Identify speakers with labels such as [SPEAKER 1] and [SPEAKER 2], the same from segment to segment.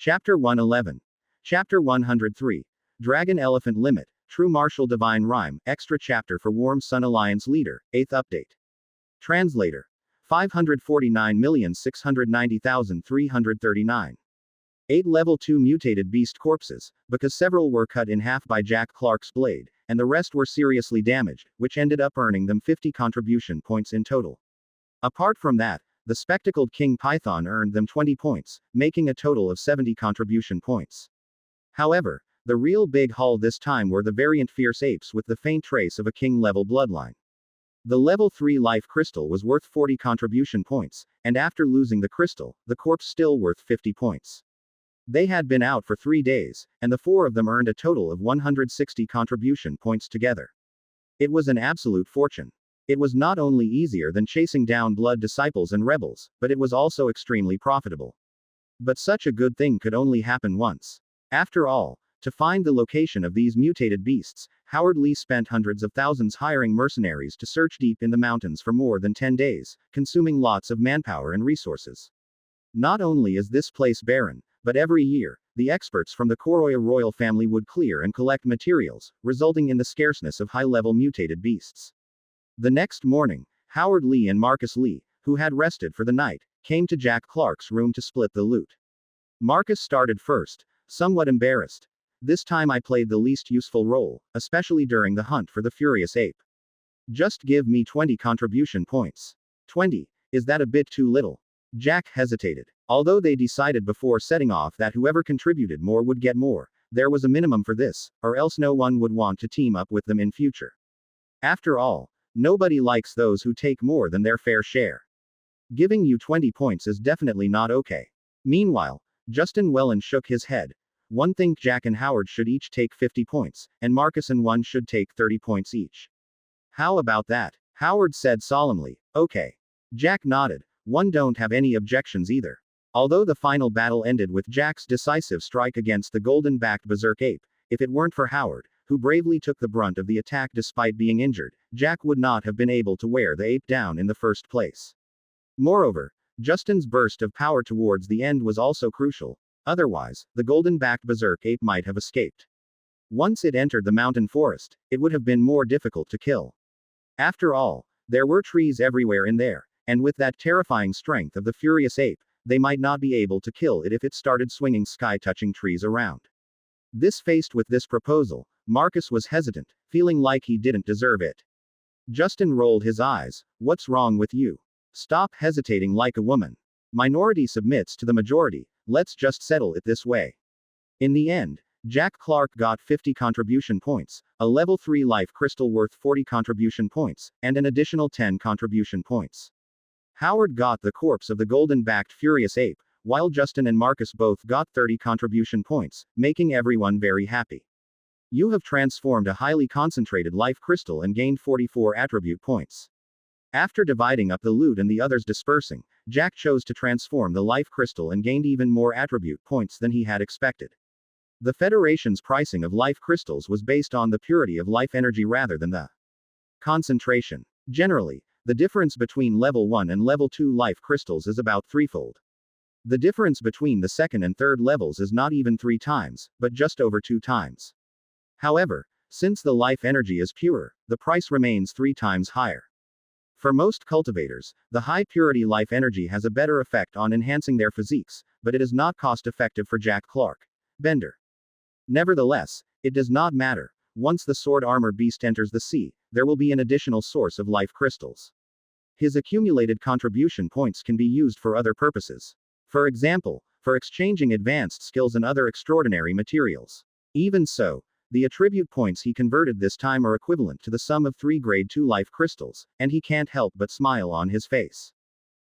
[SPEAKER 1] Chapter 111. Chapter 103. Dragon Elephant Limit, True Martial Divine Rhyme, Extra Chapter for Warm Sun Alliance Leader, 8th Update. Translator. 549,690,339. 8 Level 2 Mutated Beast Corpses, because several were cut in half by Jack Clark's blade, and the rest were seriously damaged, which ended up earning them 50 contribution points in total. Apart from that, the spectacled King Python earned them 20 points, making a total of 70 contribution points. However, the real big haul this time were the variant Fierce Apes with the faint trace of a king-level bloodline. The level 3 life crystal was worth 40 contribution points, and after losing the crystal, the corpse still worth 50 points. They had been out for 3 days, and the 4 of them earned a total of 160 contribution points together. It was an absolute fortune. It was not only easier than chasing down blood disciples and rebels, but it was also extremely profitable. But such a good thing could only happen once. After all, to find the location of these mutated beasts, Howard Lee spent hundreds of thousands hiring mercenaries to search deep in the mountains for more than 10 days, consuming lots of manpower and resources. Not only is this place barren, but every year, the experts from the Koroya royal family would clear and collect materials, resulting in the scarceness of high-level mutated beasts. The next morning, Howard Lee and Marcus Lee, who had rested for the night, came to Jack Clark's room to split the loot. Marcus started first, somewhat embarrassed. This time I played the least useful role, especially during the hunt for the furious ape. Just give me 20 contribution points. 20, is that a bit too little? Jack hesitated. Although they decided before setting off that whoever contributed more would get more, there was a minimum for this, or else no one would want to team up with them in future. After all, nobody likes those who take more than their fair share. Giving you 20 points is definitely not okay. Meanwhile, Justin Wellen shook his head. One think Jack and Howard should each take 50 points, and Marcus and one should take 30 points each. How about that? Howard said solemnly. Okay. Jack nodded. One don't have any objections either. Although the final battle ended with Jack's decisive strike against the golden-backed berserk ape, if it weren't for Howard, who bravely took the brunt of the attack despite being injured, Jack would not have been able to wear the ape down in the first place. Moreover, Justin's burst of power towards the end was also crucial. Otherwise, the golden-backed berserk ape might have escaped. Once it entered the mountain forest, it would have been more difficult to kill. After all, there were trees everywhere in there, and with that terrifying strength of the furious ape, they might not be able to kill it if it started swinging sky-touching trees around. Faced with this proposal, Marcus was hesitant, feeling like he didn't deserve it. Justin rolled his eyes. What's wrong with you? Stop hesitating like a woman. Minority submits to the majority, let's just settle it this way. In the end, Jack Clark got 50 contribution points, a level 3 life crystal worth 40 contribution points, and an additional 10 contribution points. Howard got the corpse of the golden-backed furious ape, while Justin and Marcus both got 30 contribution points, making everyone very happy. You have transformed a highly concentrated life crystal and gained 44 attribute points. After dividing up the loot and the others dispersing, Jack chose to transform the life crystal and gained even more attribute points than he had expected. The Federation's pricing of life crystals was based on the purity of life energy rather than the concentration. Generally, the difference between level 1 and level 2 life crystals is about threefold. The difference between the second and third levels is not even 3 times, but just over 2 times. However, since the life energy is pure, the price remains 3 times higher. For most cultivators, the high-purity life energy has a better effect on enhancing their physiques, but it is not cost-effective for Jack Clark. Bender. Nevertheless, it does not matter. Once the sword armor beast enters the sea, there will be an additional source of life crystals. His accumulated contribution points can be used for other purposes. For example, for exchanging advanced skills and other extraordinary materials. Even so, the attribute points he converted this time are equivalent to the sum of 3 grade 2 life crystals, and he can't help but smile on his face.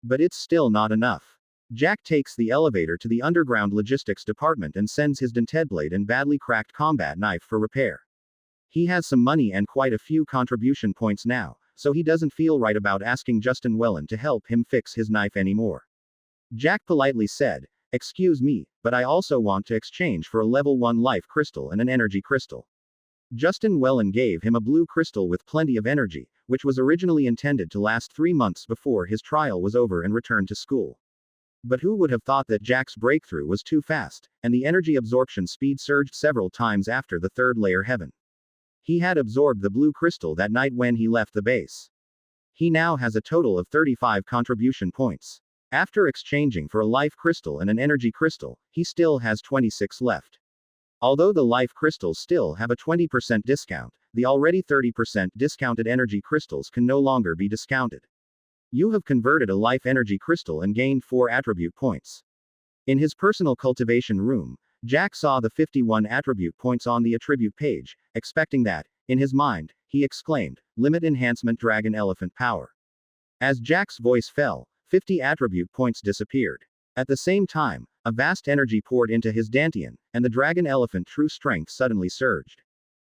[SPEAKER 1] But it's still not enough. Jack takes the elevator to the underground logistics department and sends his dented blade and badly cracked combat knife for repair. He has some money and quite a few contribution points now, so he doesn't feel right about asking Justin Wellen to help him fix his knife anymore. Jack politely said, "Excuse me, but I also want to exchange for a level 1 life crystal and an energy crystal." Justin Wellen gave him a blue crystal with plenty of energy, which was originally intended to last 3 months before his trial was over and returned to school. But who would have thought that Jack's breakthrough was too fast, and the energy absorption speed surged several times after the third layer heaven. He had absorbed the blue crystal that night when he left the base. He now has a total of 35 contribution points. After exchanging for a life crystal and an energy crystal, he still has 26 left. Although the life crystals still have a 20% discount, the already 30% discounted energy crystals can no longer be discounted. You have converted a life energy crystal and gained 4 attribute points. In his personal cultivation room, Jack saw the 51 attribute points on the attribute page, expecting that, in his mind, he exclaimed, "Limit enhancement dragon elephant power." As Jack's voice fell, 50 attribute points disappeared. At the same time, a vast energy poured into his dantian, and the dragon elephant true strength suddenly surged.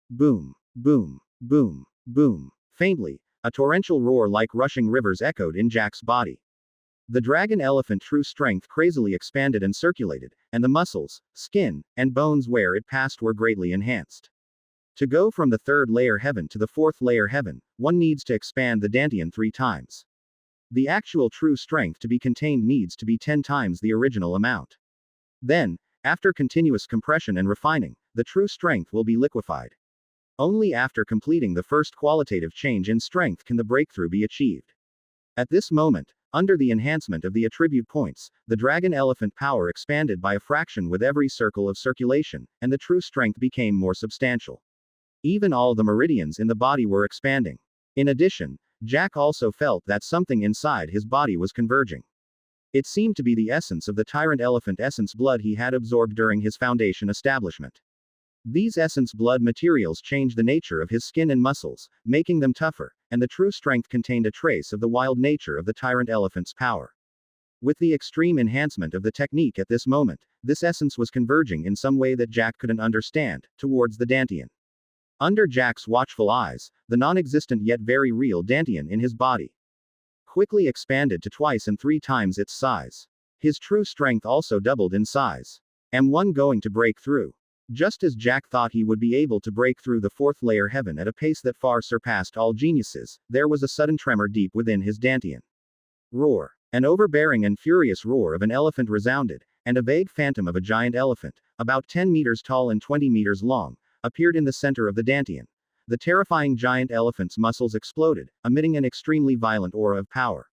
[SPEAKER 1] Boom, boom, boom, boom. Faintly, a torrential roar like rushing rivers echoed in Jack's body. The dragon elephant true strength crazily expanded and circulated, and the muscles, skin, and bones where it passed were greatly enhanced. To go from the third layer heaven to the fourth layer heaven, one needs to expand the dantian 3 times. The actual true strength to be contained needs to be 10 times the original amount. Then, after continuous compression and refining, the true strength will be liquefied. Only after completing the first qualitative change in strength can the breakthrough be achieved. At this moment, under the enhancement of the attribute points, the dragon elephant power expanded by a fraction with every circle of circulation, and the true strength became more substantial. Even all the meridians in the body were expanding. In addition, Jack also felt that something inside his body was converging. It seemed to be the essence of the tyrant elephant essence blood he had absorbed during his foundation establishment. These essence blood materials changed the nature of his skin and muscles, making them tougher, and the true strength contained a trace of the wild nature of the tyrant elephant's power. With the extreme enhancement of the technique at this moment, this essence was converging in some way that Jack couldn't understand, towards the dantian. Under Jack's watchful eyes, the non-existent yet very real dantian in his body quickly expanded to twice and 3 times its size. His true strength also doubled in size. Am one going to break through? Just as Jack thought he would be able to break through the fourth layer heaven at a pace that far surpassed all geniuses, there was a sudden tremor deep within his dantian. Roar. An overbearing and furious roar of an elephant resounded, and a vague phantom of a giant elephant, about 10 meters tall and 20 meters long, appeared in the center of the dantian. The terrifying giant elephant's muscles exploded, emitting an extremely violent aura of power.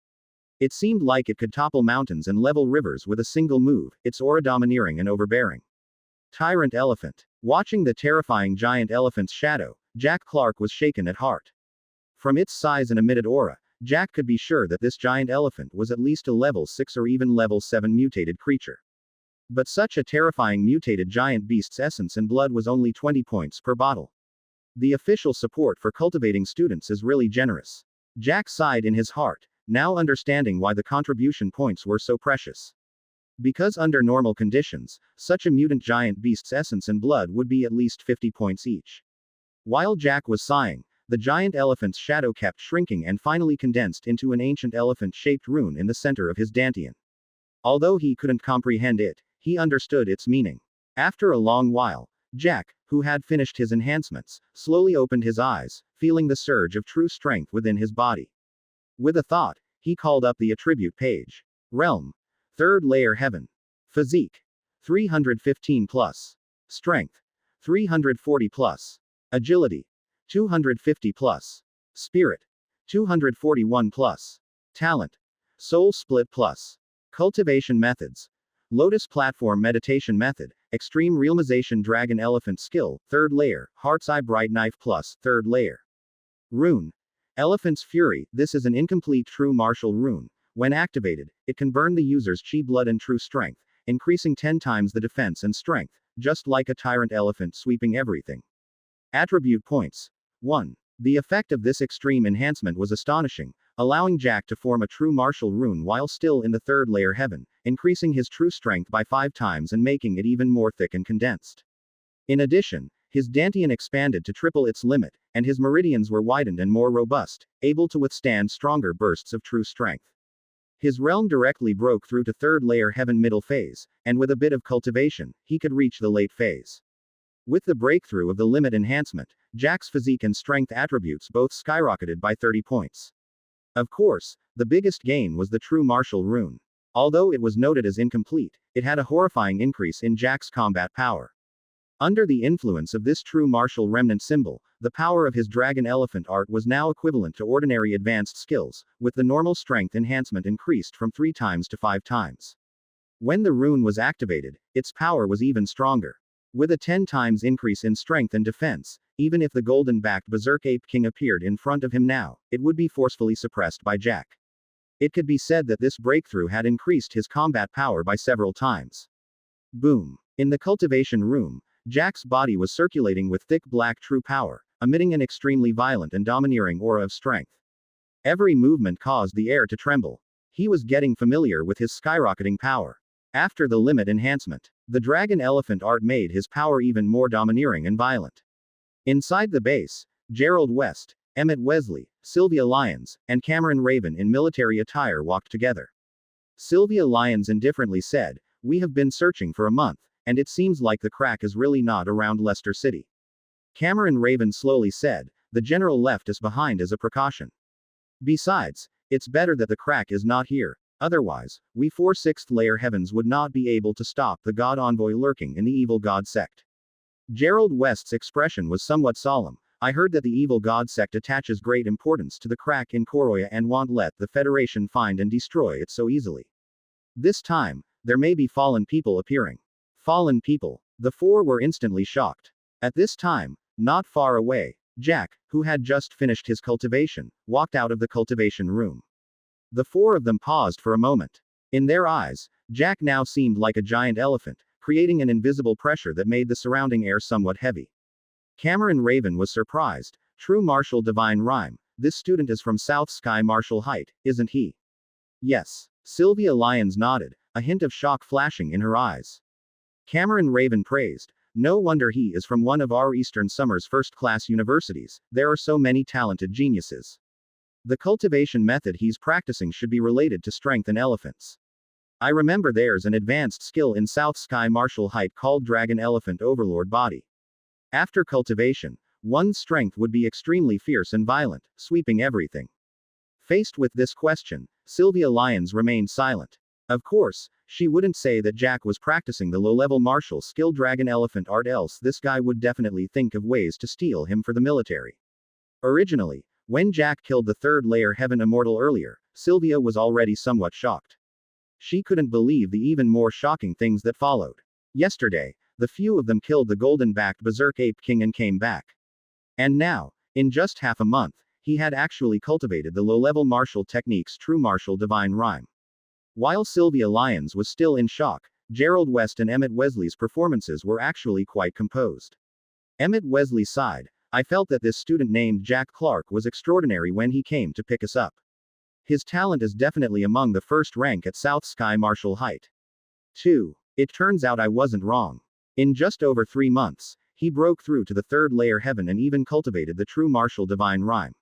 [SPEAKER 1] It seemed like it could topple mountains and level rivers with a single move, its aura domineering and overbearing. Tyrant elephant. Watching the terrifying giant elephant's shadow, Jack Clark was shaken at heart. From its size and emitted aura, Jack could be sure that this giant elephant was at least a level 6 or even level 7 mutated creature. But such a terrifying mutated giant beast's essence and blood was only 20 points per bottle. The official support for cultivating students is really generous. Jack sighed in his heart, now understanding why the contribution points were so precious. Because under normal conditions, such a mutant giant beast's essence and blood would be at least 50 points each. While Jack was sighing, the giant elephant's shadow kept shrinking and finally condensed into an ancient elephant-shaped rune in the center of his dantian. Although he couldn't comprehend it, he understood its meaning. After a long while, Jack, who had finished his enhancements, slowly opened his eyes, feeling the surge of true strength within his body. With a thought, he called up the attribute page. Realm. Third layer heaven. Physique. 315 plus. Strength. 340 plus. Agility. 250 plus. Spirit. 241 plus. Talent. Soul split plus. Cultivation methods. Lotus platform meditation method. Extreme realization dragon elephant skill. Third layer. Heart's eye bright knife plus. Third layer. Rune. Elephant's fury. This is an incomplete true martial rune. When activated, it can burn the user's chi blood and true strength, increasing 10 times the defense and strength, just like a tyrant elephant sweeping everything. Attribute points. 1. The effect of this extreme enhancement was astonishing, allowing Jack to form a true martial rune while still in the third layer heaven, increasing his true strength by 5 times and making it even more thick and condensed. In addition, his dantian expanded to triple its limit, and his meridians were widened and more robust, able to withstand stronger bursts of true strength. His realm directly broke through to third layer heaven middle phase, and with a bit of cultivation, he could reach the late phase. With the breakthrough of the limit enhancement, Jack's physique and strength attributes both skyrocketed by 30 points. Of course, the biggest gain was the true martial rune. Although it was noted as incomplete, it had a horrifying increase in Jack's combat power. Under the influence of this true martial remnant symbol, the power of his dragon elephant art was now equivalent to ordinary advanced skills, with the normal strength enhancement increased from 3 times to 5 times. When the rune was activated, its power was even stronger. With a 10 times increase in strength and defense, even if the golden-backed Berserk Ape King appeared in front of him now, it would be forcefully suppressed by Jack. It could be said that this breakthrough had increased his combat power by several times. Boom. In the cultivation room, Jack's body was circulating with thick black true power, emitting an extremely violent and domineering aura of strength. Every movement caused the air to tremble. He was getting familiar with his skyrocketing power. After the limit enhancement, the dragon elephant art made his power even more domineering and violent. Inside the base, Gerald West, Emmett Wesley, Sylvia Lyons, and Cameron Raven in military attire walked together. Sylvia Lyons indifferently said, "We have been searching for a month, and it seems like the crack is really not around Leicester City." Cameron Raven slowly said, "The general left us behind as a precaution. Besides, it's better that the crack is not here. Otherwise, we 4 sixth layer heavens would not be able to stop the god envoy lurking in the evil god sect." Gerald West's expression was somewhat solemn. "I heard that the evil god sect attaches great importance to the crack in Koroya and won't let the Federation find and destroy it so easily. This time, there may be fallen people appearing." Fallen people. The 4 were instantly shocked. At this time, not far away, Jack, who had just finished his cultivation, walked out of the cultivation room. The 4 of them paused for a moment. In their eyes, Jack now seemed like a giant elephant, creating an invisible pressure that made the surrounding air somewhat heavy. Cameron Raven was surprised. "True martial divine rhyme. This student is from South Sky Martial Height, isn't he?" "Yes." Sylvia Lyons nodded, a hint of shock flashing in her eyes. Cameron Raven praised, "No wonder he is from one of our Eastern Summer's first-class universities. There are so many talented geniuses. The cultivation method he's practicing should be related to strength in elephants. I remember there's an advanced skill in South Sky Martial Height called Dragon Elephant Overlord Body. After cultivation, one's strength would be extremely fierce and violent, sweeping everything." Faced with this question, Sylvia Lyons remained silent. Of course, she wouldn't say that Jack was practicing the low-level martial skill Dragon Elephant art, else this guy would definitely think of ways to steal him for the military. Originally, when Jack killed the 3rd layer Heaven Immortal earlier, Sylvia was already somewhat shocked. She couldn't believe the even more shocking things that followed. Yesterday, the few of them killed the golden-backed Berserk Ape King and came back. And now, in just half a month, he had actually cultivated the low-level martial techniques True Martial Divine Rhyme. While Sylvia Lyons was still in shock, Gerald West and Emmett Wesley's performances were actually quite composed. Emmett Wesley sighed, "I felt that this student named Jack Clark was extraordinary when he came to pick us up. His talent is definitely among the first rank at South Sky Martial Height. 2. It turns out I wasn't wrong. In just over 3 months, he broke through to the 3rd layer heaven and even cultivated the true martial divine rhyme.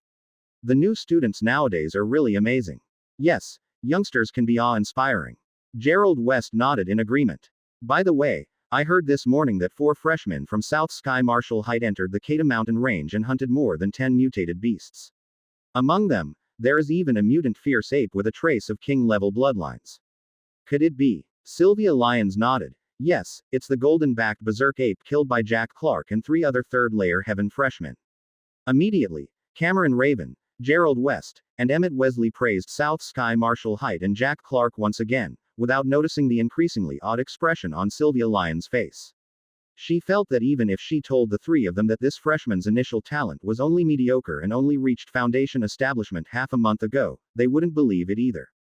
[SPEAKER 1] The new students nowadays are really amazing. Yes, youngsters can be awe-inspiring." Gerald West nodded in agreement. "By the way, I heard this morning that 4 freshmen from South Sky Martial Height entered the Kata Mountain Range and hunted more than 10 mutated beasts. Among them, there is even a mutant fierce ape with a trace of king-level bloodlines. Could it be?" Sylvia Lyons nodded. "Yes, it's the golden-backed Berserk ape killed by Jack Clark and 3 other 3rd layer heaven freshmen." Immediately, Cameron Raven, Gerald West, and Emmett Wesley praised South Sky Martial Height and Jack Clark once again, without noticing the increasingly odd expression on Sylvia Lyons' face. She felt that even if she told the 3 of them that this freshman's initial talent was only mediocre and only reached foundation establishment half a month ago, they wouldn't believe it either.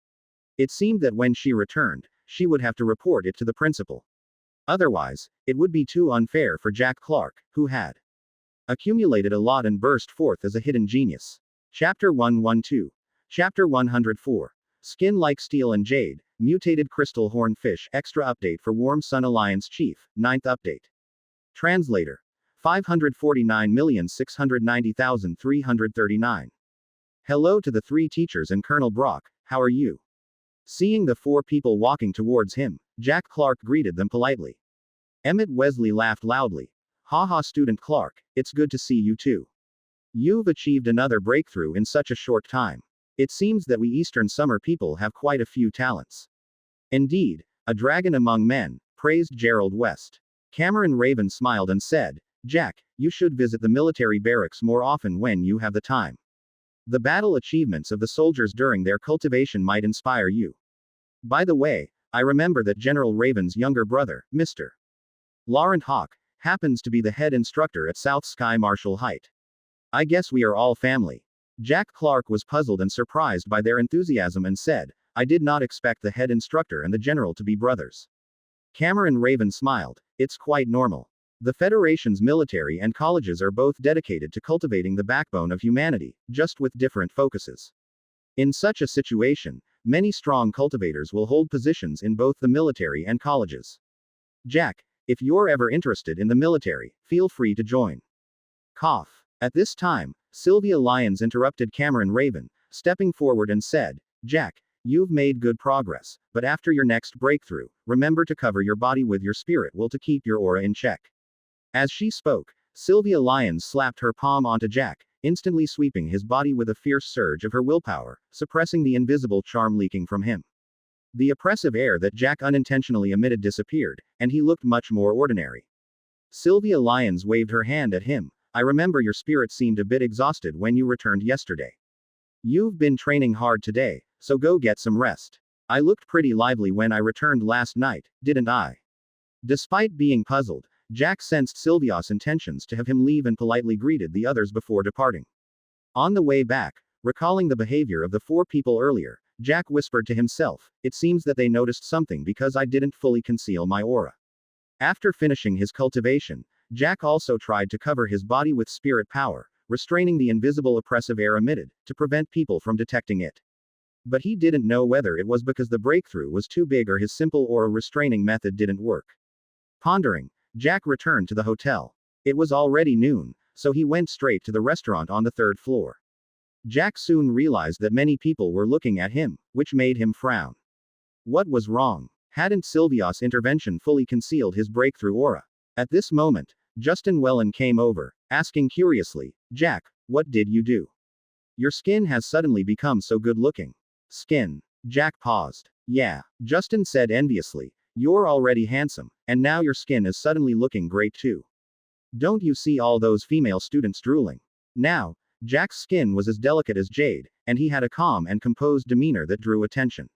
[SPEAKER 1] It seemed that when she returned, she would have to report it to the principal. Otherwise, it would be too unfair for Jack Clark, who had accumulated a lot and burst forth as a hidden genius. Chapter 112. Chapter 104. Skin like steel and jade, mutated crystal hornfish. Extra update for Warm Sun Alliance Chief, 9th update. Translator. 549,690,339. Hello to the 3 teachers and Colonel Brock, how are you? Seeing the 4 people walking towards him, Jack Clark greeted them politely. Emmett Wesley laughed loudly. Haha, Student Clark, it's good to see you too. You've achieved another breakthrough in such a short time. It seems that we Eastern Summer people have quite a few talents. Indeed, a dragon among men, praised Gerald West. Cameron Raven smiled and said, Jack, you should visit the military barracks more often when you have the time. The battle achievements of the soldiers during their cultivation might inspire you. By the way, I remember that General Raven's younger brother, Mr. Laurent Hawk, happens to be the head instructor at South Sky Marshall Height. I guess we are all family. Jack Clark was puzzled and surprised by their enthusiasm and said, I did not expect the head instructor and the general to be brothers. Cameron Raven smiled, it's quite normal. The Federation's military and colleges are both dedicated to cultivating the backbone of humanity, just with different focuses. In such a situation, many strong cultivators will hold positions in both the military and colleges. Jack, if you're ever interested in the military, feel free to join. Cough. At this time, Sylvia Lyons interrupted Cameron Raven, stepping forward and said, Jack, you've made good progress, but after your next breakthrough, remember to cover your body with your spirit will to keep your aura in check. As she spoke, Sylvia Lyons slapped her palm onto Jack, instantly sweeping his body with a fierce surge of her willpower, suppressing the invisible charm leaking from him. The oppressive air that Jack unintentionally emitted disappeared, and he looked much more ordinary. Sylvia Lyons waved her hand at him. I remember your spirit seemed a bit exhausted when you returned yesterday. You've been training hard today, so go get some rest. I looked pretty lively when I returned last night, didn't I? Despite being puzzled, Jack sensed Sylvia's intentions to have him leave and politely greeted the others before departing. On the way back, recalling the behavior of the 4 people earlier, Jack whispered to himself, it seems that they noticed something because I didn't fully conceal my aura. After finishing his cultivation, Jack also tried to cover his body with spirit power, restraining the invisible oppressive air emitted, to prevent people from detecting it. But he didn't know whether it was because the breakthrough was too big or his simple aura restraining method didn't work. Pondering, Jack returned to the hotel. It was already noon, so he went straight to the restaurant on the 3rd floor. Jack soon realized that many people were looking at him, which made him frown. What was wrong? Hadn't Sylvia's intervention fully concealed his breakthrough aura? At this moment, Justin Wellen came over, asking curiously, Jack, what did you do? Your skin has suddenly become so good looking. Skin. Jack paused. Yeah, Justin said enviously, you're already handsome, and now your skin is suddenly looking great too. Don't you see all those female students drooling? Now, Jack's skin was as delicate as jade, and he had a calm and composed demeanor that drew attention.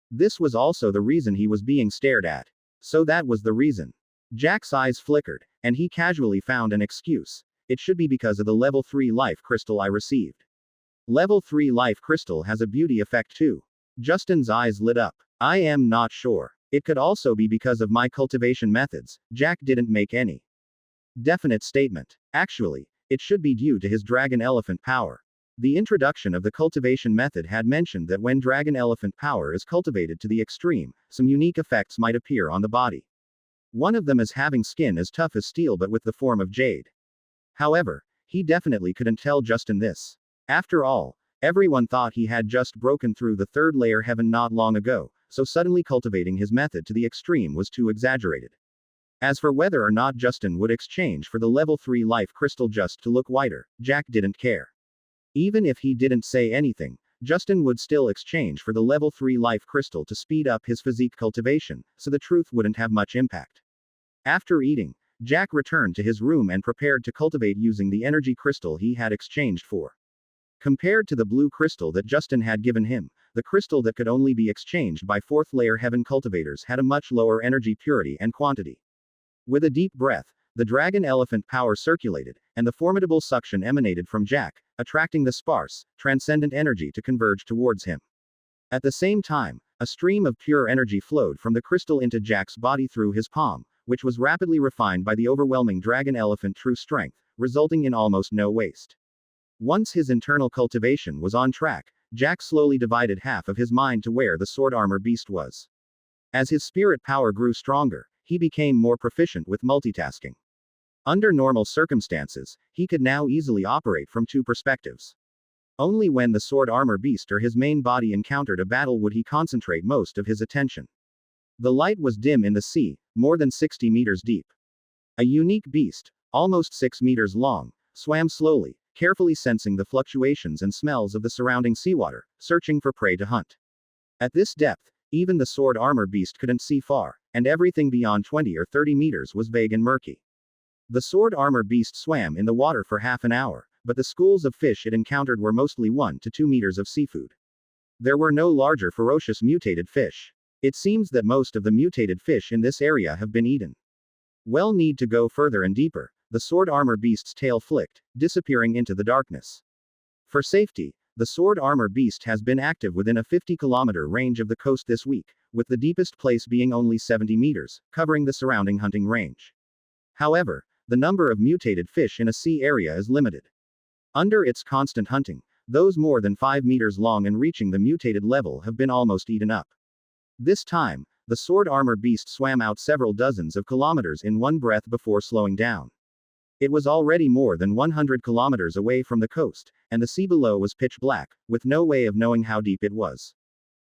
[SPEAKER 1] This was also the reason he was being stared at. So that was the reason. Jack's eyes flickered, and he casually found an excuse. It should be because of the level 3 life crystal I received. Level 3 life crystal has a beauty effect too. Justin's eyes lit up. I am not sure. It could also be because of my cultivation methods. Jack didn't make any definite statement. Actually, it should be due to his dragon elephant power. The introduction of the cultivation method had mentioned that when dragon elephant power is cultivated to the extreme, some unique effects might appear on the body. One of them is having skin as tough as steel but with the form of jade. However, he definitely couldn't tell Justin this. After all, everyone thought he had just broken through the 3rd layer heaven not long ago, so suddenly cultivating his method to the extreme was too exaggerated. As for whether or not Justin would exchange for the level 3 life crystal just to look whiter, Jack didn't care. Even if he didn't say anything, Justin would still exchange for the level 3 life crystal to speed up his physique cultivation, so the truth wouldn't have much impact. After eating, Jack returned to his room and prepared to cultivate using the energy crystal he had exchanged for. Compared to the blue crystal that Justin had given him, the crystal that could only be exchanged by 4th layer heaven cultivators had a much lower energy purity and quantity. With a deep breath, the dragon elephant power circulated, and the formidable suction emanated from Jack, attracting the sparse, transcendent energy to converge towards him. At the same time, a stream of pure energy flowed from the crystal into Jack's body through his palm, which was rapidly refined by the overwhelming dragon elephant true strength, resulting in almost no waste. Once his internal cultivation was on track, Jack slowly divided half of his mind to where the sword armor beast was. As his spirit power grew stronger, he became more proficient with multitasking. Under normal circumstances, he could now easily operate from 2 perspectives. Only when the sword armor beast or his main body encountered a battle would he concentrate most of his attention. The light was dim in the sea, more than 60 meters deep. A unique beast, almost 6 meters long, swam slowly, carefully sensing the fluctuations and smells of the surrounding seawater, searching for prey to hunt. At this depth, Even the sword armor beast couldn't see far, and everything beyond 20 or 30 meters was vague and murky. The sword armor beast swam in the water for half an hour, but the schools of fish it encountered were mostly 1 to 2 meters of seafood. There were no larger ferocious mutated fish. It seems that most of the mutated fish in this area have been eaten. We'll need to go further and deeper, the sword armor beast's tail flicked, disappearing into the darkness. For safety, the sword armor beast has been active within a 50-kilometer range of the coast this week, with the deepest place being only 70 meters, covering the surrounding hunting range. However, the number of mutated fish in a sea area is limited. Under its constant hunting, those more than 5 meters long and reaching the mutated level have been almost eaten up. This time, the sword armor beast swam out several dozens of kilometers in one breath before slowing down. It was already more than 100 kilometers away from the coast, and the sea below was pitch black, with no way of knowing how deep it was.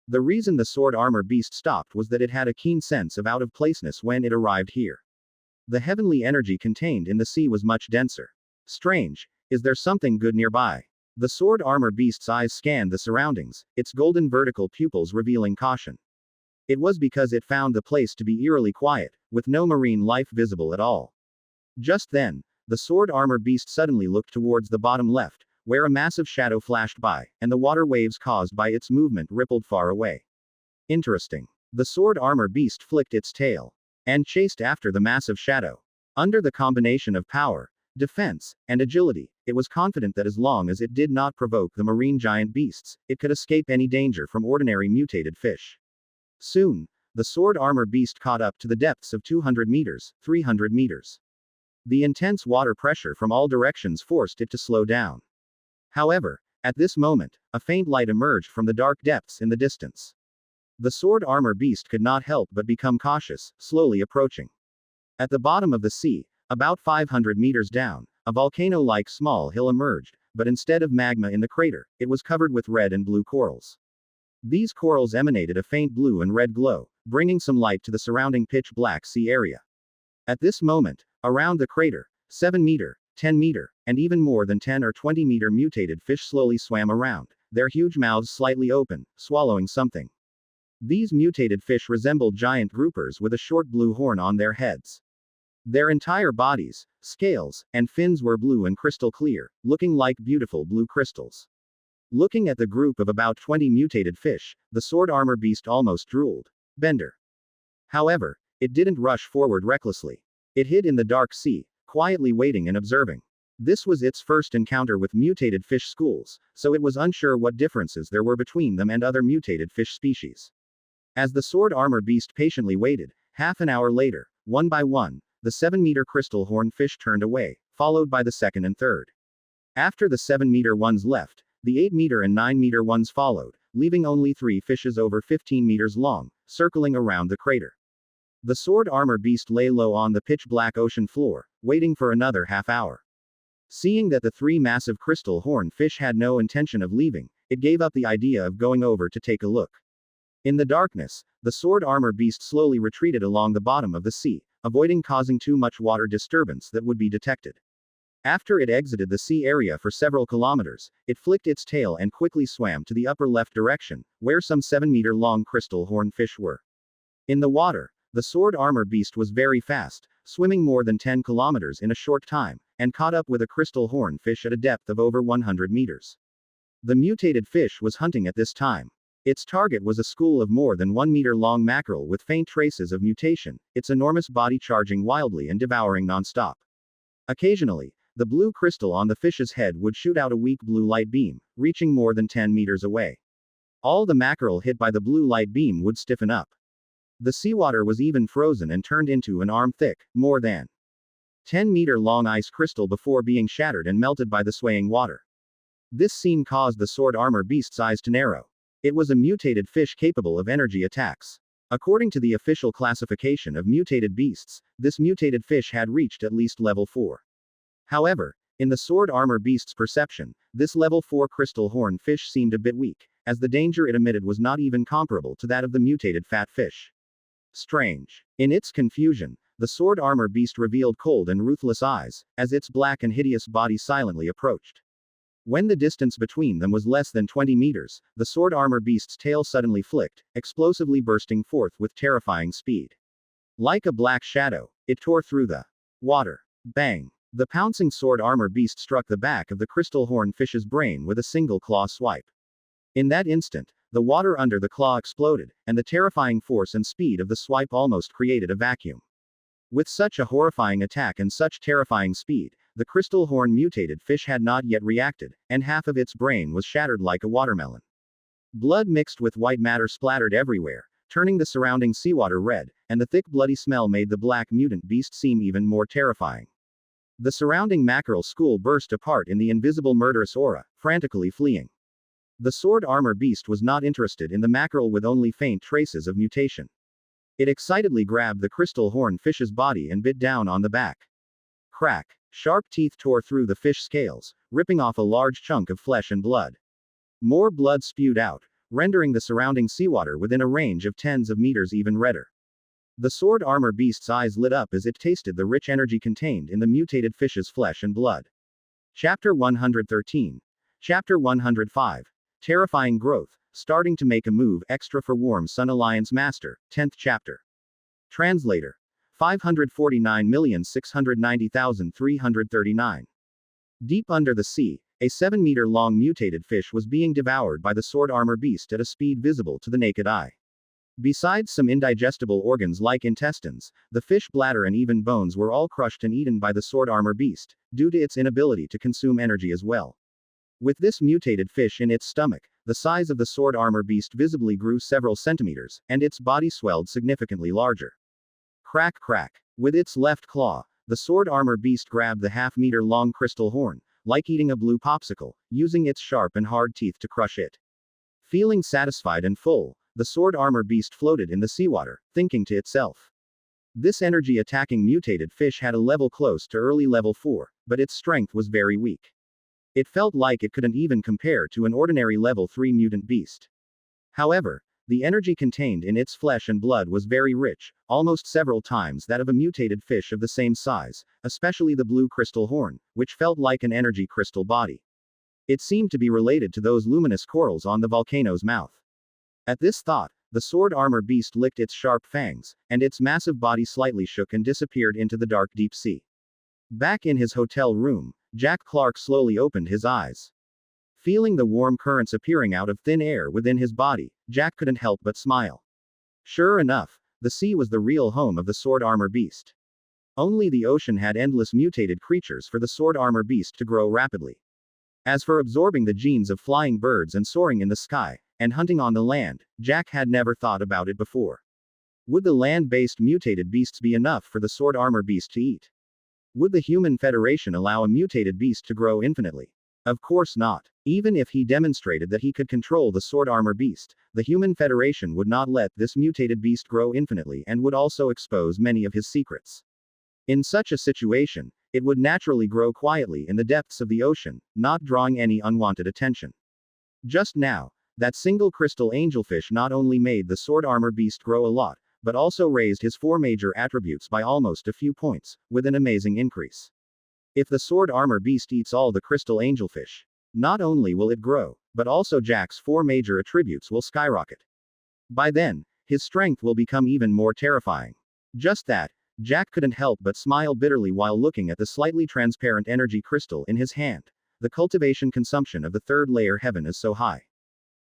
[SPEAKER 1] The reason the sword armor beast stopped was that it had a keen sense of out-of-placeness when it arrived here. The heavenly energy contained in the sea was much denser. Strange, is there something good nearby? The sword armor beast's eyes scanned the surroundings, its golden vertical pupils revealing caution. It was because it found the place to be eerily quiet, with no marine life visible at all. Just then, the sword armor beast suddenly looked towards the bottom left, where a massive shadow flashed by, and the water waves caused by its movement rippled far away. Interesting. The sword armor beast flicked its tail and chased after the massive shadow. Under the combination of power, defense, and agility, it was confident that as long as it did not provoke the marine giant beasts, it could escape any danger from ordinary mutated fish. Soon, the sword armor beast caught up to the depths of 200 meters, 300 meters. The intense water pressure from all directions forced it to slow down. However, at this moment, a faint light emerged from the dark depths in the distance. The sword armor beast could not help but become cautious, slowly approaching. At the bottom of the sea, about 500 meters down, a volcano-like small hill emerged, but instead of magma in the crater, it was covered with red and blue corals. These corals emanated a faint blue and red glow, bringing some light to the surrounding pitch-black sea area. At this moment, around the crater, 7-meter, 10-meter, and even more than 10 or 20-meter mutated fish slowly swam around, their huge mouths slightly open, swallowing something. These mutated fish resembled giant groupers with a short blue horn on their heads. Their entire bodies, scales, and fins were blue and crystal clear, looking like beautiful blue crystals. Looking at the group of about 20 mutated fish, the sword armor beast almost drooled. Bender. However, it didn't rush forward recklessly. It hid in the dark sea, quietly waiting and observing. This was its first encounter with mutated fish schools, so it was unsure what differences there were between them and other mutated fish species. As the sword armor beast patiently waited, half an hour later, one by one, the 7-meter crystal horn fish turned away, followed by the second and third. After the 7-meter ones left, the 8-meter and 9-meter ones followed, leaving only 3 fishes over 15 meters long, circling around the crater. The sword armor beast lay low on the pitch-black ocean floor, waiting for another half hour. Seeing that the 3 massive crystal horn fish had no intention of leaving, it gave up the idea of going over to take a look. In the darkness, the sword armor beast slowly retreated along the bottom of the sea, avoiding causing too much water disturbance that would be detected. After it exited the sea area for several kilometers, it flicked its tail and quickly swam to the upper left direction, where some 7-meter long crystal horn fish were. In the water, the sword armor beast was very fast, swimming more than 10 kilometers in a short time, and caught up with a crystal horn fish at a depth of over 100 meters. The mutated fish was hunting at this time. Its target was a school of more than 1 meter long mackerel with faint traces of mutation, its enormous body charging wildly and devouring non-stop. Occasionally, the blue crystal on the fish's head would shoot out a weak blue light beam, reaching more than 10 meters away. All the mackerel hit by the blue light beam would stiffen up. The seawater was even frozen and turned into an arm-thick, more than 10-meter-long ice crystal before being shattered and melted by the swaying water. This scene caused the sword armor beast's eyes to narrow. It was a mutated fish capable of energy attacks. According to the official classification of mutated beasts, this mutated fish had reached at least level 4. However, in the sword armor beast's perception, this level 4 crystal horn fish seemed a bit weak, as the danger it emitted was not even comparable to that of the mutated fat fish. Strange. In its confusion, the sword armor beast revealed cold and ruthless eyes, as its black and hideous body silently approached. When the distance between them was less than 20 meters, the sword armor beast's tail suddenly flicked, explosively bursting forth with terrifying speed. Like a black shadow, it tore through the water. Bang! The pouncing sword armor beast struck the back of the crystal horn fish's brain with a single claw swipe. In that instant, the water under the claw exploded, and the terrifying force and speed of the swipe almost created a vacuum. With such a horrifying attack and such terrifying speed, the crystal horn mutated fish had not yet reacted, and half of its brain was shattered like a watermelon. Blood mixed with white matter splattered everywhere, turning the surrounding seawater red, and the thick bloody smell made the black mutant beast seem even more terrifying. The surrounding mackerel school burst apart in the invisible murderous aura, frantically fleeing. The sword armor beast was not interested in the mackerel with only faint traces of mutation. It excitedly grabbed the crystal horn fish's body and bit down on the back. Crack! Sharp teeth tore through the fish scales, ripping off a large chunk of flesh and blood. More blood spewed out, rendering the surrounding seawater within a range of tens of meters even redder. The sword armor beast's eyes lit up as it tasted the rich energy contained in the mutated fish's flesh and blood. Chapter 113. Chapter 105. Terrifying Growth, Starting to Make a Move Extra for Warm Sun Alliance Master, 10th Chapter. Translator. 549,690,339. Deep under the sea, a 7-meter-long mutated fish was being devoured by the sword armor beast at a speed visible to the naked eye. Besides some indigestible organs like intestines, the fish bladder and even bones were all crushed and eaten by the sword armor beast, due to its inability to consume energy as well. With this mutated fish in its stomach, the size of the sword armor beast visibly grew several centimeters, and its body swelled significantly larger. Crack crack. With its left claw, the sword armor beast grabbed the half-meter-long crystal horn, like eating a blue popsicle, using its sharp and hard teeth to crush it. Feeling satisfied and full, the sword armor beast floated in the seawater, thinking to itself. This energy-attacking mutated fish had a level close to early level 4, but its strength was very weak. It felt like it couldn't even compare to an ordinary level 3 mutant beast. However, the energy contained in its flesh and blood was very rich, almost several times that of a mutated fish of the same size, especially the blue crystal horn, which felt like an energy crystal body. It seemed to be related to those luminous corals on the volcano's mouth. At this thought, the sword armor beast licked its sharp fangs, and its massive body slightly shook and disappeared into the dark deep sea. Back in his hotel room, Jack Clark slowly opened his eyes. Feeling the warm currents appearing out of thin air within his body, Jack couldn't help but smile. Sure enough, the sea was the real home of the sword armor beast. Only the ocean had endless mutated creatures for the sword armor beast to grow rapidly. As for absorbing the genes of flying birds and soaring in the sky, and hunting on the land, Jack had never thought about it before. Would the land-based mutated beasts be enough for the sword armor beast to eat? Would the Human Federation allow a mutated beast to grow infinitely? Of course not. Even if he demonstrated that he could control the sword armor beast, the Human Federation would not let this mutated beast grow infinitely and would also expose many of his secrets. In such a situation, it would naturally grow quietly in the depths of the ocean, not drawing any unwanted attention. Just now, that single crystal angelfish not only made the sword armor beast grow a lot, but also raised his 4 major attributes by almost a few points, with an amazing increase. If the sword armor beast eats all the crystal angelfish, not only will it grow, but also Jack's 4 major attributes will skyrocket. By then, his strength will become even more terrifying. Just that, Jack couldn't help but smile bitterly while looking at the slightly transparent energy crystal in his hand. The cultivation consumption of the 3rd layer heaven is so high.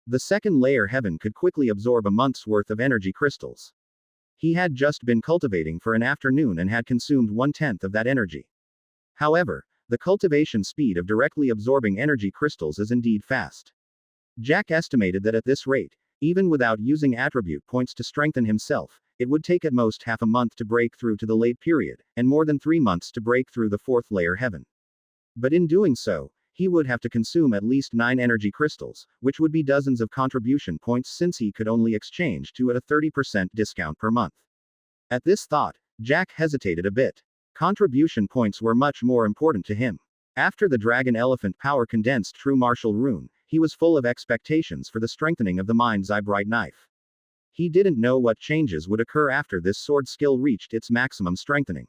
[SPEAKER 1] The 2nd layer heaven could quickly absorb a month's worth of energy crystals. He had just been cultivating for an afternoon and had consumed 1/10 of that energy. However, the cultivation speed of directly absorbing energy crystals is indeed fast. Jack estimated that at this rate, even without using attribute points to strengthen himself, it would take at most half a month to break through to the late period, and more than 3 months to break through the 4th layer heaven. But in doing so, he would have to consume at least 9 energy crystals, which would be dozens of contribution points since he could only exchange 2 at a 30% discount per month. At this thought, Jack hesitated a bit. Contribution points were much more important to him. After the Dragon Elephant Power Condensed True Martial Rune, he was full of expectations for the strengthening of the Mind's Eye Bright Knife. He didn't know what changes would occur after this sword skill reached its maximum strengthening.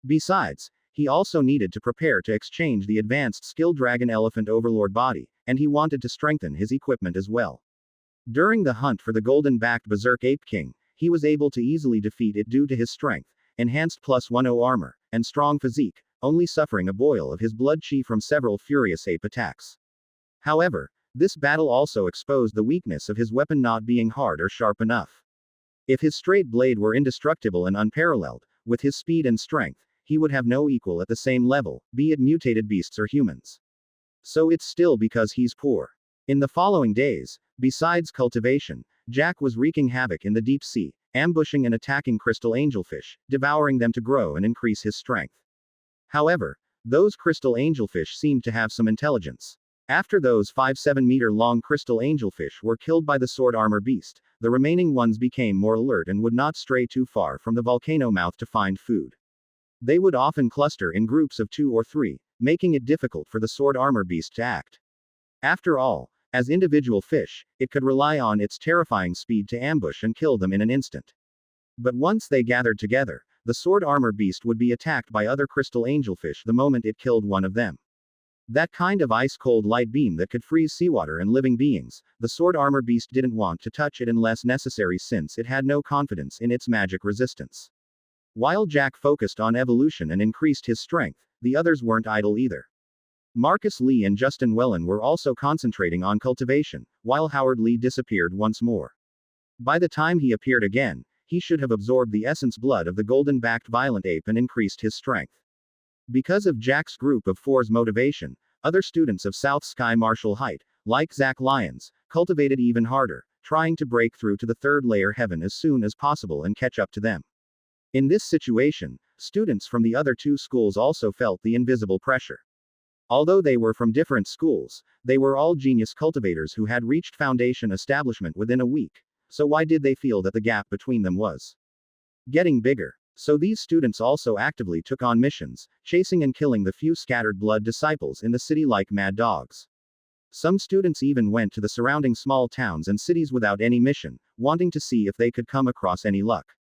[SPEAKER 1] Besides, he also needed to prepare to exchange the advanced skill Dragon Elephant Overlord body, and he wanted to strengthen his equipment as well. During the hunt for the golden-backed Berserk Ape King, he was able to easily defeat it due to his strength, enhanced +10 armor, and strong physique, only suffering a boil of his blood chi from several furious ape attacks. However, this battle also exposed the weakness of his weapon not being hard or sharp enough. If his straight blade were indestructible and unparalleled, with his speed and strength, he would have no equal at the same level, be it mutated beasts or humans. So it's still because he's poor. In the following days, besides cultivation, Jack was wreaking havoc in the deep sea, ambushing and attacking crystal angelfish, devouring them to grow and increase his strength. However, those crystal angelfish seemed to have some intelligence. After those 5-7-meter-long crystal angelfish were killed by the sword armor beast, the remaining ones became more alert and would not stray too far from the volcano mouth to find food. They would often cluster in groups of 2 or 3, making it difficult for the sword armor beast to act. After all, as individual fish, it could rely on its terrifying speed to ambush and kill them in an instant. But once they gathered together, the sword armor beast would be attacked by other crystal angelfish the moment it killed one of them. That kind of ice-cold light beam that could freeze seawater and living beings, the sword armor beast didn't want to touch it unless necessary since it had no confidence in its magic resistance. While Jack focused on evolution and increased his strength, the others weren't idle either. Marcus Lee and Justin Wellen were also concentrating on cultivation, while Howard Lee disappeared once more. By the time he appeared again, he should have absorbed the essence blood of the golden-backed violent ape and increased his strength. Because of Jack's group of 4's motivation, other students of South Sky Marshall Height, like Zach Lyons, cultivated even harder, trying to break through to the third layer heaven as soon as possible and catch up to them. In this situation, students from the other 2 schools also felt the invisible pressure. Although they were from different schools, they were all genius cultivators who had reached foundation establishment within a week, so why did they feel that the gap between them was getting bigger? So these students also actively took on missions, chasing and killing the few scattered blood disciples in the city like mad dogs. Some students even went to the surrounding small towns and cities without any mission, wanting to see if they could come across any luck.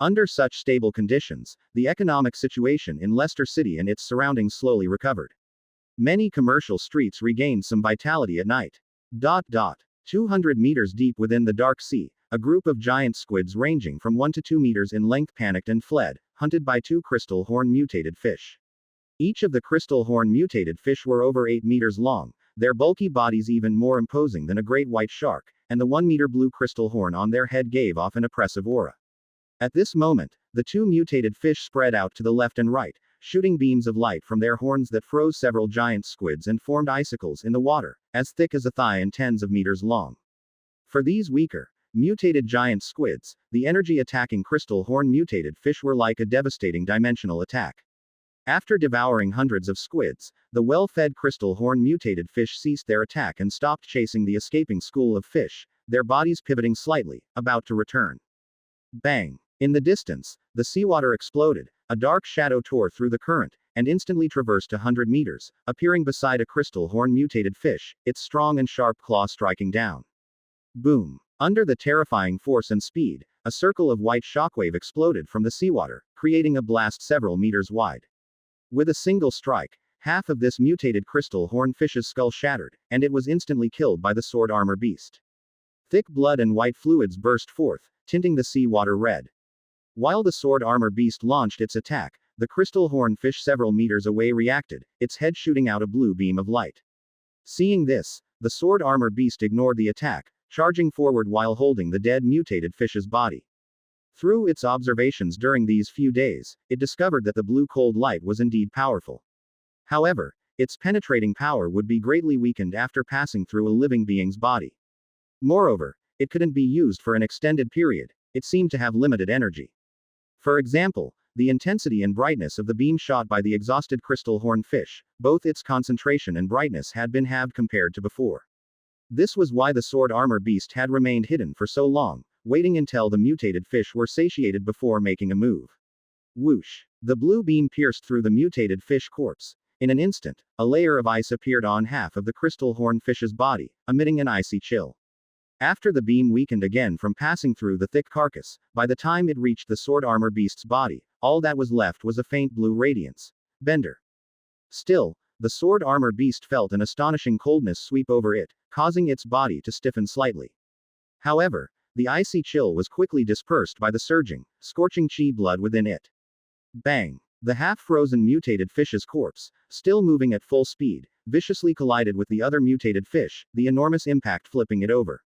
[SPEAKER 1] Under such stable conditions, the economic situation in Leicester City and its surroundings slowly recovered. Many commercial streets regained some vitality at night. 200 meters deep within the dark sea, a group of giant squids ranging from 1 to 2 meters in length panicked and fled, hunted by 2 crystal horn mutated fish. Each of the crystal horn mutated fish were over 8 meters long, their bulky bodies even more imposing than a great white shark, and the 1-meter blue crystal horn on their head gave off an oppressive aura. At this moment, the 2 mutated fish spread out to the left and right, shooting beams of light from their horns that froze several giant squids and formed icicles in the water, as thick as a thigh and tens of meters long. For these weaker, mutated giant squids, the energy-attacking crystal horn mutated fish were like a devastating dimensional attack. After devouring hundreds of squids, the well-fed crystal horn mutated fish ceased their attack and stopped chasing the escaping school of fish, their bodies pivoting slightly, about to return. Bang! In the distance, the seawater exploded, a dark shadow tore through the current, and instantly traversed 100 meters, appearing beside a crystal horn mutated fish, its strong and sharp claw striking down. Boom! Under the terrifying force and speed, a circle of white shockwave exploded from the seawater, creating a blast several meters wide. With a single strike, half of this mutated crystal horn fish's skull shattered, and it was instantly killed by the sword armor beast. Thick blood and white fluids burst forth, tinting the seawater red. While the sword armor beast launched its attack, the crystal horn fish several meters away reacted, its head shooting out a blue beam of light. Seeing this, the sword armor beast ignored the attack, charging forward while holding the dead mutated fish's body. Through its observations during these few days, it discovered that the blue cold light was indeed powerful. However, its penetrating power would be greatly weakened after passing through a living being's body. Moreover, it couldn't be used for an extended period, it seemed to have limited energy. For example, the intensity and brightness of the beam shot by the exhausted crystal horn fish, both its concentration and brightness had been halved compared to before. This was why the sword armor beast had remained hidden for so long, waiting until the mutated fish were satiated before making a move. Whoosh! The blue beam pierced through the mutated fish corpse. In an instant, a layer of ice appeared on half of the crystal horn fish's body, emitting an icy chill. After the beam weakened again from passing through the thick carcass, by the time it reached the sword armor beast's body, all that was left was a faint blue radiance. Bender. Still, the sword armor beast felt an astonishing coldness sweep over it, causing its body to stiffen slightly. However, the icy chill was quickly dispersed by the surging, scorching chi blood within it. Bang! The half-frozen mutated fish's corpse, still moving at full speed, viciously collided with the other mutated fish, the enormous impact flipping it over.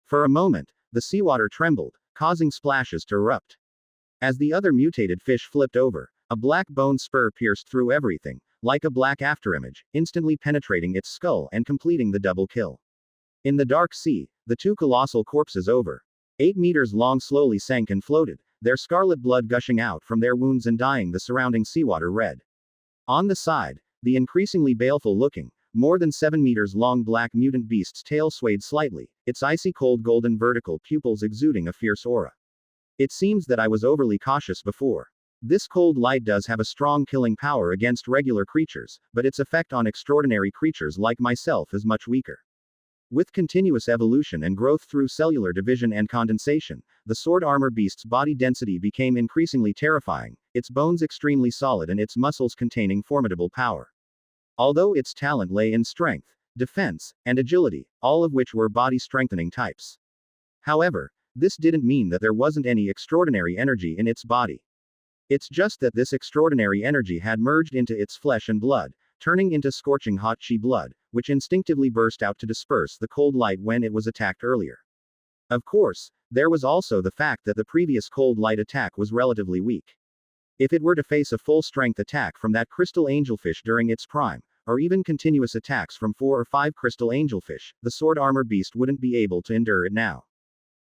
[SPEAKER 1] For a moment, the seawater trembled, causing splashes to erupt. As the other mutated fish flipped over, a black bone spur pierced through everything, like a black afterimage, instantly penetrating its skull and completing the double kill. In the dark sea, the two colossal corpses over 8 meters long slowly sank and floated, their scarlet blood gushing out from their wounds and dyeing the surrounding seawater red. On the side, the increasingly baleful-looking, more than 7 meters long black mutant beast's tail swayed slightly, its icy cold golden vertical pupils exuding a fierce aura. It seems that I was overly cautious before. This cold light does have a strong killing power against regular creatures, but its effect on extraordinary creatures like myself is much weaker. With continuous evolution and growth through cellular division and condensation, the sword armor beast's body density became increasingly terrifying, its bones extremely solid and its muscles containing formidable power. Although its talent lay in strength, defense, and agility, all of which were body-strengthening types. However, this didn't mean that there wasn't any extraordinary energy in its body. It's just that this extraordinary energy had merged into its flesh and blood, turning into scorching hot chi blood, which instinctively burst out to disperse the cold light when it was attacked earlier. Of course, there was also the fact that the previous cold light attack was relatively weak. If it were to face a full-strength attack from that crystal angelfish during its prime, or even continuous attacks from 4 or 5 crystal angelfish, the sword armor beast wouldn't be able to endure it now.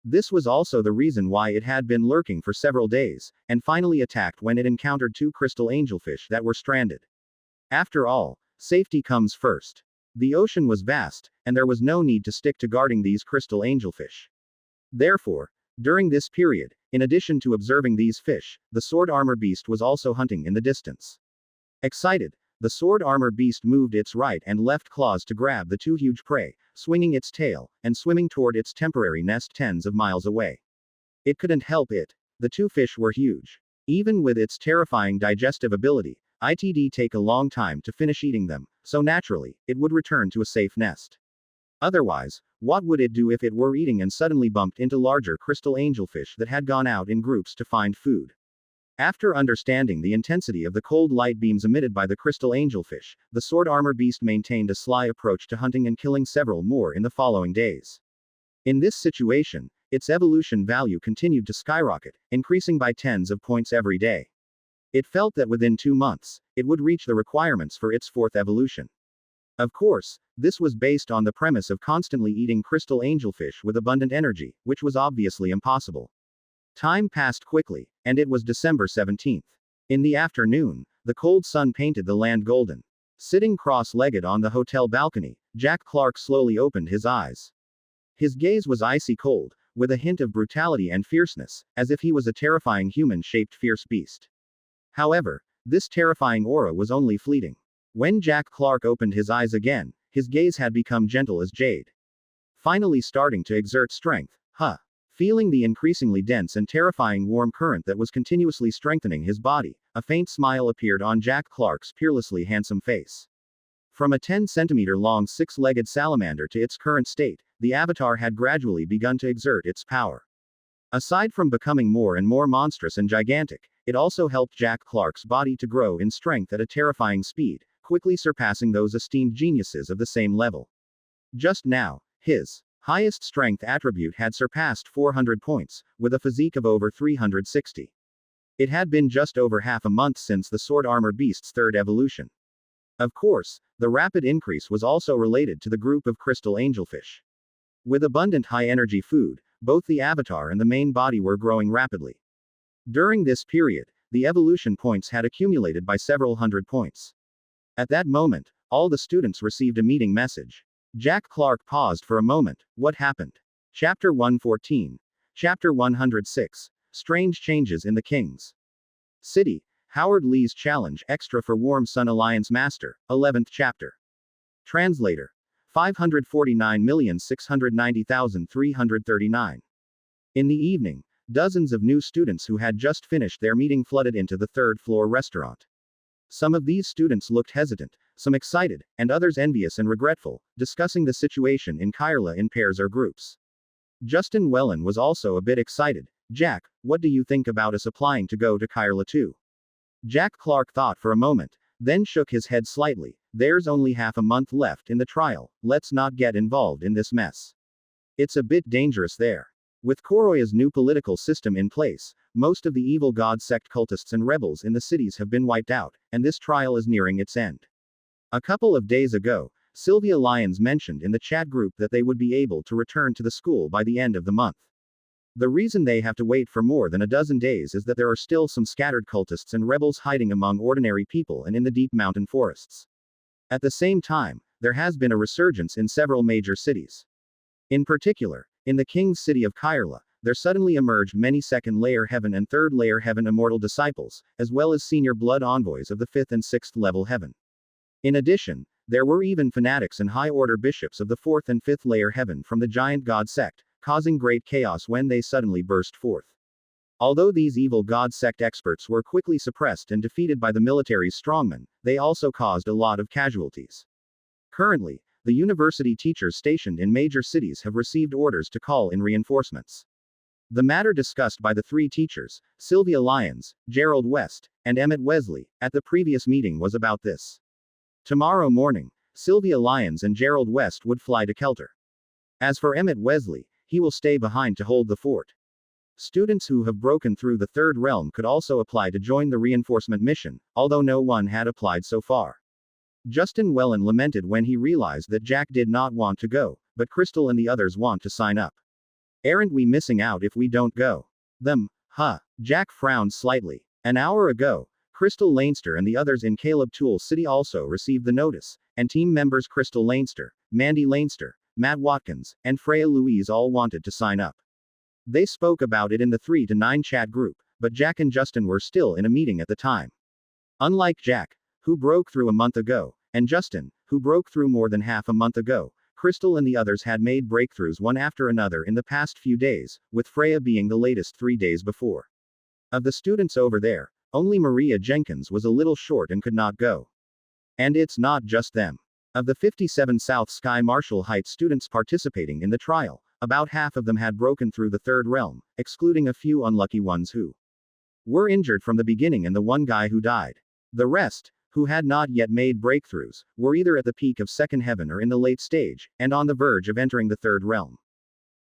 [SPEAKER 1] This was also the reason why it had been lurking for several days, and finally attacked when it encountered 2 crystal angelfish that were stranded. After all, safety comes first. The ocean was vast, and there was no need to stick to guarding these crystal angelfish. Therefore, during this period, in addition to observing these fish, the sword armor beast was also hunting in the distance. Excited, the sword armor beast moved its right and left claws to grab the 2 huge prey, swinging its tail, and swimming toward its temporary nest tens of miles away. It couldn't help it. The 2 fish were huge. Even with its terrifying digestive ability, it'd take a long time to finish eating them, so naturally, it would return to a safe nest. Otherwise, what would it do if it were eating and suddenly bumped into larger crystal angelfish that had gone out in groups to find food? After understanding the intensity of the cold light beams emitted by the crystal angelfish, the sword armor beast maintained a sly approach to hunting and killing several more in the following days. In this situation, its evolution value continued to skyrocket, increasing by tens of points every day. It felt that within 2 months, it would reach the requirements for its 4th evolution. Of course, this was based on the premise of constantly eating crystal angelfish with abundant energy, which was obviously impossible. Time passed quickly, and it was December 17th. In the afternoon, the cold sun painted the land golden. Sitting cross-legged on the hotel balcony, Jack Clark slowly opened his eyes. His gaze was icy cold, with a hint of brutality and fierceness, as if he was a terrifying human-shaped fierce beast. However, this terrifying aura was only fleeting. When Jack Clark opened his eyes again, his gaze had become gentle as jade. Finally starting to exert strength, feeling the increasingly dense and terrifying warm current that was continuously strengthening his body, a faint smile appeared on Jack Clark's peerlessly handsome face. From a 10-centimeter long 6-legged salamander to its current state, the avatar had gradually begun to exert its power. Aside from becoming more and more monstrous and gigantic, it also helped Jack Clark's body to grow in strength at a terrifying speed, quickly surpassing those esteemed geniuses of the same level. Just now, his highest strength attribute had surpassed 400 points, with a physique of over 360. It had been just over half a month since the sword armor beast's 3rd evolution. Of course, the rapid increase was also related to the group of crystal angelfish. With abundant high-energy food, both the avatar and the main body were growing rapidly. During this period, the evolution points had accumulated by several hundred points. At that moment, all the students received a meeting message. Jack Clark paused for a moment. What happened? Chapter 114. Chapter 106. Strange Changes in the King's City. Howard Lee's Challenge Extra for Warm Sun Alliance Master, 11th Chapter. Translator. 549,690,339. In the evening, dozens of new students who had just finished their meeting flooded into the 3rd-floor restaurant. Some of these students looked hesitant, some excited, and others envious and regretful, discussing the situation in Kyla in pairs or groups. Justin Wellen was also a bit excited. Jack, what do you think about us applying to go to Kyla too? Jack Clark thought for a moment, then shook his head slightly. There's only half a month left in the trial, let's not get involved in this mess. It's a bit dangerous there. With Koroya's new political system in place, most of the evil god sect cultists and rebels in the cities have been wiped out, and this trial is nearing its end. A couple of days ago, Sylvia Lyons mentioned in the chat group that they would be able to return to the school by the end of the month. The reason they have to wait for more than a dozen days is that there are still some scattered cultists and rebels hiding among ordinary people and in the deep mountain forests. At the same time, there has been a resurgence in several major cities. In particular, in the king's city of Kyla, there suddenly emerged many second-layer heaven and third-layer heaven immortal disciples, as well as senior blood envoys of the 5th and 6th level heaven. In addition, there were even fanatics and high-order bishops of the 4th and 5th layer heaven from the giant god sect, causing great chaos when they suddenly burst forth. Although these evil god sect experts were quickly suppressed and defeated by the military's strongmen, they also caused a lot of casualties. Currently, the university teachers stationed in major cities have received orders to call in reinforcements. The matter discussed by the three teachers, Sylvia Lyons, Gerald West, and Emmett Wesley, at the previous meeting was about this. Tomorrow morning, Sylvia Lyons and Gerald West would fly to Kelter. As for Emmett Wesley, he will stay behind to hold the fort. Students who have broken through the third realm could also apply to join the reinforcement mission, although no one had applied so far. Justin Wellen lamented when he realized that Jack did not want to go, but Crystal and the others want to sign up. Aren't we missing out if we don't go? Them, huh? Jack frowned slightly. An hour ago, Crystal Leinster and the others in Caleb Tool City also received the notice, and team members Crystal Leinster, Mandy Leinster, Matt Watkins, and Freya Louise all wanted to sign up. They spoke about it in the 3 to 9 chat group, but Jack and Justin were still in a meeting at the time. Unlike Jack, who broke through a month ago, and Justin, who broke through more than half a month ago, Crystal and the others had made breakthroughs one after another in the past few days, with Freya being the latest 3 days before. Of the students over there, only Maria Jenkins was a little short and could not go. And it's not just them. Of the 57 South Sky Marshall Heights students participating in the trial, about half of them had broken through the third realm, excluding a few unlucky ones who were injured from the beginning and the one guy who died. The rest, who had not yet made breakthroughs, were either at the peak of second heaven or in the late stage, and on the verge of entering the third realm.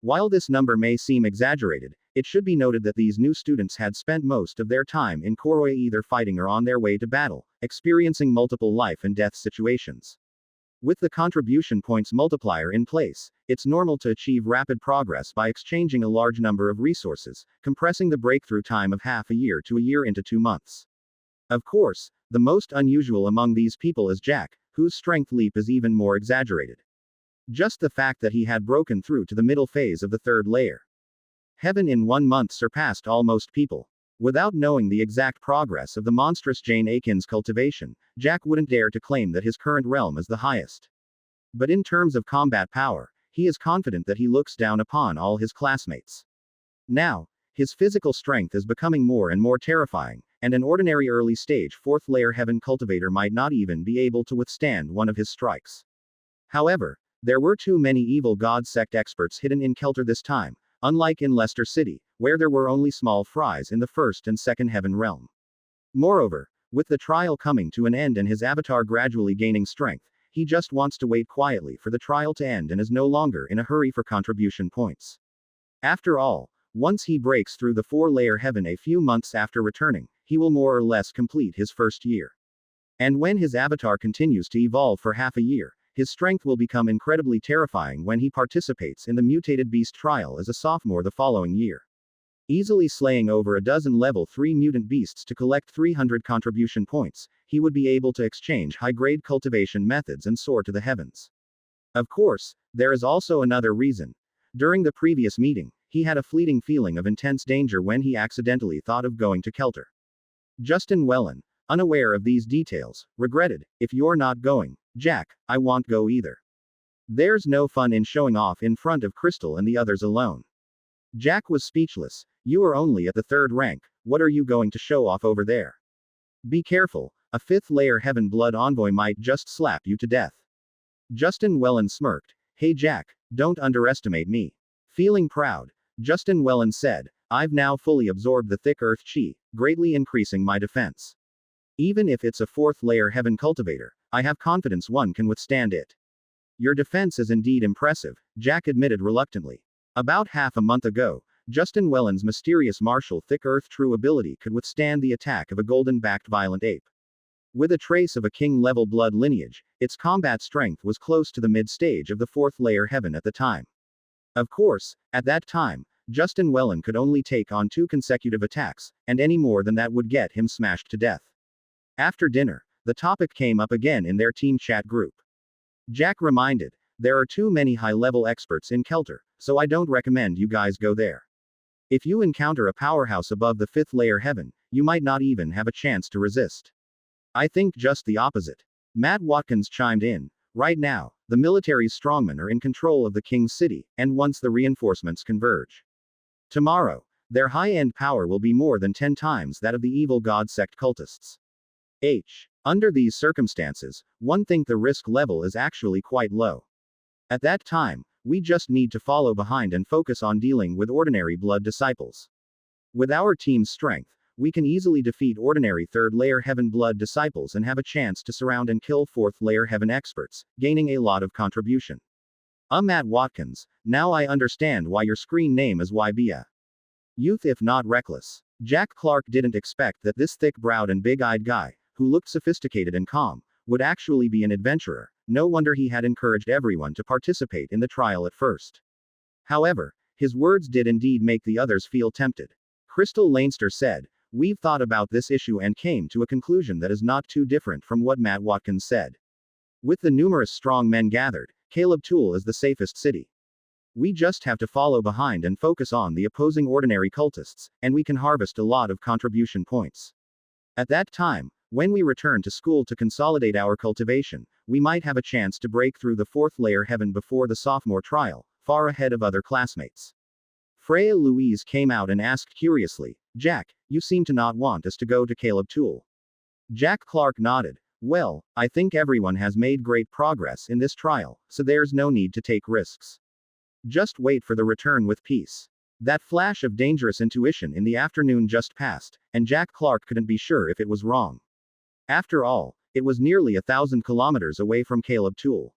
[SPEAKER 1] While this number may seem exaggerated, it should be noted that these new students had spent most of their time in Koroya either fighting or on their way to battle, experiencing multiple life and death situations. With the contribution points multiplier in place, it's normal to achieve rapid progress by exchanging a large number of resources, compressing the breakthrough time of half a year to a year into 2 months. Of course, the most unusual among these people is Jack, whose strength leap is even more exaggerated. Just the fact that he had broken through to the middle phase of the third layer heaven in 1 month surpassed almost people. Without knowing the exact progress of the monstrous Jane Akin's cultivation, Jack wouldn't dare to claim that his current realm is the highest. But in terms of combat power, he is confident that he looks down upon all his classmates. Now, his physical strength is becoming more and more terrifying, and an ordinary early stage 4th layer heaven cultivator might not even be able to withstand one of his strikes. However, there were too many evil god sect experts hidden in Kelter this time, unlike in Leicester City, where there were only small fries in the first and second heaven realm. Moreover, with the trial coming to an end and his avatar gradually gaining strength, he just wants to wait quietly for the trial to end and is no longer in a hurry for contribution points. After all, once he breaks through the 4-layer heaven a few months after returning, he will more or less complete his first year. And when his avatar continues to evolve for half a year, his strength will become incredibly terrifying when he participates in the mutated beast trial as a sophomore the following year. Easily slaying over a dozen level 3 mutant beasts to collect 300 contribution points, he would be able to exchange high-grade cultivation methods and soar to the heavens. Of course, there is also another reason. During the previous meeting, he had a fleeting feeling of intense danger when he accidentally thought of going to Kelter. Justin Wellen, unaware of these details, regretted, "If you're not going, Jack, I won't go either. There's no fun in showing off in front of Crystal and the others alone." Jack was speechless. "You are only at the 3rd rank, what are you going to show off over there? Be careful, a fifth-layer heaven blood envoy might just slap you to death. Justin Wellen smirked. Hey Jack, don't underestimate me. Feeling proud, Justin Wellen said, I've now fully absorbed the thick earth chi, greatly increasing my defense. Even if it's a fourth-layer heaven cultivator, I have confidence one can withstand it. Your defense is indeed impressive, Jack admitted reluctantly. About half a month ago, Justin Wellen's mysterious martial thick earth true ability could withstand the attack of a golden-backed violent ape. With a trace of a king-level blood lineage, its combat strength was close to the mid-stage of the fourth-layer heaven at the time. Of course, at that time, Justin Wellen could only take on 2 consecutive attacks, and any more than that would get him smashed to death. After dinner, the topic came up again in their team chat group. Jack reminded, there are too many high-level experts in Kelter, so I don't recommend you guys go there. If you encounter a powerhouse above the fifth-layer heaven, you might not even have a chance to resist. I think just the opposite. Matt Watkins chimed in. Right now, the military's strongmen are in control of the King's City, and once the reinforcements converge. Tomorrow, their high-end power will be more than 10 times that of the evil god sect cultists. Under these circumstances, one think the risk level is actually quite low. At that time, we just need to follow behind and focus on dealing with ordinary blood disciples. With our team's strength, we can easily defeat ordinary third-layer heaven blood disciples and have a chance to surround and kill fourth-layer heaven experts, gaining a lot of contribution. Matt Watkins, now I understand why your screen name is YBA. Youth if not reckless. Jack Clark didn't expect that this thick-browed and big-eyed guy, who looked sophisticated and calm, would actually be an adventurer. No wonder he had encouraged everyone to participate in the trial at first. However, his words did indeed make the others feel tempted. Crystal Leinster said, We've thought about this issue and came to a conclusion that is not too different from what Matt Watkins said. With the numerous strong men gathered, Caleb Tool is the safest city. We just have to follow behind and focus on the opposing ordinary cultists, and we can harvest a lot of contribution points. At that time, when we return to school to consolidate our cultivation, we might have a chance to break through the fourth-layer heaven before the sophomore trial, far ahead of other classmates. Freya Louise came out and asked curiously, Jack, you seem to not want us to go to Caleb Tool. Jack Clark nodded. Well, I think everyone has made great progress in this trial, so there's no need to take risks. Just wait for the return with peace. That flash of dangerous intuition in the afternoon just passed, and Jack Clark couldn't be sure if it was wrong. After all, it was nearly 1,000 kilometers away from Caleb Tool.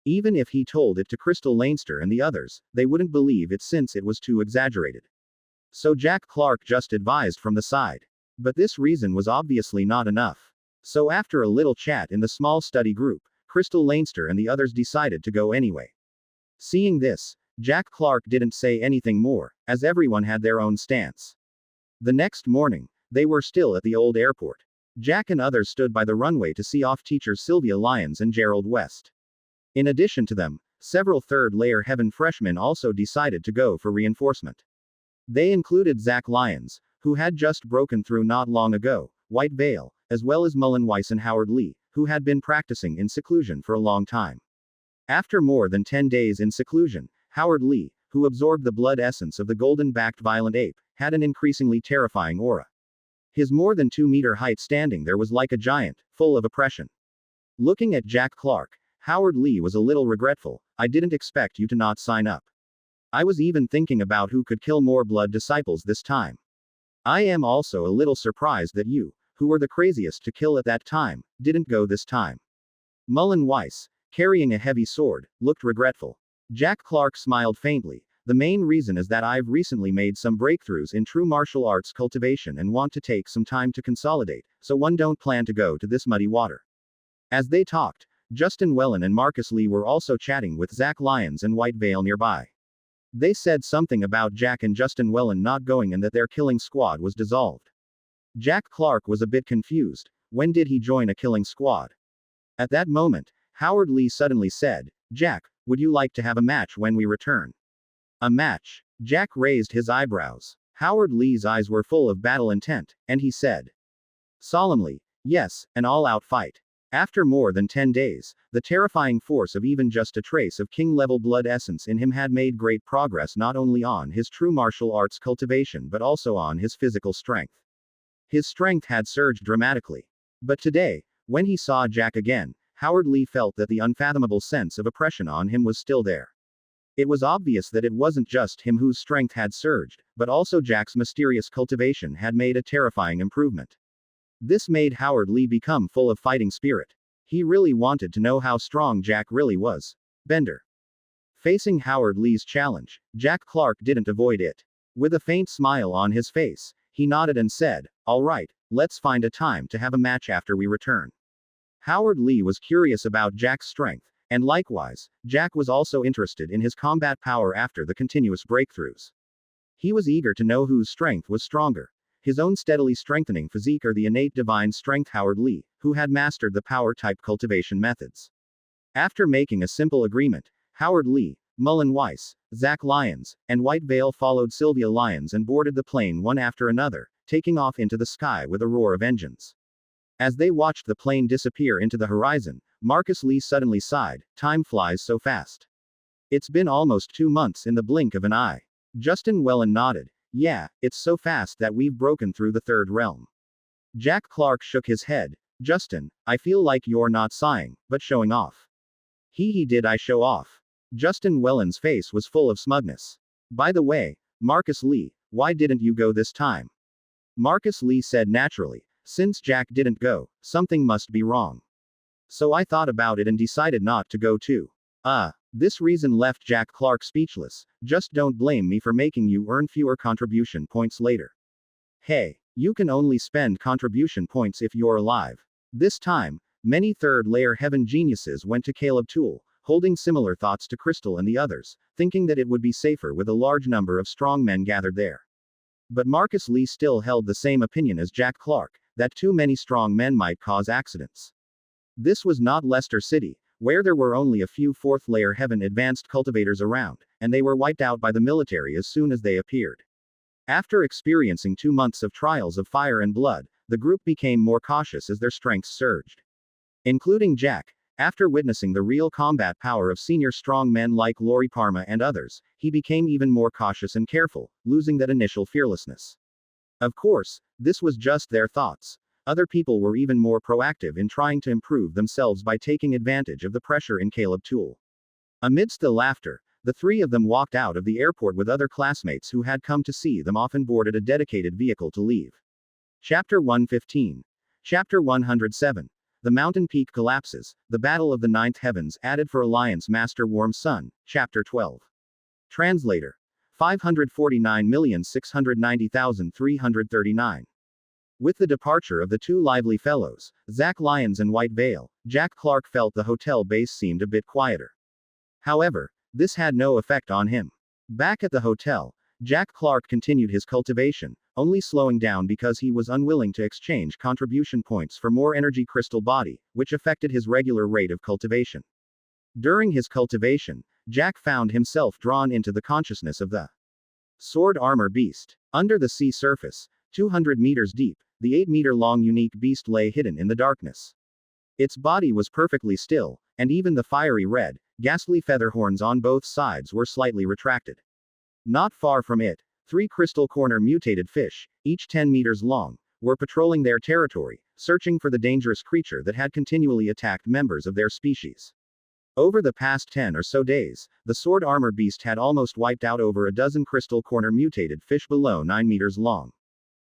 [SPEAKER 1] Even if he told it to Crystal Leinster and the others, they wouldn't believe it since it was too exaggerated. So Jack Clark just advised from the side. But this reason was obviously not enough. So after a little chat in the small study group, Crystal Leinster and the others decided to go anyway. Seeing this, Jack Clark didn't say anything more, as everyone had their own stance. The next morning, they were still at the old airport. Jack and others stood by the runway to see off teachers Sylvia Lyons and Gerald West. In addition to them, several third-layer heaven freshmen also decided to go for reinforcement. They included Zach Lyons, who had just broken through not long ago, White Vale, as well as Mullen Weiss and Howard Lee, who had been practicing in seclusion for a long time. After more than 10 days in seclusion, Howard Lee, who absorbed the blood essence of the golden-backed violent ape, had an increasingly terrifying aura. His more than 2-meter height standing there was like a giant, full of oppression. Looking at Jack Clark, Howard Lee was a little regretful. I didn't expect you to not sign up. I was even thinking about who could kill more blood disciples this time. I am also a little surprised that you, who were the craziest to kill at that time, didn't go this time. Mullen Weiss, carrying a heavy sword, looked regretful. Jack Clark smiled faintly. The main reason is that I've recently made some breakthroughs in true martial arts cultivation and want to take some time to consolidate, so one don't plan to go to this muddy water. As they talked, Justin Wellen and Marcus Lee were also chatting with Zach Lyons and White Vale nearby. They said something about Jack and Justin Wellen not going and that their killing squad was dissolved. Jack Clark was a bit confused. When did he join a killing squad? At that moment, Howard Lee suddenly said, Jack, would you like to have a match when we return? A match? Jack raised his eyebrows. Howard Lee's eyes were full of battle intent, and he said solemnly, yes, an all-out fight. After more than 10 days, the terrifying force of even just a trace of king-level blood essence in him had made great progress not only on his true martial arts cultivation but also on his physical strength. His strength had surged dramatically. But today, when he saw Jack again, Howard Lee felt that the unfathomable sense of oppression on him was still there. It was obvious that it wasn't just him whose strength had surged, but also Jack's mysterious cultivation had made a terrifying improvement. This made Howard Lee become full of fighting spirit. He really wanted to know how strong Jack really was. Bender. Facing Howard Lee's challenge, Jack Clark didn't avoid it. With a faint smile on his face, he nodded and said, "All right, let's find a time to have a match after we return." Howard Lee was curious about Jack's strength, and likewise, Jack was also interested in his combat power after the continuous breakthroughs. He was eager to know whose strength was stronger, his own steadily strengthening physique or the innate divine strength Howard Lee, who had mastered the power-type cultivation methods. After making a simple agreement, Howard Lee, Mullen Weiss, Zach Lyons, and White Veil followed Sylvia Lyons and boarded the plane one after another, taking off into the sky with a roar of engines. As they watched the plane disappear into the horizon, Marcus Lee suddenly sighed, "Time flies so fast. It's been almost 2 months in the blink of an eye." Justin Wellen nodded. "Yeah, it's so fast that we've broken through the third realm." Jack Clark shook his head. "Justin, I feel like you're not sighing, but showing off." He did I show off?" Justin Wellen's face was full of smugness. "By the way, Marcus Lee, why didn't you go this time?" Marcus Lee said naturally, "Since Jack didn't go, something must be wrong. So I thought about it and decided not to go too." This reason left Jack Clark speechless. "Just don't blame me for making you earn fewer contribution points later. Hey, you can only spend contribution points if you're alive." This time, many third-layer heaven geniuses went to Caleb Toole, holding similar thoughts to Crystal and the others, thinking that it would be safer with a large number of strong men gathered there. But Marcus Lee still held the same opinion as Jack Clark, that too many strong men might cause accidents. This was not Leicester City, where there were only a few fourth-layer heaven advanced cultivators around, and they were wiped out by the military as soon as they appeared. After experiencing 2 months of trials of fire and blood, the group became more cautious as their strengths surged. Including Jack, after witnessing the real combat power of senior strong men like Lori Parma and others, he became even more cautious and careful, losing that initial fearlessness. Of course, this was just their thoughts. Other people were even more proactive in trying to improve themselves by taking advantage of the pressure in Caleb Toole. Amidst the laughter, the three of them walked out of the airport with other classmates who had come to see them off and boarded a dedicated vehicle to leave. Chapter 115. Chapter 107. The mountain peak collapses, the battle of the ninth heavens added for Alliance Master Warm Sun, Chapter 12. Translator. 549,690,339. With the departure of the two lively fellows, Zach Lyons and White Veil, Jack Clark felt the hotel base seemed a bit quieter. However, this had no effect on him. Back at the hotel, Jack Clark continued his cultivation, only slowing down because he was unwilling to exchange contribution points for more energy crystal body, which affected his regular rate of cultivation. During his cultivation, Jack found himself drawn into the consciousness of the sword armor beast. Under the sea surface, 200 meters deep, the 8-meter-long unique beast lay hidden in the darkness. Its body was perfectly still, and even the fiery red, ghastly feather horns on both sides were slightly retracted. Not far from it, 3 crystal corner mutated fish, each 10 meters long, were patrolling their territory, searching for the dangerous creature that had continually attacked members of their species. Over the past 10 or so days, the sword armor beast had almost wiped out over a dozen crystal corner mutated fish below 9 meters long.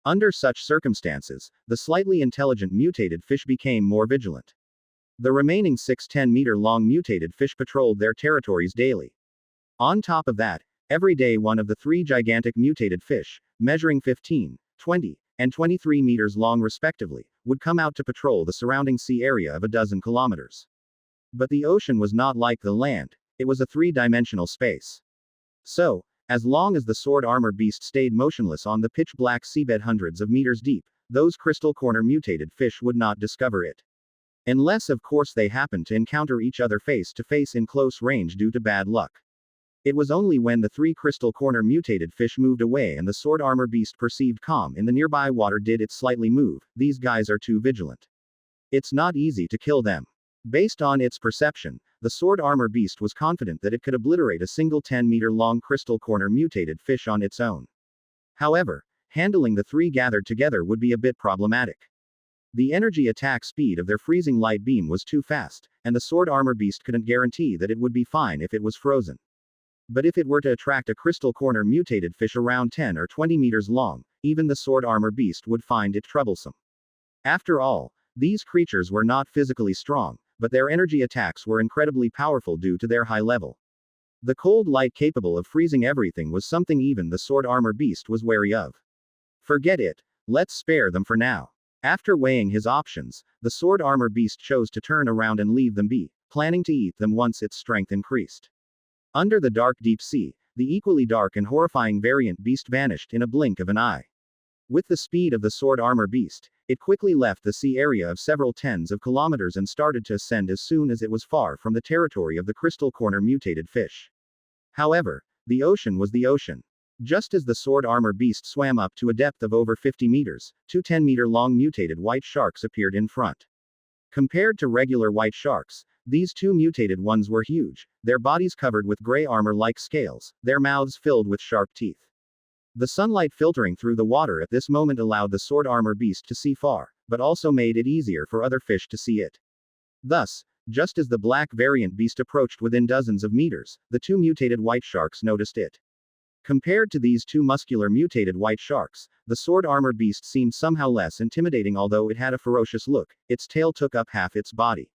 [SPEAKER 1] Under such circumstances, the slightly intelligent mutated fish became more vigilant. The remaining 6 10-meter-long mutated fish patrolled their territories daily. On top of that, every day one of the 3 gigantic mutated fish, measuring 15, 20, and 23 meters long respectively, would come out to patrol the surrounding sea area of a dozen kilometers. But the ocean was not like the land, it was a 3-dimensional space. So, as long as the sword armor beast stayed motionless on the pitch-black seabed hundreds of meters deep, those crystal corner mutated fish would not discover it. Unless of course they happened to encounter each other face to face in close range due to bad luck. It was only when the 3 crystal corner mutated fish moved away and the sword armor beast perceived calm in the nearby water did it slightly move. These guys are too vigilant. It's not easy to kill them. Based on its perception, the sword armor beast was confident that it could obliterate a single 10-meter-long crystal corner mutated fish on its own. However, handling the 3 gathered together would be a bit problematic. The energy attack speed of their freezing light beam was too fast, and the sword armor beast couldn't guarantee that it would be fine if it was frozen. But if it were to attract a crystal corner mutated fish around 10 or 20 meters long, even the sword armor beast would find it troublesome. After all, these creatures were not physically strong, but their energy attacks were incredibly powerful due to their high level. The cold light capable of freezing everything was something even the sword armor beast was wary of. Forget it, let's spare them for now. After weighing his options, the sword armor beast chose to turn around and leave them be, planning to eat them once its strength increased. Under the dark deep sea, the equally dark and horrifying variant beast vanished in a blink of an eye. With the speed of the sword armor beast, it quickly left the sea area of several tens of kilometers and started to ascend as soon as it was far from the territory of the crystal corner mutated fish. However, the ocean was the ocean. Just as the sword armor beast swam up to a depth of over 50 meters, two 10-meter-long mutated white sharks appeared in front. Compared to regular white sharks, these two mutated ones were huge, their bodies covered with gray armor-like scales, their mouths filled with sharp teeth. The sunlight filtering through the water at this moment allowed the sword armor beast to see far, but also made it easier for other fish to see it. Thus, just as the black variant beast approached within dozens of meters, the two mutated white sharks noticed it. Compared to these two muscular mutated white sharks, the sword armor beast seemed somehow less intimidating. Although it had a ferocious look, its tail took up half its body.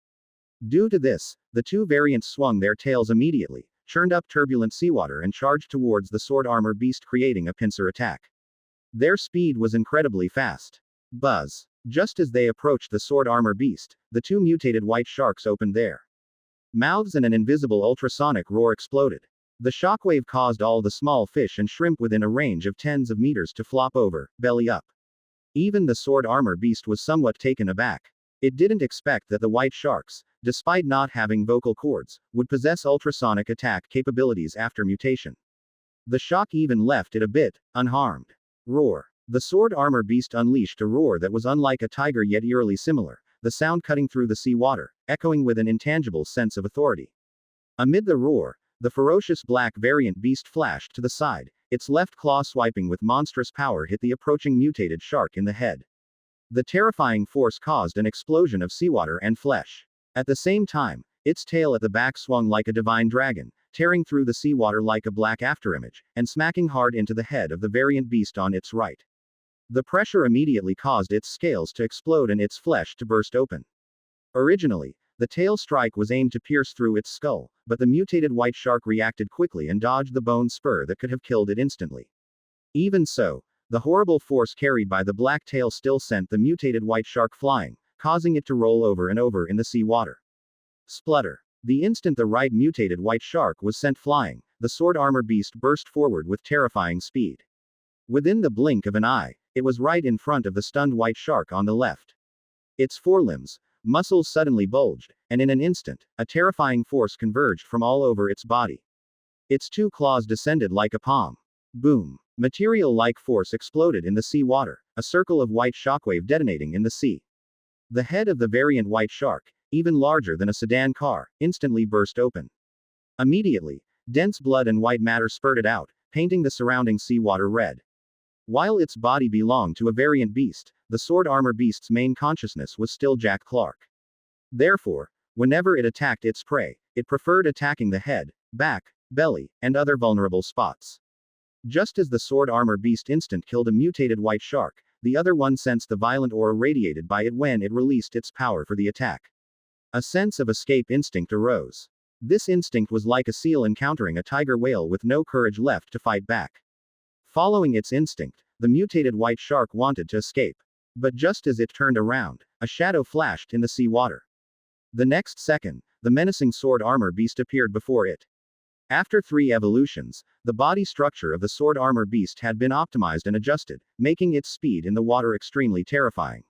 [SPEAKER 1] Due to this, the two variants swung their tails immediately, churned up turbulent seawater and charged towards the sword armor beast, creating a pincer attack. Their speed was incredibly fast. Buzz. Just as they approached the sword armor beast, the two mutated white sharks opened their mouths and an invisible ultrasonic roar exploded. The shockwave caused all the small fish and shrimp within a range of tens of meters to flop over, belly up. Even the sword armor beast was somewhat taken aback. It didn't expect that the white sharks, despite not having vocal cords, would possess ultrasonic attack capabilities after mutation. The shock even left it a bit unharmed. Roar. The sword armor beast unleashed a roar that was unlike a tiger yet eerily similar, the sound cutting through the sea water, echoing with an intangible sense of authority. Amid the roar, the ferocious black variant beast flashed to the side, its left claw swiping with monstrous power hit the approaching mutated shark in the head. The terrifying force caused an explosion of seawater and flesh. At the same time, its tail at the back swung like a divine dragon, tearing through the seawater like a black afterimage, and smacking hard into the head of the variant beast on its right. The pressure immediately caused its scales to explode and its flesh to burst open. Originally, the tail strike was aimed to pierce through its skull, but the mutated white shark reacted quickly and dodged the bone spur that could have killed it instantly. Even so, the horrible force carried by the black tail still sent the mutated white shark flying, causing it to roll over and over in the sea water. Splutter. The instant the right mutated white shark was sent flying, the sword armor beast burst forward with terrifying speed. Within the blink of an eye, it was right in front of the stunned white shark on the left. Its forelimbs, muscles suddenly bulged, and in an instant, a terrifying force converged from all over its body. Its two claws descended like a palm. Boom. Material-like force exploded in the sea water, a circle of white shockwave detonating in the sea. The head of the variant white shark, even larger than a sedan car, instantly burst open. Immediately, dense blood and white matter spurted out, painting the surrounding seawater red. While its body belonged to a variant beast, the sword armor beast's main consciousness was still Jack Clark. Therefore, whenever it attacked its prey, it preferred attacking the head, back, belly, and other vulnerable spots. Just as the sword armor beast instant killed a mutated white shark, the other one sensed the violent aura radiated by it when it released its power for the attack. A sense of escape instinct arose. This instinct was like a seal encountering a tiger whale with no courage left to fight back. Following its instinct, the mutated white shark wanted to escape. But just as it turned around, a shadow flashed in the sea water. The next second, the menacing sword armor beast appeared before it. After 3 evolutions, the body structure of the sword armor beast had been optimized and adjusted, making its speed in the water extremely terrifying.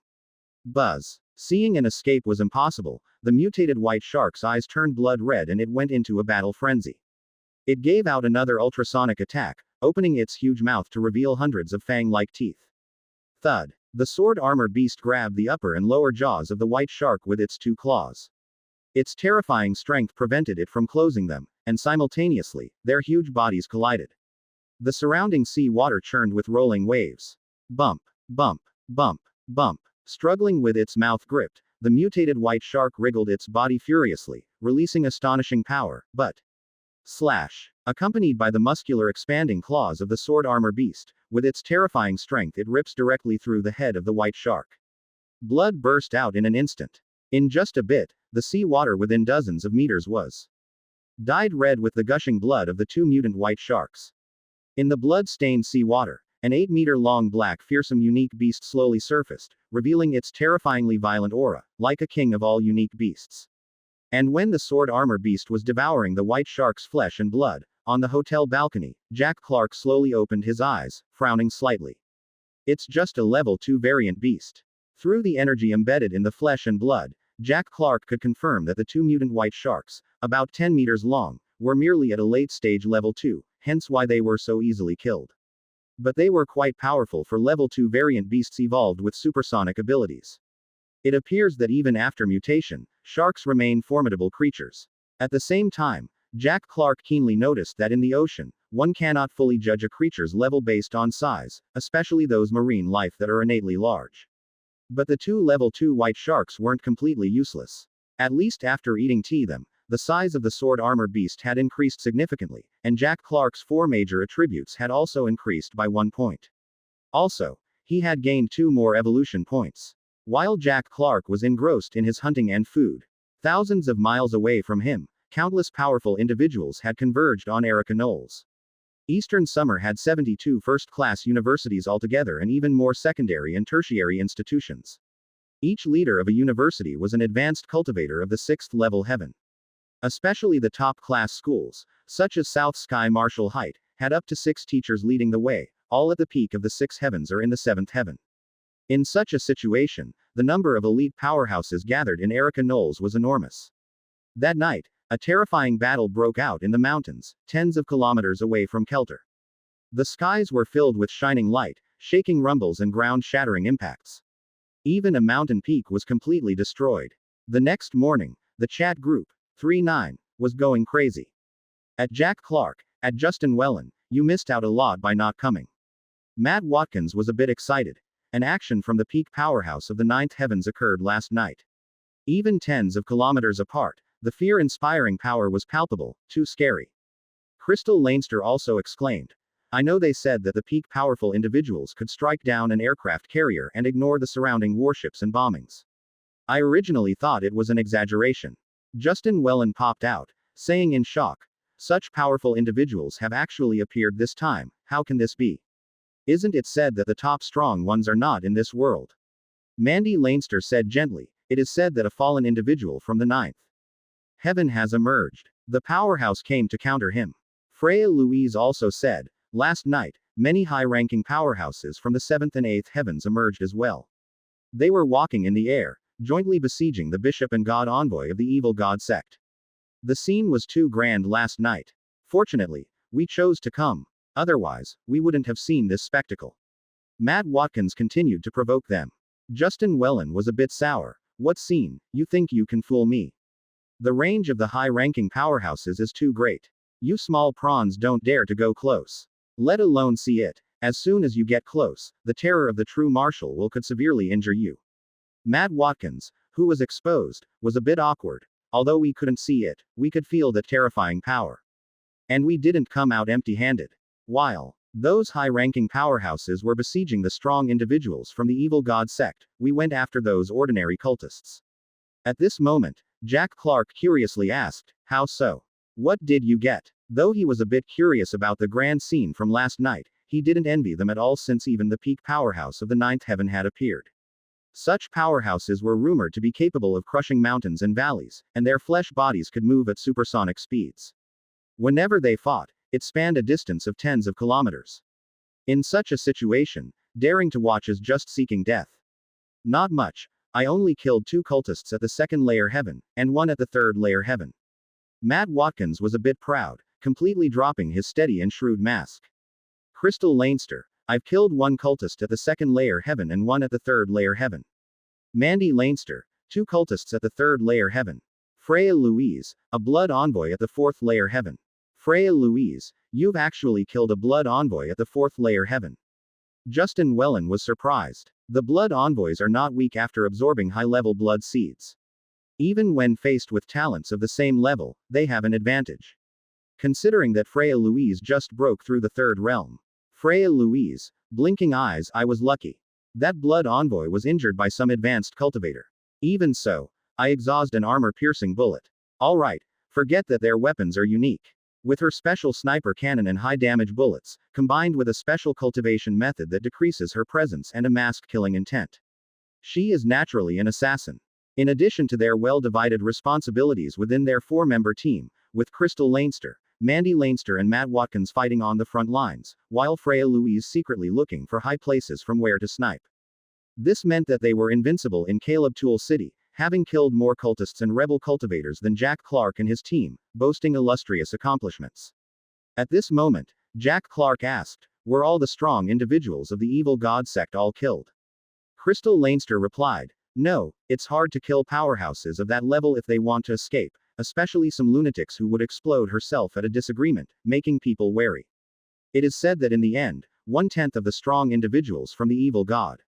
[SPEAKER 1] Buzz. Seeing an escape was impossible, the mutated white shark's eyes turned blood red and it went into a battle frenzy. It gave out another ultrasonic attack, opening its huge mouth to reveal hundreds of fang-like teeth. Thud. The sword armor beast grabbed the upper and lower jaws of the white shark with its 2 claws. Its terrifying strength prevented it from closing them, and simultaneously, their huge bodies collided. The surrounding sea water churned with rolling waves. Bump, bump, bump, bump. Struggling with its mouth gripped, the mutated white shark wriggled its body furiously, releasing astonishing power, but slash. Accompanied by the muscular expanding claws of the sword armor beast, with its terrifying strength it rips directly through the head of the white shark. Blood burst out in an instant. In just a bit, the sea water within dozens of meters was dyed red with the gushing blood of the two mutant white sharks. In the blood-stained sea water, an 8-meter-long black fearsome unique beast slowly surfaced, revealing its terrifyingly violent aura, like a king of all unique beasts. And when the sword armor beast was devouring the white shark's flesh and blood, on the hotel balcony, Jack Clark slowly opened his eyes, frowning slightly. It's just a level 2 variant beast. Through the energy embedded in the flesh and blood, Jack Clark could confirm that the two mutant white sharks, about 10 meters long, were merely at a late stage level 2, hence why they were so easily killed. But they were quite powerful for level 2 variant beasts evolved with supersonic abilities. It appears that even after mutation, sharks remain formidable creatures. At the same time, Jack Clark keenly noticed that in the ocean, one cannot fully judge a creature's level based on size, especially those marine life that are innately large. But the two level 2 white sharks weren't completely useless. At least after eating them, the size of the sword armor beast had increased significantly, and Jack Clark's 4 major attributes had also increased by 1 point. Also, he had gained 2 more evolution points. While Jack Clark was engrossed in his hunting and food, thousands of miles away from him, countless powerful individuals had converged on Erica Knowles. Eastern Summer had 72 first-class universities altogether and even more secondary and tertiary institutions. Each leader of a university was an advanced cultivator of the 6th level heaven. Especially the top-class schools, such as South Sky Marshall Height, had up to 6 teachers leading the way, all at the peak of the 6 heavens or in the 7th heaven. In such a situation, the number of elite powerhouses gathered in Erica Knowles was enormous. That night, a terrifying battle broke out in the mountains, tens of kilometers away from Kelter. The skies were filled with shining light, shaking rumbles and ground-shattering impacts. Even a mountain peak was completely destroyed. The next morning, the chat group, 3-9, was going crazy. At Jack Clark, at Justin Wellen, you missed out a lot by not coming. Matt Watkins was a bit excited. An action from the peak powerhouse of the 9th heavens occurred last night. Even tens of kilometers apart, the fear-inspiring power was palpable, too scary. Crystal Leinster also exclaimed, I know they said that the peak powerful individuals could strike down an aircraft carrier and ignore the surrounding warships and bombings. I originally thought it was an exaggeration. Justin Wellen popped out, saying in shock, such powerful individuals have actually appeared this time, how can this be? Isn't it said that the top strong ones are not in this world? Mandy Leinster said gently, it is said that a fallen individual from the 9th heaven has emerged. The powerhouse came to counter him. Freya Louise also said, last night, many high-ranking powerhouses from the 7th and 8th heavens emerged as well. They were walking in the air, jointly besieging the bishop and god envoy of the evil god sect. The scene was too grand last night. Fortunately, we chose to come. Otherwise, we wouldn't have seen this spectacle. Matt Watkins continued to provoke them. Justin Wellen was a bit sour. What scene? You think you can fool me? The range of the high-ranking powerhouses is too great. You small prawns don't dare to go close. Let alone see it. As soon as you get close, the terror of the true marshal could severely injure you. Matt Watkins, who was exposed, was a bit awkward. Although we couldn't see it, we could feel the terrifying power. And we didn't come out empty-handed. While those high-ranking powerhouses were besieging the strong individuals from the evil god sect, we went after those ordinary cultists. At this moment, Jack Clark curiously asked, how so? What did you get? Though he was a bit curious about the grand scene from last night, he didn't envy them at all since even the peak powerhouse of the 9th heaven had appeared. Such powerhouses were rumored to be capable of crushing mountains and valleys, and their flesh bodies could move at supersonic speeds. Whenever they fought, it spanned a distance of tens of kilometers. In such a situation, daring to watch is just seeking death. Not much. I only killed 2 cultists at the 2nd layer heaven, and 1 at the 3rd layer heaven. Matt Watkins was a bit proud, completely dropping his steady and shrewd mask. Crystal Leinster, I've killed 1 cultist at the 2nd layer heaven and 1 at the 3rd layer heaven. Mandy Leinster, 2 cultists at the 3rd layer heaven. Freya Louise, a blood envoy at the 4th layer heaven. Freya Louise, you've actually killed a blood envoy at the 4th layer heaven. Justin Wellen was surprised. The blood envoys are not weak after absorbing high-level blood seeds. Even when faced with talents of the same level, they have an advantage. Considering that Freya Louise just broke through the third realm. Freya Louise, blinking eyes, I was lucky. That blood envoy was injured by some advanced cultivator. Even so, I exhaust an armor-piercing bullet. Alright, forget that their weapons are unique. With her special sniper cannon and high-damage bullets, combined with a special cultivation method that decreases her presence and a masked killing intent. She is naturally an assassin. In addition to their well-divided responsibilities within their four-member team, with Crystal Leinster, Mandy Leinster and Matt Watkins fighting on the front lines, while Freya Louise secretly looking for high places from where to snipe. This meant that they were invincible in Caleb Tool City, having killed more cultists and rebel cultivators than Jack Clark and his team, boasting illustrious accomplishments. At this moment, Jack Clark asked, were all the strong individuals of the evil god sect all killed? Crystal Leinster replied, no, it's hard to kill powerhouses of that level if they want to escape, especially some lunatics who would explode herself at a disagreement, making people wary. It is said that in the end, 1/10 of the strong individuals from the evil god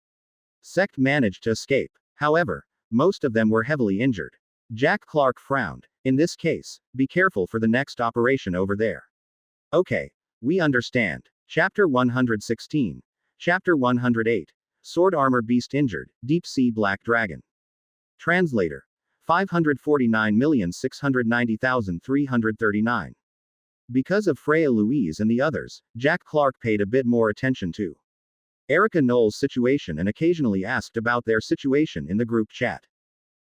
[SPEAKER 1] sect managed to escape. However, most of them were heavily injured. Jack Clark frowned. In this case, be careful for the next operation over there. Okay, we understand. Chapter 116. Chapter 108. Sword Armor Beast Injured, Deep Sea Black Dragon. Translator. 549,690,339. Because of Freya Louise and the others, Jack Clark paid a bit more attention to Erica Knowles' situation and occasionally asked about their situation in the group chat.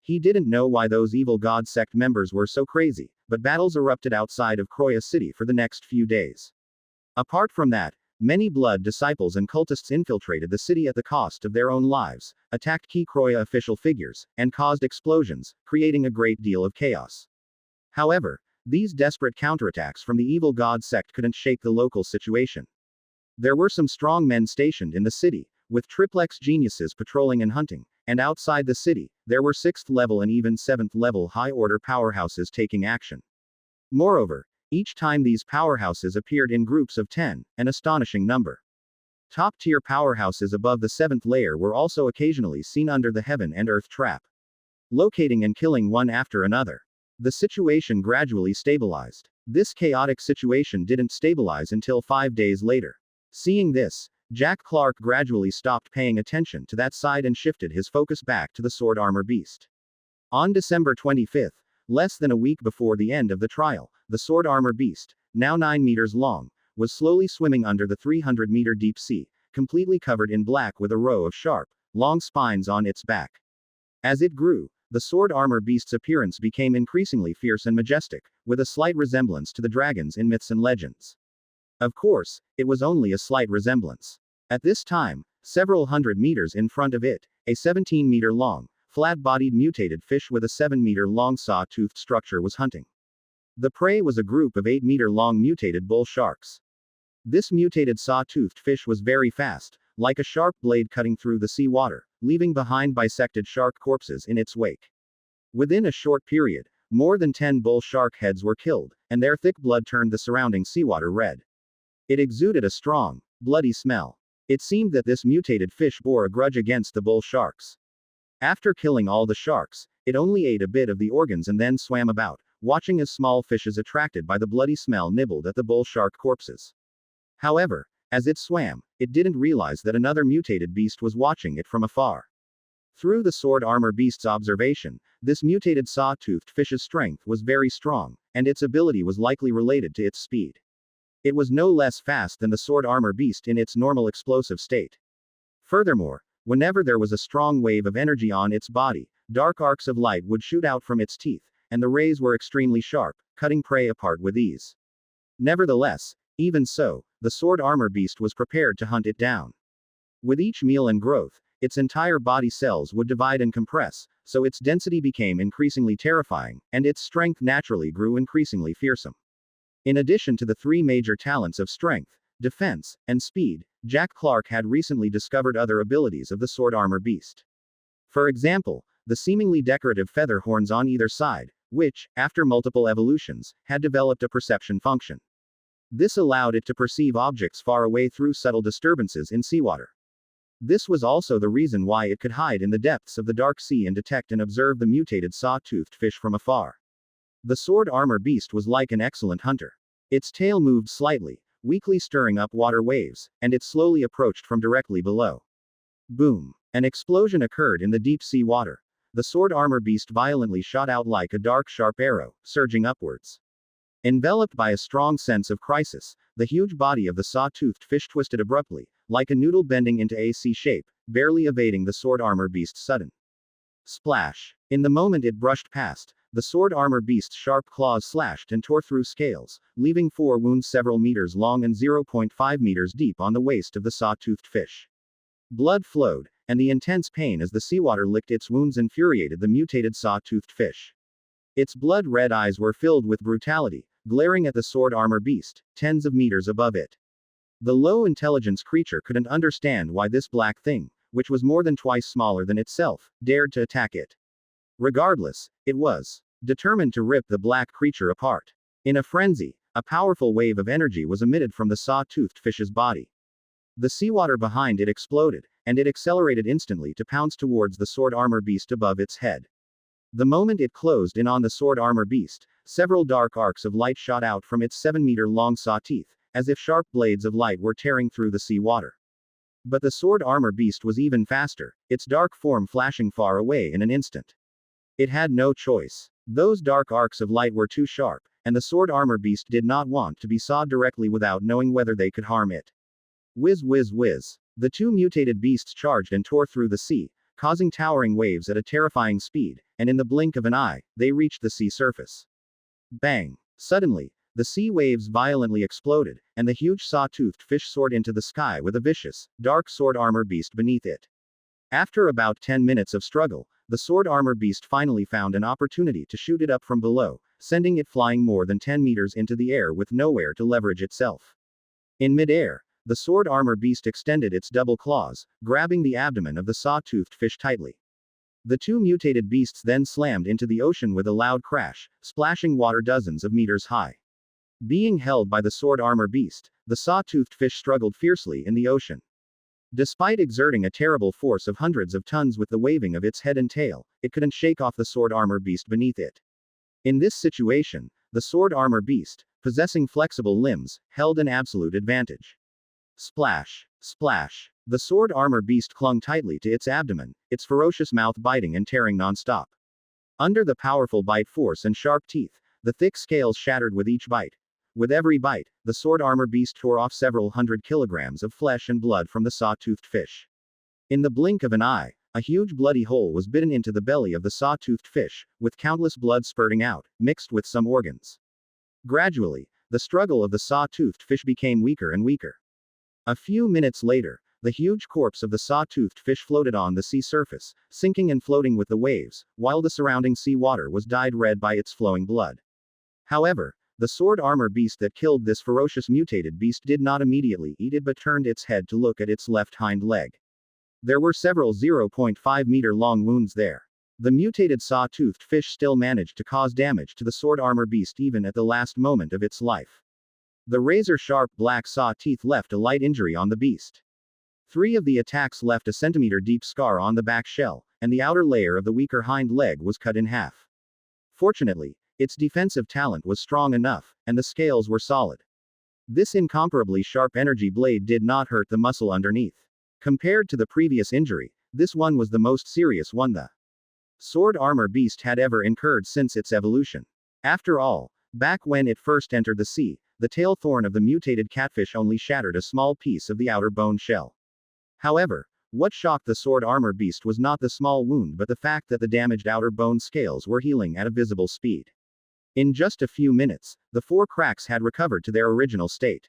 [SPEAKER 1] He didn't know why those evil god sect members were so crazy, but battles erupted outside of Kroya City for the next few days. Apart from that, many blood disciples and cultists infiltrated the city at the cost of their own lives, attacked key Kroya official figures, and caused explosions, creating a great deal of chaos. However, these desperate counterattacks from the evil god sect couldn't shake the local situation. There were some strong men stationed in the city, with triplex geniuses patrolling and hunting, and outside the city, there were 6th level and even 7th level high-order powerhouses taking action. Moreover, each time these powerhouses appeared in groups of 10, an astonishing number. Top-tier powerhouses above the 7th layer were also occasionally seen under the heaven and earth trap, locating and killing one after another. The situation gradually stabilized. This chaotic situation didn't stabilize until 5 days later. Seeing this, Jack Clark gradually stopped paying attention to that side and shifted his focus back to the Sword Armor Beast. On December 25th, less than a week before the end of the trial, the Sword Armor Beast, now 9 meters long, was slowly swimming under the 300-meter deep sea, completely covered in black with a row of sharp, long spines on its back. As it grew, the Sword Armor Beast's appearance became increasingly fierce and majestic, with a slight resemblance to the dragons in myths and legends. Of course, it was only a slight resemblance. At this time, several hundred meters in front of it, a 17-meter-long, flat-bodied mutated fish with a 7-meter-long saw-toothed structure was hunting. The prey was a group of 8-meter-long mutated bull sharks. This mutated saw-toothed fish was very fast, like a sharp blade cutting through the sea water, leaving behind bisected shark corpses in its wake. Within a short period, more than 10 bull shark heads were killed, and their thick blood turned the surrounding seawater red. It exuded a strong, bloody smell. It seemed that this mutated fish bore a grudge against the bull sharks. After killing all the sharks, it only ate a bit of the organs and then swam about, watching as small fishes attracted by the bloody smell nibbled at the bull shark corpses. However, as it swam, it didn't realize that another mutated beast was watching it from afar. Through the Sword Armor Beast's observation, this mutated saw-toothed fish's strength was very strong, and its ability was likely related to its speed. It was no less fast than the Sword Armor Beast in its normal explosive state. Furthermore, whenever there was a strong wave of energy on its body, dark arcs of light would shoot out from its teeth, and the rays were extremely sharp, cutting prey apart with ease. Nevertheless, even so, the Sword Armor Beast was prepared to hunt it down. With each meal and growth, its entire body cells would divide and compress, so its density became increasingly terrifying, and its strength naturally grew increasingly fearsome. In addition to the 3 major talents of strength, defense, and speed, Jack Clark had recently discovered other abilities of the Sword Armor Beast. For example, the seemingly decorative feather horns on either side, which, after multiple evolutions, had developed a perception function. This allowed it to perceive objects far away through subtle disturbances in seawater. This was also the reason why it could hide in the depths of the dark sea and detect and observe the mutated saw-toothed fish from afar. The sword armor beast was like an excellent hunter. Its tail moved slightly, weakly stirring up water waves, and it slowly approached from directly below. Boom! An explosion occurred in the deep sea water. The sword armor beast violently shot out like a dark sharp arrow, surging upwards. Enveloped by a strong sense of crisis, the huge body of the saw-toothed fish twisted abruptly, like a noodle bending into a C shape, barely evading the sword armor beast's sudden splash. In the moment it brushed past, the sword armor beast's sharp claws slashed and tore through scales, leaving 4 wounds several meters long and 0.5 meters deep on the waist of the saw-toothed fish. Blood flowed, and the intense pain as the seawater licked its wounds infuriated the mutated saw-toothed fish. Its blood-red eyes were filled with brutality, glaring at the sword armor beast, tens of meters above it. The low-intelligence creature couldn't understand why this black thing, which was more than twice smaller than itself, dared to attack it. Regardless, it was determined to rip the black creature apart. In a frenzy, a powerful wave of energy was emitted from the saw-toothed fish's body. The seawater behind it exploded, and it accelerated instantly to pounce towards the sword armor beast above its head. The moment it closed in on the sword armor beast, several dark arcs of light shot out from its 7-meter-long saw teeth, as if sharp blades of light were tearing through the sea water. But the sword armor beast was even faster, its dark form flashing far away in an instant. It had no choice. Those dark arcs of light were too sharp, and the sword armor beast did not want to be sawed directly without knowing whether they could harm it. Whiz whiz whiz. The 2 mutated beasts charged and tore through the sea, causing towering waves at a terrifying speed, and in the blink of an eye, they reached the sea surface. Bang! Suddenly, the sea waves violently exploded, and the huge saw-toothed fish soared into the sky with a vicious, dark sword armor beast beneath it. After about 10 minutes of struggle, the sword armor beast finally found an opportunity to shoot it up from below, sending it flying more than 10 meters into the air with nowhere to leverage itself. In midair, the sword armor beast extended its double claws, grabbing the abdomen of the saw-toothed fish tightly. The 2 mutated beasts then slammed into the ocean with a loud crash, splashing water dozens of meters high. Being held by the sword armor beast, the saw-toothed fish struggled fiercely in the ocean. Despite exerting a terrible force of hundreds of tons with the waving of its head and tail, it couldn't shake off the sword armor beast beneath it. In this situation, the sword armor beast, possessing flexible limbs, held an absolute advantage. Splash! Splash! The sword armor beast clung tightly to its abdomen, its ferocious mouth biting and tearing non-stop. Under the powerful bite force and sharp teeth, the thick scales shattered with each bite. With every bite, the sword armor beast tore off several hundred kilograms of flesh and blood from the saw-toothed fish. In the blink of an eye, a huge bloody hole was bitten into the belly of the saw-toothed fish, with countless blood spurting out, mixed with some organs. Gradually, the struggle of the saw-toothed fish became weaker and weaker. A few minutes later, the huge corpse of the saw-toothed fish floated on the sea surface, sinking and floating with the waves, while the surrounding sea water was dyed red by its flowing blood. However, the sword armor beast that killed this ferocious mutated beast did not immediately eat it but turned its head to look at its left hind leg. There were several 0.5-meter long wounds there. The mutated saw-toothed fish still managed to cause damage to the sword armor beast even at the last moment of its life. The razor-sharp black saw teeth left a light injury on the beast. 3 of the attacks left a centimeter-deep scar on the back shell, and the outer layer of the weaker hind leg was cut in half. Fortunately, its defensive talent was strong enough, and the scales were solid. This incomparably sharp energy blade did not hurt the muscle underneath. Compared to the previous injury, this one was the most serious one the sword armor beast had ever incurred since its evolution. After all, back when it first entered the sea, the tail thorn of the mutated catfish only shattered a small piece of the outer bone shell. However, what shocked the sword armor beast was not the small wound but the fact that the damaged outer bone scales were healing at a visible speed. In just a few minutes, the 4 cracks had recovered to their original state.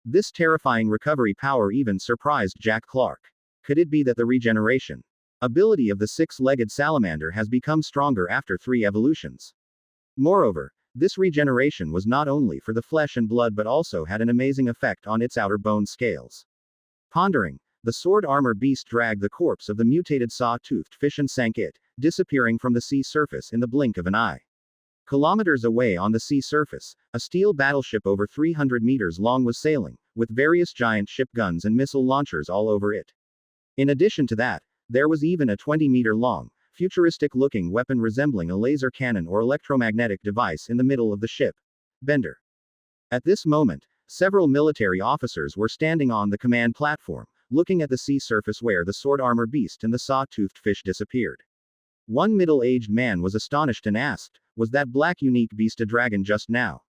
[SPEAKER 1] This terrifying recovery power even surprised Jack Clark. Could it be that the regeneration ability of the 6-legged salamander has become stronger after 3 evolutions? Moreover, this regeneration was not only for the flesh and blood but also had an amazing effect on its outer bone scales. Pondering, the sword armor beast dragged the corpse of the mutated saw-toothed fish and sank it, disappearing from the sea surface in the blink of an eye. Kilometers away on the sea surface, a steel battleship over 300 meters long was sailing, with various giant ship guns and missile launchers all over it. In addition to that, there was even a 20-meter-long, futuristic-looking weapon resembling a laser cannon or electromagnetic device in the middle of the ship. Bender. At this moment, several military officers were standing on the command platform, looking at the sea surface where the sword armor beast and the saw-toothed fish disappeared. One middle-aged man was astonished and asked, "Was that black unique beast a dragon just now?"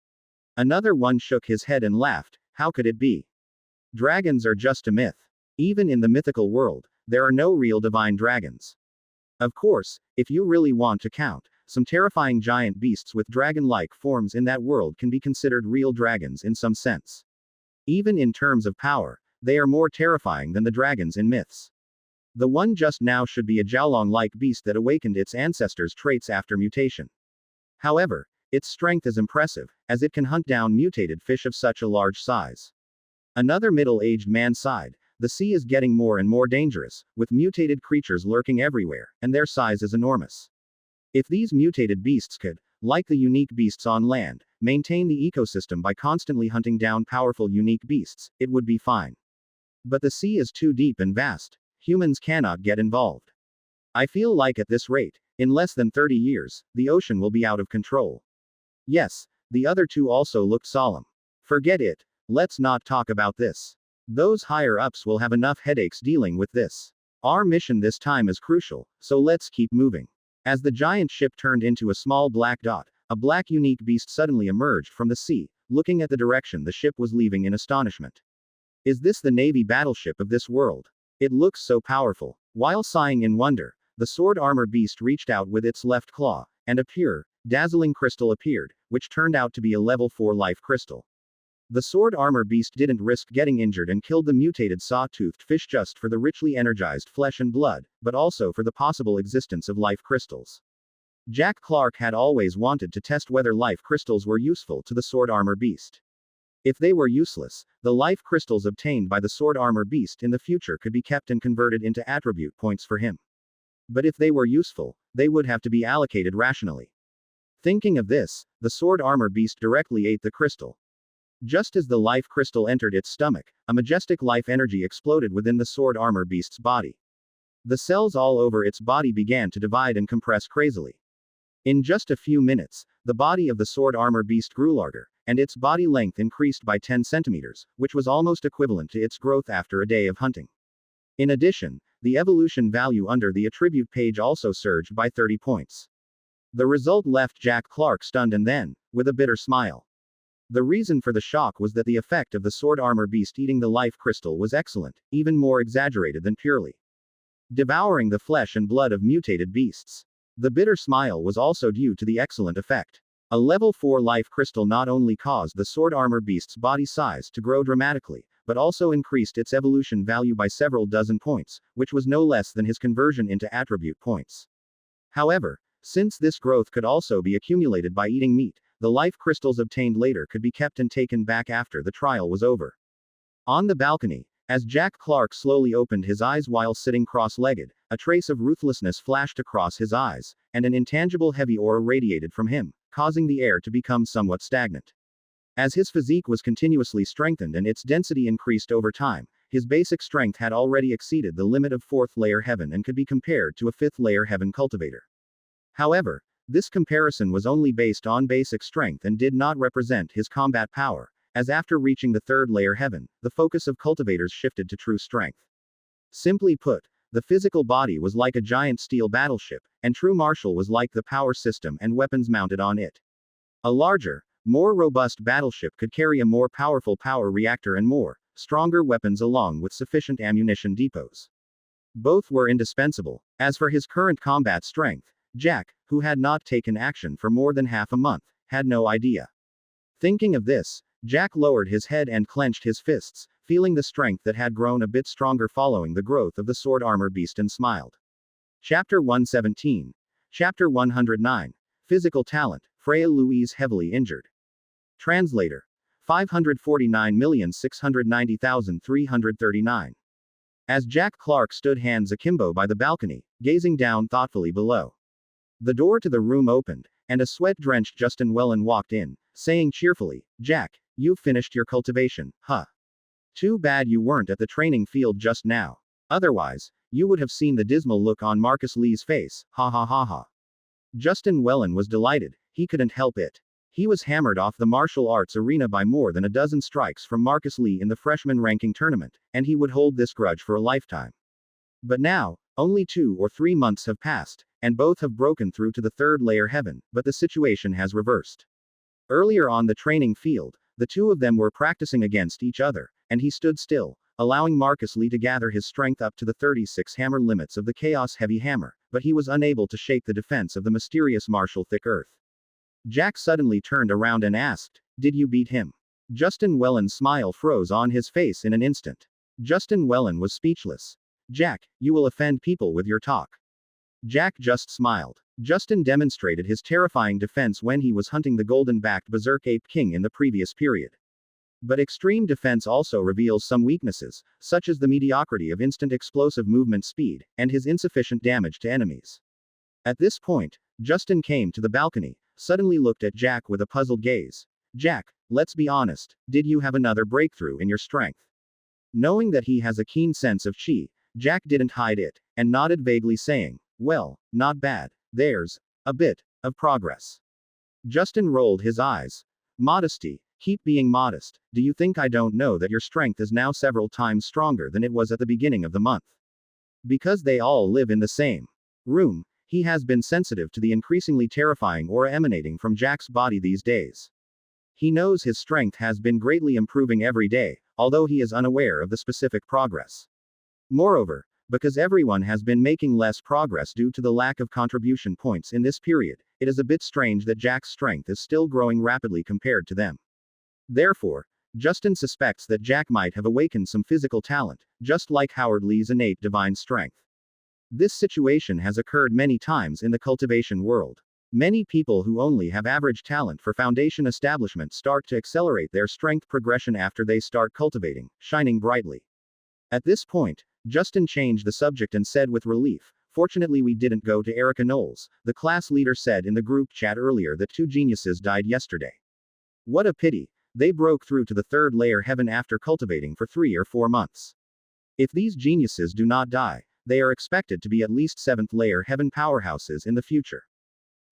[SPEAKER 1] Another one shook his head and laughed, "How could it be? Dragons are just a myth. Even in the mythical world, there are no real divine dragons. Of course, if you really want to count, some terrifying giant beasts with dragon-like forms in that world can be considered real dragons in some sense. Even in terms of power, they are more terrifying than the dragons in myths. The one just now should be a Jiaolong-like beast that awakened its ancestors' traits after mutation. However, its strength is impressive, as it can hunt down mutated fish of such a large size." Another middle-aged man sighed, "The sea is getting more and more dangerous, with mutated creatures lurking everywhere, and their size is enormous. If these mutated beasts could, like the unique beasts on land, maintain the ecosystem by constantly hunting down powerful unique beasts, it would be fine. But the sea is too deep and vast. Humans cannot get involved. I feel like at this rate, in less than 30 years, the ocean will be out of control." Yes, the other two also looked solemn. "Forget it. Let's not talk about this. Those higher-ups will have enough headaches dealing with this. Our mission this time is crucial, so let's keep moving." As the giant ship turned into a small black dot, a black unique beast suddenly emerged from the sea, looking at the direction the ship was leaving in astonishment. "Is this the Navy battleship of this world? It looks so powerful." While sighing in wonder, the sword armor beast reached out with its left claw, and a pure, dazzling crystal appeared, which turned out to be a level 4 life crystal. The sword armor beast didn't risk getting injured and killed the mutated saw-toothed fish just for the richly energized flesh and blood, but also for the possible existence of life crystals. Jack Clark had always wanted to test whether life crystals were useful to the sword armor beast. If they were useless, the life crystals obtained by the sword armor beast in the future could be kept and converted into attribute points for him. But if they were useful, they would have to be allocated rationally. Thinking of this, the sword armor beast directly ate the crystal. Just as the life crystal entered its stomach, a majestic life energy exploded within the sword armor beast's body. The cells all over its body began to divide and compress crazily. In just a few minutes, the body of the sword armor beast grew larger, and its body length increased by 10 centimeters, which was almost equivalent to its growth after a day of hunting. In addition, the evolution value under the attribute page also surged by 30 points. The result left Jack Clark stunned and then, with a bitter smile. The reason for the shock was that the effect of the sword armor beast eating the life crystal was excellent, even more exaggerated than purely devouring the flesh and blood of mutated beasts. The bitter smile was also due to the excellent effect. A level 4 life crystal not only caused the sword armor beast's body size to grow dramatically, but also increased its evolution value by several dozen points, which was no less than his conversion into attribute points. However, since this growth could also be accumulated by eating meat, the life crystals obtained later could be kept and taken back after the trial was over. On the balcony, as Jack Clark slowly opened his eyes while sitting cross-legged, a trace of ruthlessness flashed across his eyes, and an intangible heavy aura radiated from him, causing the air to become somewhat stagnant. As his physique was continuously strengthened and its density increased over time, his basic strength had already exceeded the limit of 4th layer heaven and could be compared to a 5th layer heaven cultivator. However, this comparison was only based on basic strength and did not represent his combat power, as after reaching the 3rd layer heaven, the focus of cultivators shifted to true strength. Simply put, the physical body was like a giant steel battleship, and true martial was like the power system and weapons mounted on it. A larger, more robust battleship could carry a more powerful power reactor and more, stronger weapons along with sufficient ammunition depots. Both were indispensable. As for his current combat strength, Jack, who had not taken action for more than half a month, had no idea. Thinking of this, Jack lowered his head and clenched his fists, feeling the strength that had grown a bit stronger following the growth of the sword armor beast and smiled. Chapter 117. Chapter 109. Physical talent, Freya Louise heavily injured. Translator. 549,690,339. As Jack Clark stood hands akimbo by the balcony, gazing down thoughtfully below. The door to the room opened, and a sweat-drenched Justin Wellen walked in, saying cheerfully, "Jack, you've finished your cultivation, huh? Too bad you weren't at the training field just now. Otherwise, You would have seen the dismal look on Marcus Lee's face, ha ha ha ha. Justin Wellen was delighted, he couldn't help it. He was hammered off the martial arts arena by more than a dozen strikes from Marcus Lee in the freshman ranking tournament, and he would hold this grudge for a lifetime. But now, only 2 or 3 months have passed, and both have broken through to the third layer heaven, but the situation has reversed. Earlier on the training field, the two of them were practicing against each other, and he stood still, allowing Marcus Lee to gather his strength up to the 36 hammer limits of the Chaos Heavy Hammer, but he was unable to shake the defense of the mysterious martial Thick Earth. Jack suddenly turned around and asked, "Did you beat him?" Justin Wellen's smile froze on his face in an instant. Justin Wellen was speechless. "Jack, you will offend people with your talk." Jack just smiled. Justin demonstrated his terrifying defense when he was hunting the golden-backed Berserk Ape King in the previous period. But extreme defense also reveals some weaknesses, such as the mediocrity of instant explosive movement speed, and his insufficient damage to enemies. At this point, Justin came to the balcony, suddenly looked at Jack with a puzzled gaze. "Jack, let's be honest, did you have another breakthrough in your strength?" Knowing that he has a keen sense of chi, Jack didn't hide it, and nodded vaguely saying, "Well, not bad, there's a bit of progress." Justin rolled his eyes. "Modesty, keep being modest. Do you think I don't know that your strength is now several times stronger than it was at the beginning of the month?" Because they all live in the same room, he has been sensitive to the increasingly terrifying aura emanating from Jack's body these days. He knows his strength has been greatly improving every day, although he is unaware of the specific progress. Moreover, because everyone has been making less progress due to the lack of contribution points in this period, it is a bit strange that Jack's strength is still growing rapidly compared to them. Therefore, Justin suspects that Jack might have awakened some physical talent, just like Howard Lee's innate divine strength. This situation has occurred many times in the cultivation world. Many people who only have average talent for foundation establishment start to accelerate their strength progression after they start cultivating, shining brightly. At this point, Justin changed the subject and said with relief, "Fortunately we didn't go to Erica Knowles. The class leader said in the group chat earlier that 2 geniuses died yesterday. What a pity, they broke through to the third layer heaven after cultivating for 3 or 4 months. If these geniuses do not die, they are expected to be at least 7th layer heaven powerhouses in the future.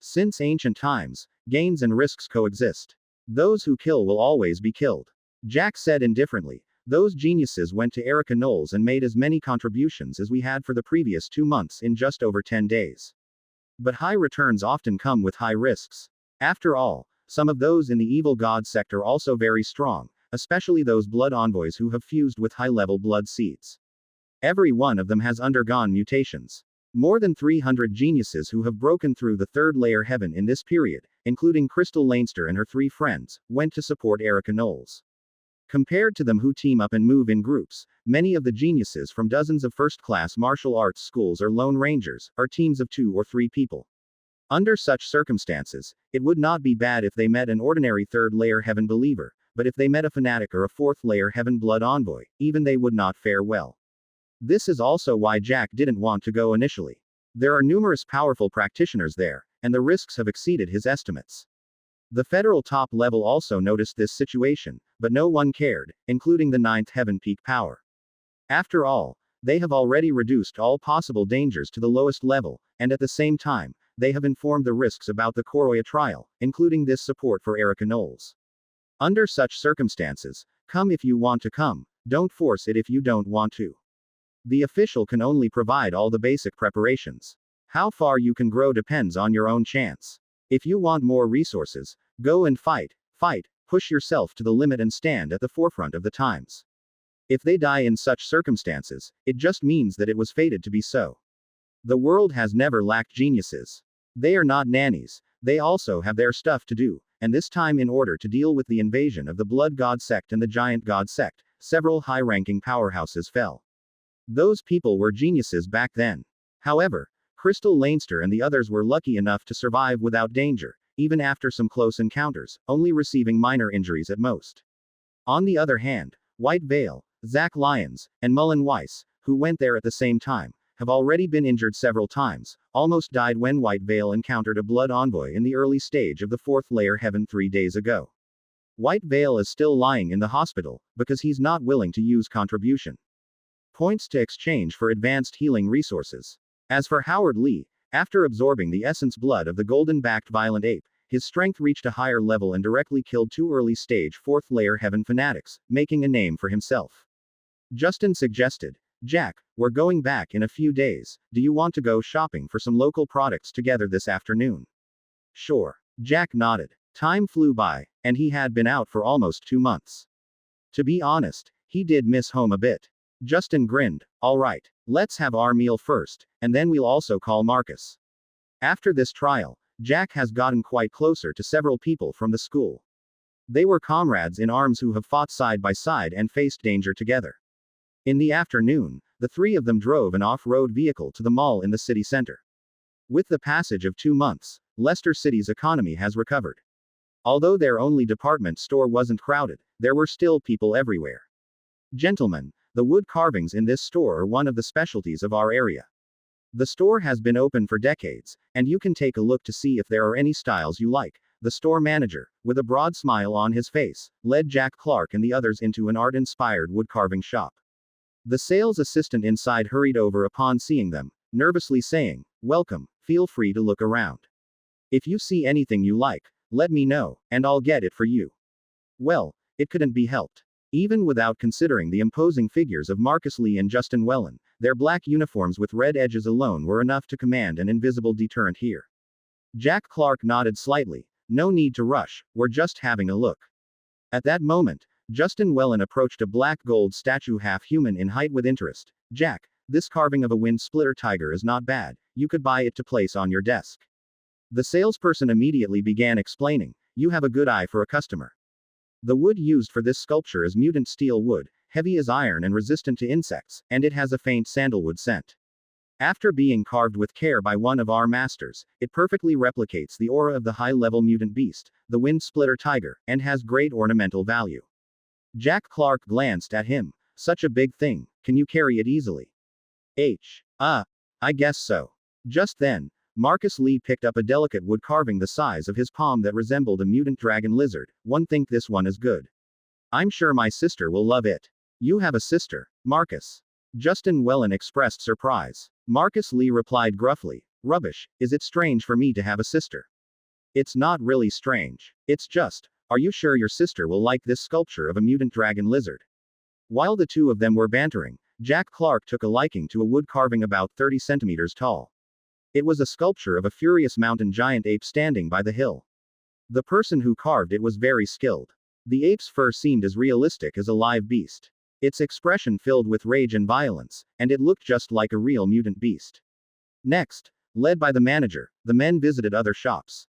[SPEAKER 1] Since ancient times, gains and risks coexist. Those who kill will always be killed." Jack said indifferently, "Those geniuses went to Erica Knowles and made as many contributions as we had for the previous 2 months in just over 10 days. But high returns often come with high risks. After all, some of those in the evil god sect are also very strong, especially those blood envoys who have fused with high-level blood seeds. Every one of them has undergone mutations. More than 300 geniuses who have broken through the third layer heaven in this period, including Crystal Leinster and her 3 friends, went to support Erica Knowles. Compared to them who team up and move in groups, many of the geniuses from dozens of first-class martial arts schools are lone rangers, or teams of 2 or 3 people. Under such circumstances, it would not be bad if they met an ordinary third layer heaven believer, but if they met a fanatic or a 4th layer heaven blood envoy, even they would not fare well. This is also why Jack didn't want to go initially. There are numerous powerful practitioners there, and the risks have exceeded his estimates. The federal top level also noticed this situation, but no one cared, including the 9th heaven peak power. After all, they have already reduced all possible dangers to the lowest level, and at the same time, they have informed the risks about the Koroya trial, including this support for Erica Knowles. Under such circumstances, come if you want to come, don't force it if you don't want to. The official can only provide all the basic preparations. How far you can grow depends on your own chance. If you want more resources, go and fight, push yourself to the limit and stand at the forefront of the times. If they die in such circumstances, it just means that it was fated to be so. The world has never lacked geniuses. They are not nannies, they also have their stuff to do, and this time in order to deal with the invasion of the Blood God sect and the Giant God sect, several high-ranking powerhouses fell. Those people were geniuses back then. However, Crystal Leinster and the others were lucky enough to survive without danger, even after some close encounters, only receiving minor injuries at most. On the other hand, White Veil, Zach Lyons, and Mullen Weiss, who went there at the same time, have already been injured several times, almost died when White Veil encountered a blood envoy in the early stage of the 4th layer heaven 3 days ago. White Veil is still lying in the hospital, because he's not willing to use contribution Points to exchange for advanced healing resources. As for Howard Lee, after absorbing the essence blood of the golden-backed violent ape, his strength reached a higher level and directly killed 2 early-stage 4th-layer heaven fanatics, making a name for himself. Justin suggested, "Jack, we're going back in a few days. Do you want to go shopping for some local products together this afternoon?" "Sure." Jack nodded. Time flew by, and he had been out for almost 2 months. To be honest, he did miss home a bit. Justin grinned. "All right, let's have our meal first, and then we'll also call Marcus." After this trial, Jack has gotten quite closer to several people from the school. They were comrades in arms who have fought side by side and faced danger together. In the afternoon, the 3 of them drove an off-road vehicle to the mall in the city center. With the passage of 2 months, Leicester City's economy has recovered. Although their only department store wasn't crowded, there were still people everywhere. "Gentlemen, the wood carvings in this store are one of the specialties of our area. The store has been open for decades, and you can take a look to see if there are any styles you like." The store manager, with a broad smile on his face, led Jack Clark and the others into an art-inspired wood-carving shop. The sales assistant inside hurried over upon seeing them, nervously saying, "Welcome, feel free to look around. If you see anything you like, let me know, and I'll get it for you." Well, it couldn't be helped. Even without considering the imposing figures of Marcus Lee and Justin Wellen, their black uniforms with red edges alone were enough to command an invisible deterrent here. Jack Clark nodded slightly. "No need to rush, we're just having a look." At that moment, Justin Wellen approached a black gold statue half-human in height with interest. "Jack, this carving of a wind splitter tiger is not bad, you could buy it to place on your desk." The salesperson immediately began explaining, "You have a good eye for a customer. The wood used for this sculpture is mutant steel wood, heavy as iron and resistant to insects, and it has a faint sandalwood scent. After being carved with care by one of our masters, it perfectly replicates the aura of the high-level mutant beast, the wind splitter tiger, and has great ornamental value." Jack Clark glanced at him. "Such a big thing, can you carry it easily?" I guess so." Just then, Marcus Lee picked up a delicate wood carving the size of his palm that resembled a mutant dragon lizard. "One think this one is good. I'm sure my sister will love it." "You have a sister, Marcus?" Justin Wellen expressed surprise. Marcus Lee replied gruffly, "Rubbish, is it strange for me to have a sister?" "It's not really strange. It's just, are you sure your sister will like this sculpture of a mutant dragon lizard?" While the 2 of them were bantering, Jack Clark took a liking to a wood carving about 30 centimeters tall. It was a sculpture of a furious mountain giant ape standing by the hill. The person who carved it was very skilled. The ape's fur seemed as realistic as a live beast. Its expression filled with rage and violence, and it looked just like a real mutant beast. Next, led by the manager, the men visited other shops.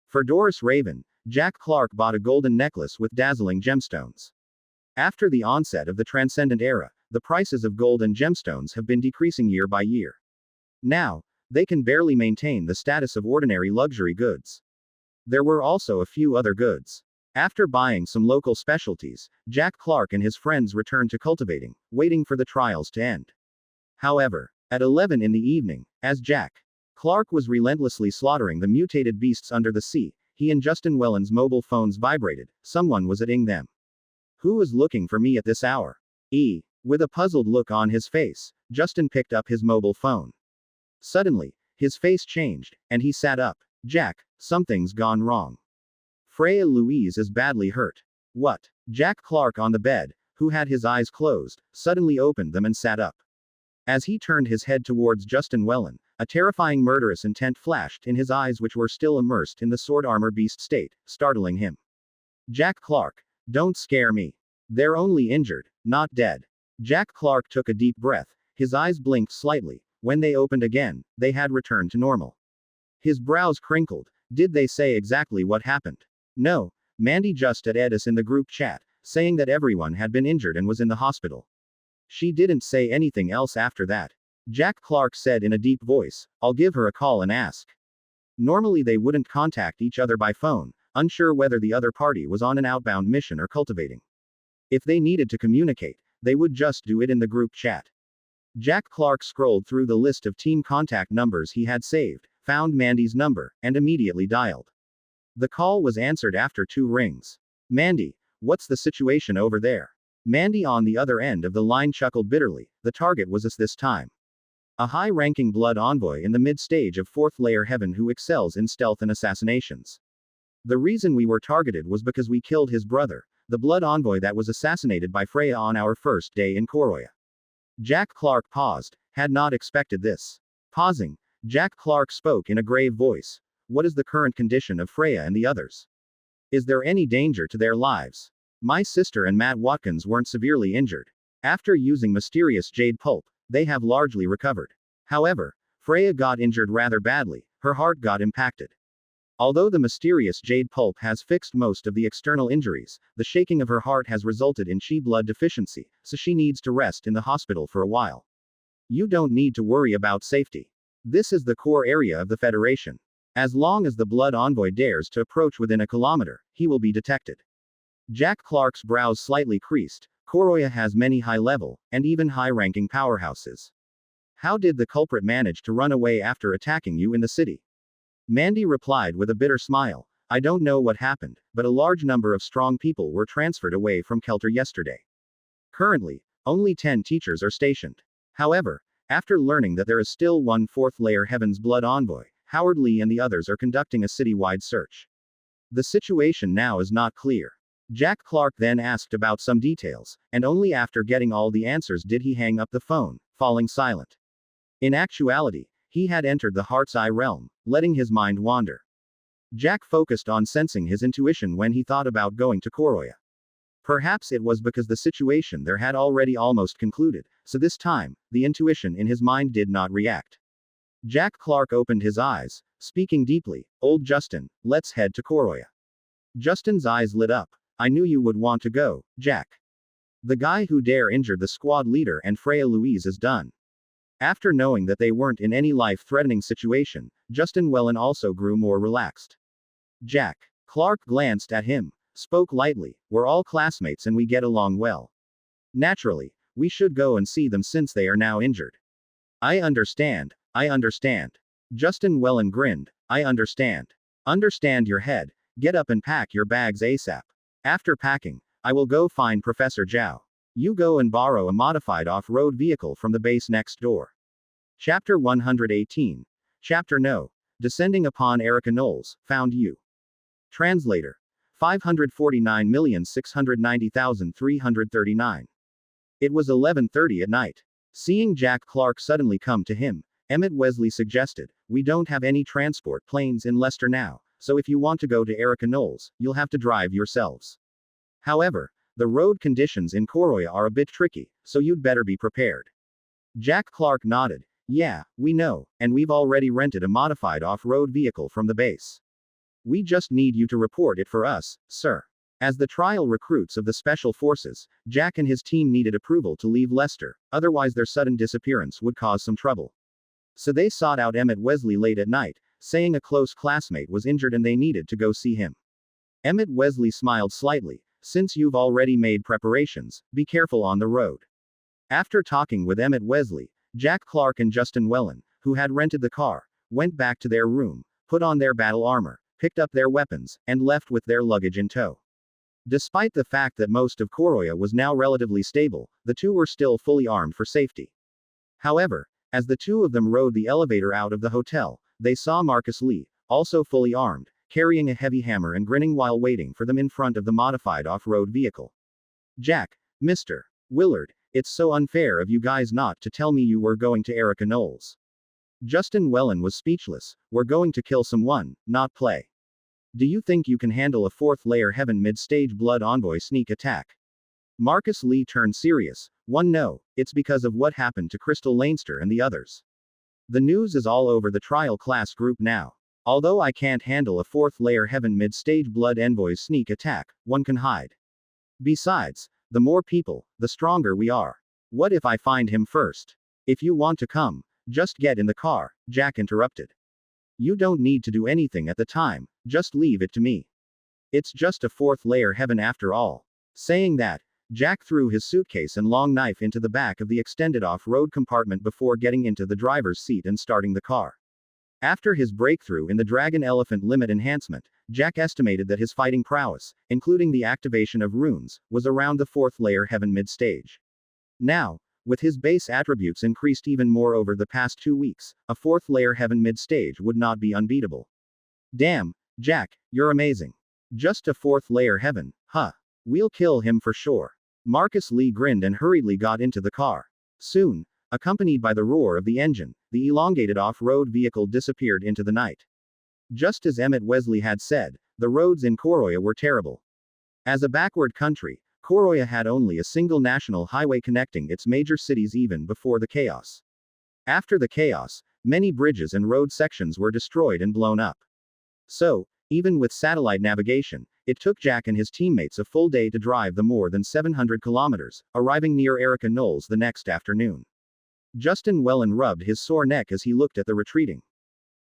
[SPEAKER 1] For Doris Raven, Jack Clark bought a golden necklace with dazzling gemstones. After the onset of the Transcendent Era, the prices of gold and gemstones have been decreasing year by year. Now, they can barely maintain the status of ordinary luxury goods. There were also a few other goods. After buying some local specialties, Jack Clark and his friends returned to cultivating, waiting for the trials to end. However, at 11 in the evening, as Jack Clark was relentlessly slaughtering the mutated beasts under the sea, he and Justin Wellen's mobile phones vibrated. Someone was at-ing them. "Who is looking for me at this hour?" With a puzzled look on his face, Justin picked up his mobile phone. Suddenly, his face changed, and he sat up. "Jack, something's gone wrong. Freya Louise is badly hurt." "What?" Jack Clark on the bed, who had his eyes closed, suddenly opened them and sat up. As he turned his head towards Justin Wellen, a terrifying murderous intent flashed in his eyes which were still immersed in the sword armor beast state, startling him. "Jack Clark, don't scare me. They're only injured, not dead." Jack Clark took a deep breath, his eyes blinked slightly. When they opened again, they had returned to normal. His brows crinkled. "Did they say exactly what happened?" "No, Mandy just added us in the group chat, saying that everyone had been injured and was in the hospital. She didn't say anything else after that." Jack Clark said in a deep voice, "I'll give her a call and ask." Normally they wouldn't contact each other by phone, unsure whether the other party was on an outbound mission or cultivating. If they needed to communicate, they would just do it in the group chat. Jack Clark scrolled through the list of team contact numbers he had saved, found Mandy's number, and immediately dialed. The call was answered after 2 rings. "Mandy, what's the situation over there?" Mandy on the other end of the line chuckled bitterly. The target was us this time. A high-ranking blood envoy in the mid-stage of 4th layer heaven who excels in stealth and assassinations. The reason we were targeted was because we killed his brother, the blood envoy that was assassinated by Freya on our first day in Koroya. Jack Clark paused, had not expected this. Pausing, Jack Clark spoke in a grave voice. What is the current condition of Freya and the others? Is there any danger to their lives? My sister and Matt Watkins weren't severely injured. After using mysterious jade pulp, they have largely recovered. However, Freya got injured rather badly, her heart got impacted. Although the mysterious jade pulp has fixed most of the external injuries, the shaking of her heart has resulted in chi blood deficiency, so she needs to rest in the hospital for a while. You don't need to worry about safety. This is the core area of the Federation. As long as the blood envoy dares to approach within a kilometer, he will be detected. Jack Clark's brows slightly creased. Koroya has many high-level, and even high-ranking powerhouses. How did the culprit manage to run away after attacking you in the city? Mandy replied with a bitter smile. I don't know what happened, but a large number of strong people were transferred away from Kelter yesterday. Currently, only 10 teachers are stationed. However, after learning that there is still one 4th layer Heaven's Blood envoy, Howard Lee and the others are conducting a city-wide search. The situation now is not clear. Jack Clark then asked about some details, and only after getting all the answers did he hang up the phone, falling silent. In actuality, he had entered the Heart's Eye realm, letting his mind wander. Jack focused on sensing his intuition when he thought about going to Koroya. Perhaps it was because the situation there had already almost concluded, so this time, the intuition in his mind did not react. Jack Clark opened his eyes, speaking deeply. Old Justin, let's head to Koroya. Justin's eyes lit up. I knew you would want to go, Jack. The guy who dare injured the squad leader and Freya Louise is done. After knowing that they weren't in any life-threatening situation, Justin Wellen also grew more relaxed. Jack Clark glanced at him, spoke lightly. We're all classmates and we get along well. Naturally, we should go and see them since they are now injured. I understand. Justin Wellen grinned. I understand. Understand your head. Get up and pack your bags ASAP. After packing, I will go find Professor Zhao. You go and borrow a modified off-road vehicle from the base next door. Chapter 118. Chapter No. Descending upon Erica Knowles, found you. Translator. 549,690,339. It was 11:30 at night. Seeing Jack Clark suddenly come to him, Emmett Wesley suggested, we don't have any transport planes in Leicester now, so if you want to go to Erica Knowles, you'll have to drive yourselves. However, the road conditions in Koroya are a bit tricky, so you'd better be prepared. Jack Clark nodded. Yeah, we know, and we've already rented a modified off-road vehicle from the base. We just need you to report it for us, sir. As the trial recruits of the Special Forces, Jack and his team needed approval to leave Leicester, otherwise their sudden disappearance would cause some trouble. So they sought out Emmett Wesley late at night, saying a close classmate was injured and they needed to go see him. Emmett Wesley smiled slightly. Since you've already made preparations, be careful on the road. After talking with Emmett Wesley, Jack Clark and Justin Wellen, who had rented the car, went back to their room, put on their battle armor, picked up their weapons, and left with their luggage in tow. Despite the fact that most of Koroya was now relatively stable, the two were still fully armed for safety. However, as the two of them rode the elevator out of the hotel, they saw Marcus Lee, also fully armed, carrying a heavy hammer and grinning while waiting for them in front of the modified off-road vehicle. Jack, Mr. Willard, it's so unfair of you guys not to tell me you were going to Erica Knowles. Justin Wellen was speechless. We're going to kill someone, not play. Do you think you can handle a 4th layer heaven mid-stage blood envoy sneak attack? Marcus Lee turned serious. No, it's because of what happened to Crystal Leinster and the others. The news is all over the trial class group now. Although I can't handle a 4th layer heaven mid-stage blood envoy's sneak attack, one can hide. Besides, the more people, the stronger we are. What if I find him first? If you want to come, just get in the car, Jack interrupted. You don't need to do anything at the time, just leave it to me. It's just a 4th layer heaven after all. Saying that, Jack threw his suitcase and long knife into the back of the extended off-road compartment before getting into the driver's seat and starting the car. After his breakthrough in the Dragon Elephant Limit enhancement, Jack estimated that his fighting prowess, including the activation of runes, was around the 4th layer heaven mid-stage. Now, with his base attributes increased even more over the past 2 weeks, a 4th layer heaven mid-stage would not be unbeatable. Damn, Jack, you're amazing. Just a 4th layer heaven, huh? We'll kill him for sure. Marcus Lee grinned and hurriedly got into the car. Soon, accompanied by the roar of the engine, the elongated off-road vehicle disappeared into the night. Just as Emmett Wesley had said, the roads in Koroya were terrible. As a backward country, Koroya had only a single national highway connecting its major cities even before the chaos. After the chaos, many bridges and road sections were destroyed and blown up. So, even with satellite navigation, it took Jack and his teammates a full day to drive the more than 700 kilometers, arriving near Erica Knolls the next afternoon. Justin Wellen rubbed his sore neck as he looked at the retreating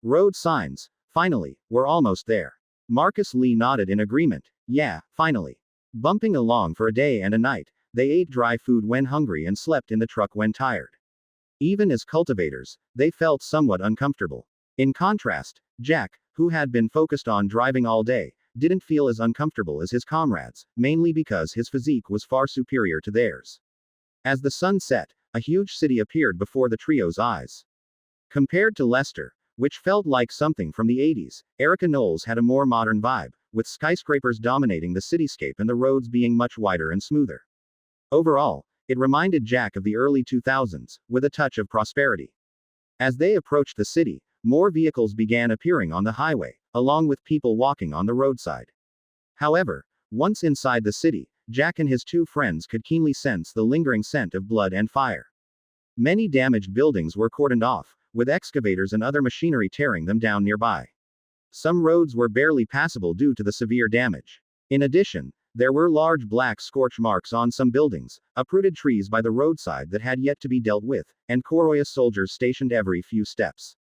[SPEAKER 1] road signs. Finally, we're almost there. Marcus Lee nodded in agreement. Yeah, finally. Bumping along for a day and a night, they ate dry food when hungry and slept in the truck when tired. Even as cultivators, they felt somewhat uncomfortable. In contrast, Jack, who had been focused on driving all day, didn't feel as uncomfortable as his comrades, mainly because his physique was far superior to theirs. As the sun set, a huge city appeared before the trio's eyes. Compared to Leicester, which felt like something from the 80s, Erica Knolls had a more modern vibe, with skyscrapers dominating the cityscape and the roads being much wider and smoother. Overall, it reminded Jack of the early 2000s, with a touch of prosperity. As they approached the city, more vehicles began appearing on the highway, along with people walking on the roadside. However, once inside the city, Jack and his 2 friends could keenly sense the lingering scent of blood and fire. Many damaged buildings were cordoned off, with excavators and other machinery tearing them down nearby. Some roads were barely passable due to the severe damage. In addition, there were large black scorch marks on some buildings, uprooted trees by the roadside that had yet to be dealt with, and Koroya soldiers stationed every few steps.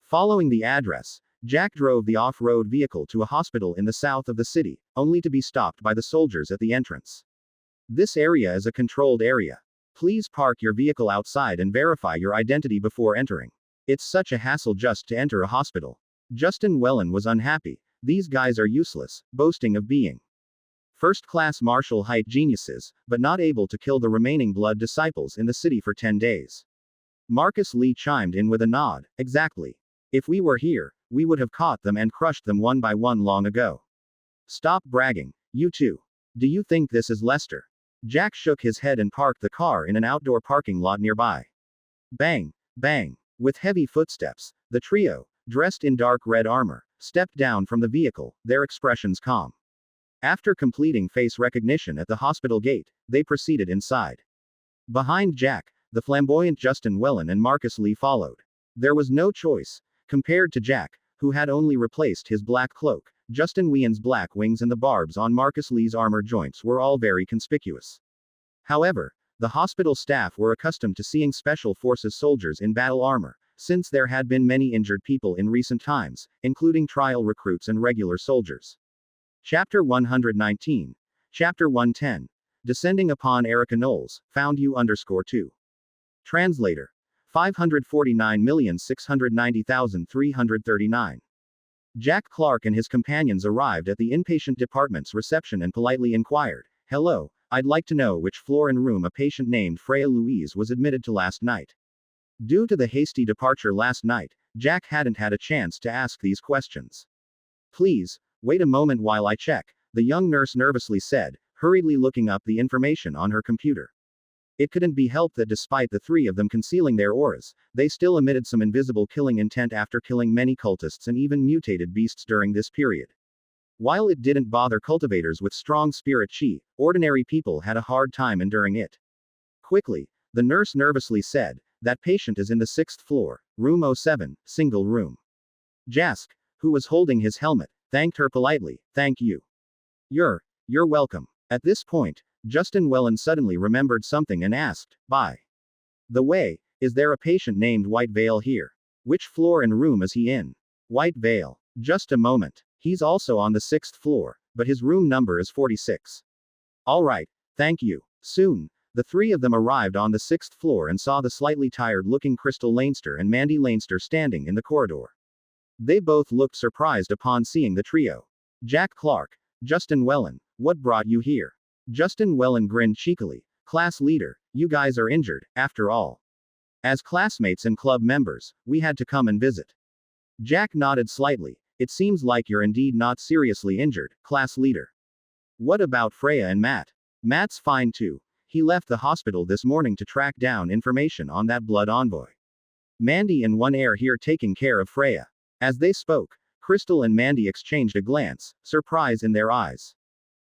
[SPEAKER 1] Following the address, Jack drove the off-road vehicle to a hospital in the south of the city, only to be stopped by the soldiers at the entrance. This area is a controlled area. Please park your vehicle outside and verify your identity before entering. It's such a hassle just to enter a hospital. Justin Wellen was unhappy. These guys are useless, boasting of being first-class martial height geniuses, but not able to kill the remaining blood disciples in the city for 10 days. Marcus Lee chimed in with a nod. Exactly. If we were here, we would have caught them and crushed them one by one long ago. Stop bragging, you two. Do you think this is Leicester? Jack shook his head and parked the car in an outdoor parking lot nearby. Bang, bang. With heavy footsteps, the trio, dressed in dark red armor, stepped down from the vehicle, their expressions calm. After completing face recognition at the hospital gate, they proceeded inside. Behind Jack, the flamboyant Justin Wellen and Marcus Lee followed. There was no choice. Compared to Jack, who had only replaced his black cloak, Justin Wien's black wings and the barbs on Marcus Lee's armor joints were all very conspicuous. However, the hospital staff were accustomed to seeing Special Forces soldiers in battle armor, since there had been many injured people in recent times, including trial recruits and regular soldiers. Chapter 119. Chapter 110. Descending upon Erica Knolls, found you _2. Translator. 549,690,339. Jack Clark and his companions arrived at the inpatient department's reception and politely inquired, "Hello, I'd like to know which floor and room a patient named Freya Louise was admitted to last night." Due to the hasty departure last night, Jack hadn't had a chance to ask these questions. "Please, wait a moment while I check," the young nurse nervously said, hurriedly looking up the information on her computer. It couldn't be helped that despite the 3 of them concealing their auras, they still emitted some invisible killing intent after killing many cultists and even mutated beasts during this period. While it didn't bother cultivators with strong spirit chi, ordinary people had a hard time enduring it. Quickly, the nurse nervously said, "That patient is in the 6th floor, room 07, single room." Jask, who was holding his helmet, thanked her politely. "Thank you." You're welcome." At this point, Justin Wellen suddenly remembered something and asked, "By the way, is there a patient named White Veil here? Which floor and room is he in?" "White Veil. Just a moment. He's also on the 6th floor, but his room number is 46. All right, thank you." Soon, the 3 of them arrived on the 6th floor and saw the slightly tired-looking Crystal Leinster and Mandy Leinster standing in the corridor. They both looked surprised upon seeing the trio. Jack Clark. Justin Wellen. What brought you here? Justin Wellen grinned cheekily. Class leader, you guys are injured, after all. As classmates and club members, we had to come and visit. Jack nodded slightly. It seems like you're indeed not seriously injured, class leader. What about Freya and Matt? Matt's fine too. He left the hospital this morning to track down information on that blood envoy. Mandy and One Air here taking care of Freya. As they spoke, Crystal and Mandy exchanged a glance, surprise in their eyes.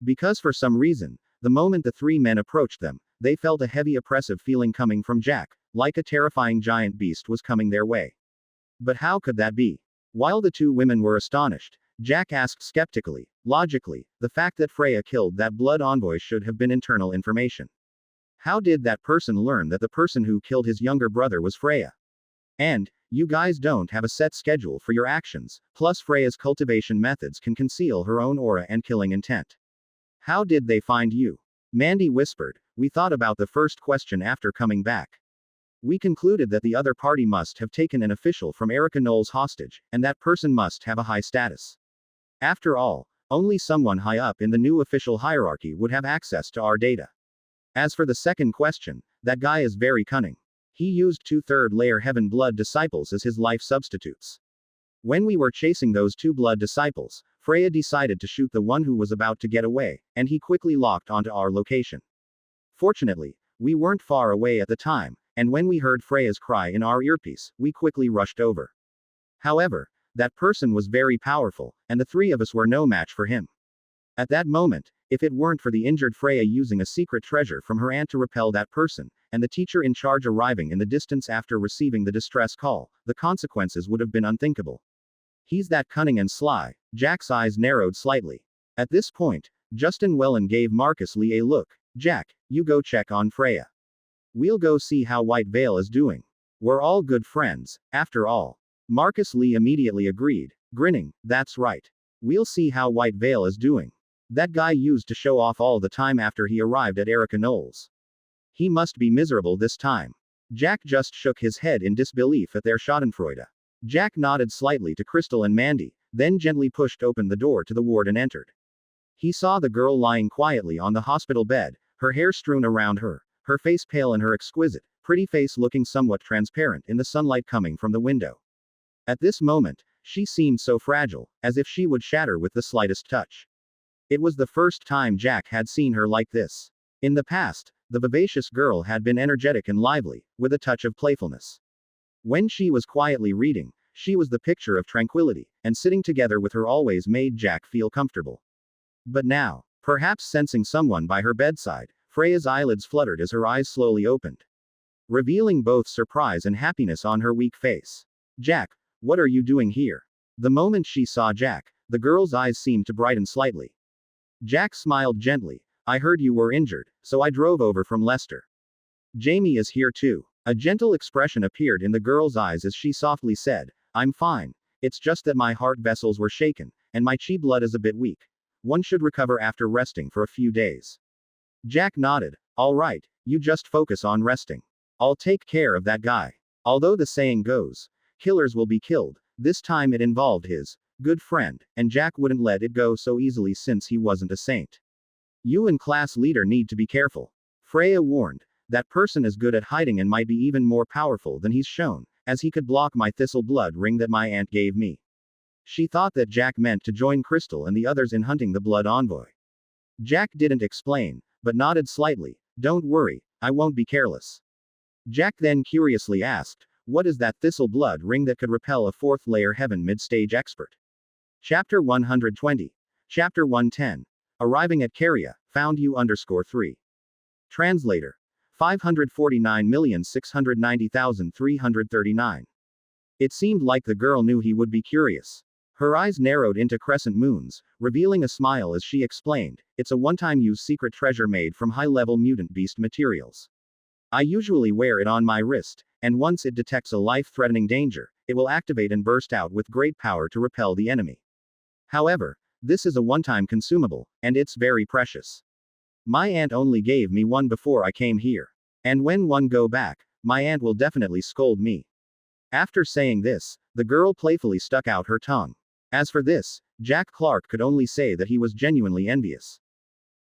[SPEAKER 1] Because for some reason, the moment the three men approached them, they felt a heavy oppressive feeling coming from Jack, like a terrifying giant beast was coming their way. But how could that be? While the two women were astonished, Jack asked skeptically, logically, the fact that Freya killed that blood envoy should have been internal information. How did that person learn that the person who killed his younger brother was Freya? And, you guys don't have a set schedule for your actions, plus Freya's cultivation methods can conceal her own aura and killing intent. How did they find you? Mandy whispered, we thought about the first question after coming back. We concluded that the other party must have taken an official from Erica Knowles hostage, and that person must have a high status. After all, only someone high up in the new official hierarchy would have access to our data. As for the second question, that guy is very cunning. He used 2/3 layer heaven blood disciples as his life substitutes. When we were chasing those two blood disciples, Freya decided to shoot the one who was about to get away, and he quickly locked onto our location. Fortunately, we weren't far away at the time, and when we heard Freya's cry in our earpiece, we quickly rushed over. However, that person was very powerful, and the three of us were no match for him. At that moment, if it weren't for the injured Freya using a secret treasure from her aunt to repel that person, and the teacher in charge arriving in the distance after receiving the distress call, the consequences would have been unthinkable. He's that cunning and sly. Jack's eyes narrowed slightly. At this point, Justin Wellen gave Marcus Lee a look. Jack, you go check on Freya. We'll go see how White Veil is doing. We're all good friends, after all. Marcus Lee immediately agreed, grinning, that's right. We'll see how White Veil is doing. That guy used to show off all the time after he arrived at Erica Knowles. He must be miserable this time. Jack just shook his head in disbelief at their schadenfreude. Jack nodded slightly to Crystal and Mandy, then gently pushed open the door to the ward and entered. He saw the girl lying quietly on the hospital bed, her hair strewn around her face pale and her exquisite, pretty face looking somewhat transparent in the sunlight coming from the window. At this moment, she seemed so fragile, as if she would shatter with the slightest touch. It was the first time Jack had seen her like this. In the past, the vivacious girl had been energetic and lively, with a touch of playfulness. When she was quietly reading, she was the picture of tranquility, and sitting together with her always made Jack feel comfortable. But now, perhaps sensing someone by her bedside, Freya's eyelids fluttered as her eyes slowly opened, revealing both surprise and happiness on her weak face. Jack, what are you doing here? The moment she saw Jack, the girl's eyes seemed to brighten slightly. Jack smiled gently. I heard you were injured, so I drove over from Leicester. Jamie is here too. A gentle expression appeared in the girl's eyes as she softly said, I'm fine. It's just that my heart vessels were shaken, and my chi blood is a bit weak. One should recover after resting for a few days. Jack nodded. All right, you just focus on resting. I'll take care of that guy. Although the saying goes, killers will be killed, this time it involved his good friend, and Jack wouldn't let it go so easily since he wasn't a saint. You and class leader need to be careful. Freya warned. That person is good at hiding and might be even more powerful than he's shown, as he could block my thistle blood ring that my aunt gave me. She thought that Jack meant to join Crystal and the others in hunting the blood envoy. Jack didn't explain, but nodded slightly. Don't worry, I won't be careless. Jack then curiously asked, what is that thistle blood ring that could repel a 4th layer heaven mid-stage expert? Chapter 120. Chapter 110. Arriving at Caria, found you _3. Translator. 549,690,339. It seemed like the girl knew he would be curious. Her eyes narrowed into crescent moons, revealing a smile as she explained, it's a one-time use secret treasure made from high-level mutant beast materials. I usually wear it on my wrist, and once it detects a life-threatening danger, it will activate and burst out with great power to repel the enemy. However, this is a one-time consumable, and it's very precious. My aunt only gave me one before I came here. And when one go back, my aunt will definitely scold me. After saying this, the girl playfully stuck out her tongue. As for this, Jack Clark could only say that he was genuinely envious.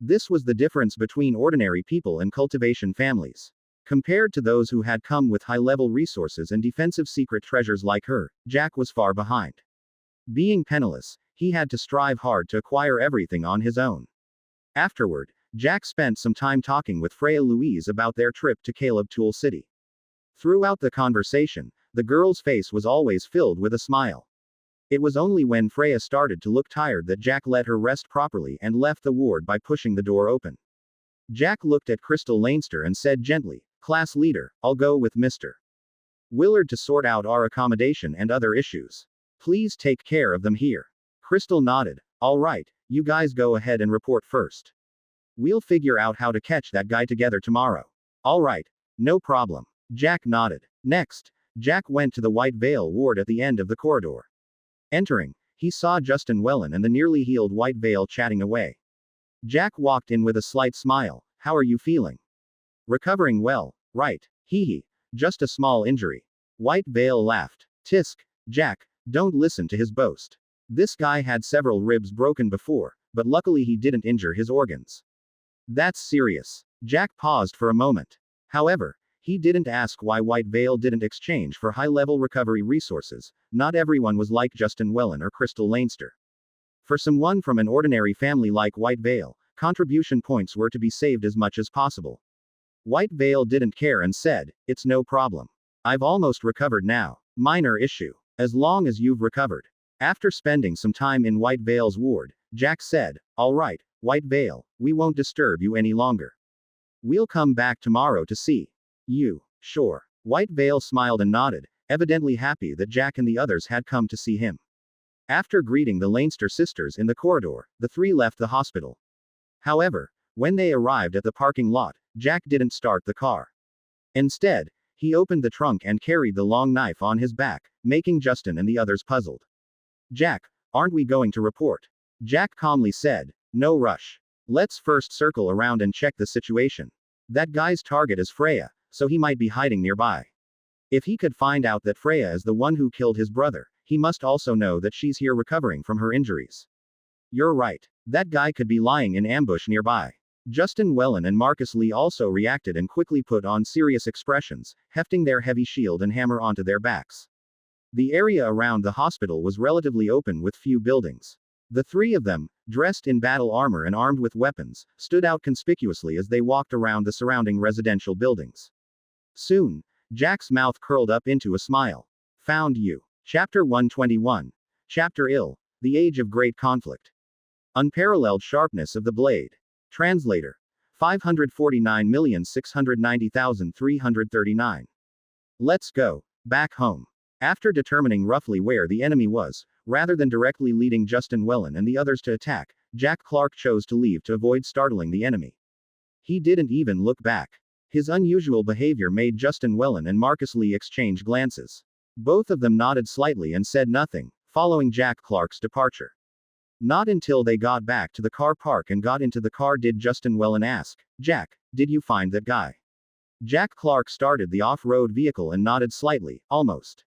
[SPEAKER 1] This was the difference between ordinary people and cultivation families. Compared to those who had come with high-level resources and defensive secret treasures like her, Jack was far behind. Being penniless, he had to strive hard to acquire everything on his own. Afterward, Jack spent some time talking with Freya Louise about their trip to Caleb Tool City. Throughout the conversation, the girl's face was always filled with a smile. It was only when Freya started to look tired that Jack let her rest properly and left the ward by pushing the door open. Jack looked at Crystal Leinster and said gently, "Class leader, I'll go with Mr. Willard to sort out our accommodation and other issues. Please take care of them here." Crystal nodded. "All right, you guys go ahead and report first. We'll figure out how to catch that guy together tomorrow." "All right, no problem." Jack nodded. Next, Jack went to the White Veil ward at the end of the corridor. Entering, he saw Justin Wellen and the nearly healed White Veil chatting away. Jack walked in with a slight smile. "How are you feeling?" "Recovering well, right. Hee. Just a small injury." White Veil laughed. "Tisk, Jack, don't listen to his boast. This guy had several ribs broken before, but luckily he didn't injure his organs." "That's serious." Jack paused for a moment. However, he didn't ask why White Veil didn't exchange for high-level recovery resources. Not everyone was like Justin Wellen or Crystal Leinster. For someone from an ordinary family like White Veil, contribution points were to be saved as much as possible. White Veil didn't care and said, "It's no problem. I've almost recovered now. Minor issue. As long as you've recovered." After spending some time in White Veil's ward, Jack said, "All right, White Veil, we won't disturb you any longer. We'll come back tomorrow to see you." "Sure." White Veil smiled and nodded, evidently happy that Jack and the others had come to see him. After greeting the Leinster sisters in the corridor, the three left the hospital. However, when they arrived at the parking lot, Jack didn't start the car. Instead, he opened the trunk and carried the long knife on his back, making Justin and the others puzzled. "Jack, aren't we going to report?" Jack calmly said, "No rush. Let's first circle around and check the situation. That guy's target is Freya, so he might be hiding nearby. If he could find out that Freya is the one who killed his brother, he must also know that she's here recovering from her injuries. You're right. That guy could be lying in ambush nearby." Justin Wellen and Marcus Lee also reacted and quickly put on serious expressions, hefting their heavy shield and hammer onto their backs. The area around the hospital was relatively open with few buildings. The three of them, dressed in battle armor and armed with weapons, stood out conspicuously as they walked around the surrounding residential buildings. Soon, Jack's mouth curled up into a smile. "Found you." Chapter 121. Chapter Ill. The Age of Great Conflict. Unparalleled sharpness of the blade. Translator. 549,690,339. Let's go back home. After determining roughly where the enemy was, rather than directly leading Justin Wellen and the others to attack, Jack Clark chose to leave to avoid startling the enemy. He didn't even look back. His unusual behavior made Justin Wellen and Marcus Lee exchange glances. Both of them nodded slightly and said nothing, following Jack Clark's departure. Not until they got back to the car park and got into the car did Justin Wellen ask, "Jack, did you find that guy?" Jack Clark started the off-road vehicle and nodded slightly, almost.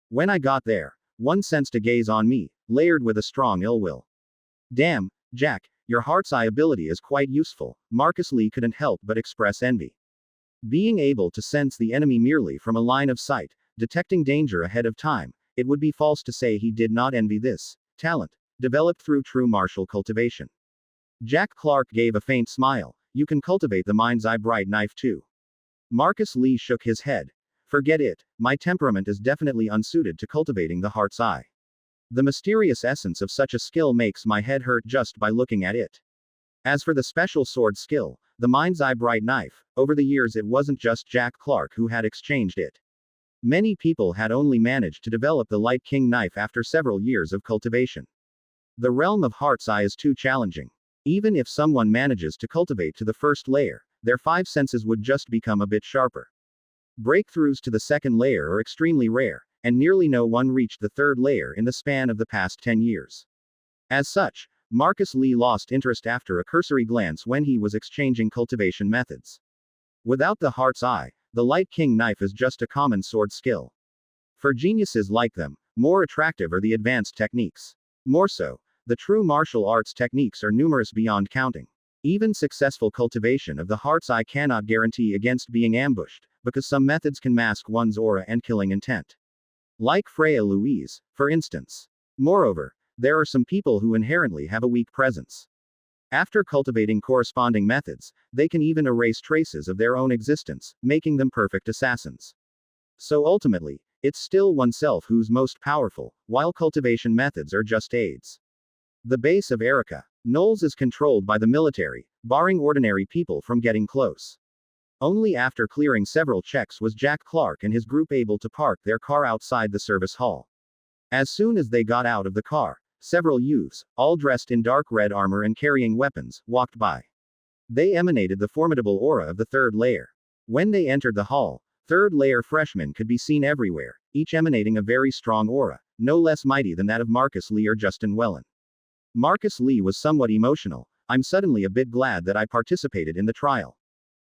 [SPEAKER 1] "When I got there, one sensed a gaze on me, layered with a strong ill will." "Damn, Jack, your heart's eye ability is quite useful." Marcus Lee couldn't help but express envy. Being able to sense the enemy merely from a line of sight, detecting danger ahead of time, it would be false to say he did not envy this talent, developed through true martial cultivation. Jack Clark gave a faint smile. "You can cultivate the mind's eye bright knife too." Marcus Lee shook his head. "Forget it, my temperament is definitely unsuited to cultivating the heart's eye. The mysterious essence of such a skill makes my head hurt just by looking at it. As for the special sword skill, the mind's eye bright knife, over the years it wasn't just Jack Clark who had exchanged it. Many people had only managed to develop the Light King knife after several years of cultivation. The realm of heart's eye is too challenging. Even if someone manages to cultivate to the first layer, their five senses would just become a bit sharper. Breakthroughs to the second layer are extremely rare, and nearly no one reached the third layer in the span of the past 10 years. As such, Marcus Lee lost interest after a cursory glance when he was exchanging cultivation methods. Without the heart's eye, the Light King knife is just a common sword skill. For geniuses like them, more attractive are the advanced techniques. More so, the true martial arts techniques are numerous beyond counting. Even successful cultivation of the heart's eye cannot guarantee against being ambushed, because some methods can mask one's aura and killing intent. Like Freya Louise, for instance. Moreover, there are some people who inherently have a weak presence. After cultivating corresponding methods, they can even erase traces of their own existence, making them perfect assassins. So ultimately, it's still oneself who's most powerful, while cultivation methods are just aids. The base of Erica Knowles is controlled by the military, barring ordinary people from getting close. Only after clearing several checks was Jack Clark and his group able to park their car outside the service hall. As soon as they got out of the car, several youths, all dressed in dark red armor and carrying weapons, walked by. They emanated the formidable aura of the third layer. When they entered the hall, third layer freshmen could be seen everywhere, each emanating a very strong aura, no less mighty than that of Marcus Lee or Justin Wellen. Marcus Lee was somewhat emotional. I'm suddenly a bit glad that I participated in the trial.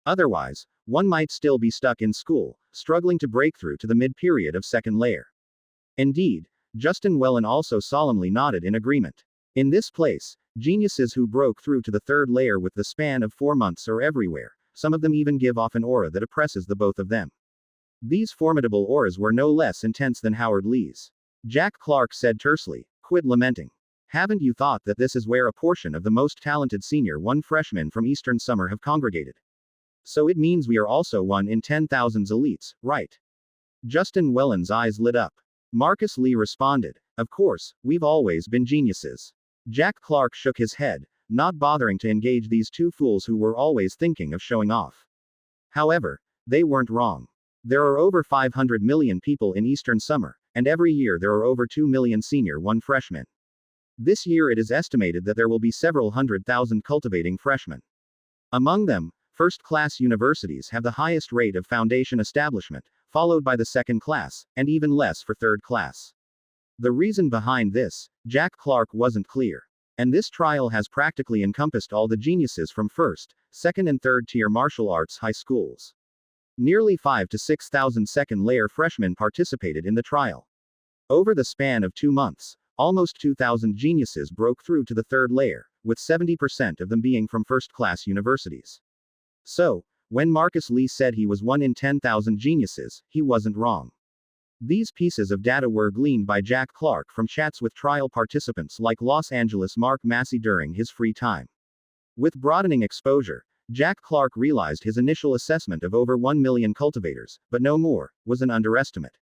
[SPEAKER 1] Otherwise, one might still be stuck in school, struggling to break through to the mid-period of second layer. Indeed, Justin Wellen also solemnly nodded in agreement. In this place, geniuses who broke through to the third layer with the span of 4 months are everywhere. Some of them even give off an aura that oppresses the both of them. These formidable auras were no less intense than Howard Lee's. Jack Clark said tersely, "Quit lamenting. Haven't you thought that this is where a portion of the most talented senior 1 freshmen from Eastern Summer have congregated? So it means we are also 1 in 10,000's elites, right?" Justin Wellen's eyes lit up. Marcus Lee responded, "Of course, we've always been geniuses." Jack Clark shook his head, not bothering to engage these two fools who were always thinking of showing off. However, they weren't wrong. There are over 500 million people in Eastern Summer, and every year there are over 2 million senior 1 freshmen. This year it is estimated that there will be several 100,000 cultivating freshmen. Among them, first-class universities have the highest rate of foundation establishment, followed by the second class, and even less for third class. The reason behind this, Jack Clark wasn't clear. And this trial has practically encompassed all the geniuses from first, second and third tier martial arts high schools. Nearly 5 to 6,000 second-layer freshmen participated in the trial. Over the span of 2 months, almost 2,000 geniuses broke through to the third layer, with 70% of them being from first-class universities. So, when Marcus Lee said he was 1 in 10,000 geniuses, he wasn't wrong. These pieces of data were gleaned by Jack Clark from chats with trial participants like Los Angeles Mark Massey during his free time. With broadening exposure, Jack Clark realized his initial assessment of over 1 million cultivators, but no more, was an underestimate.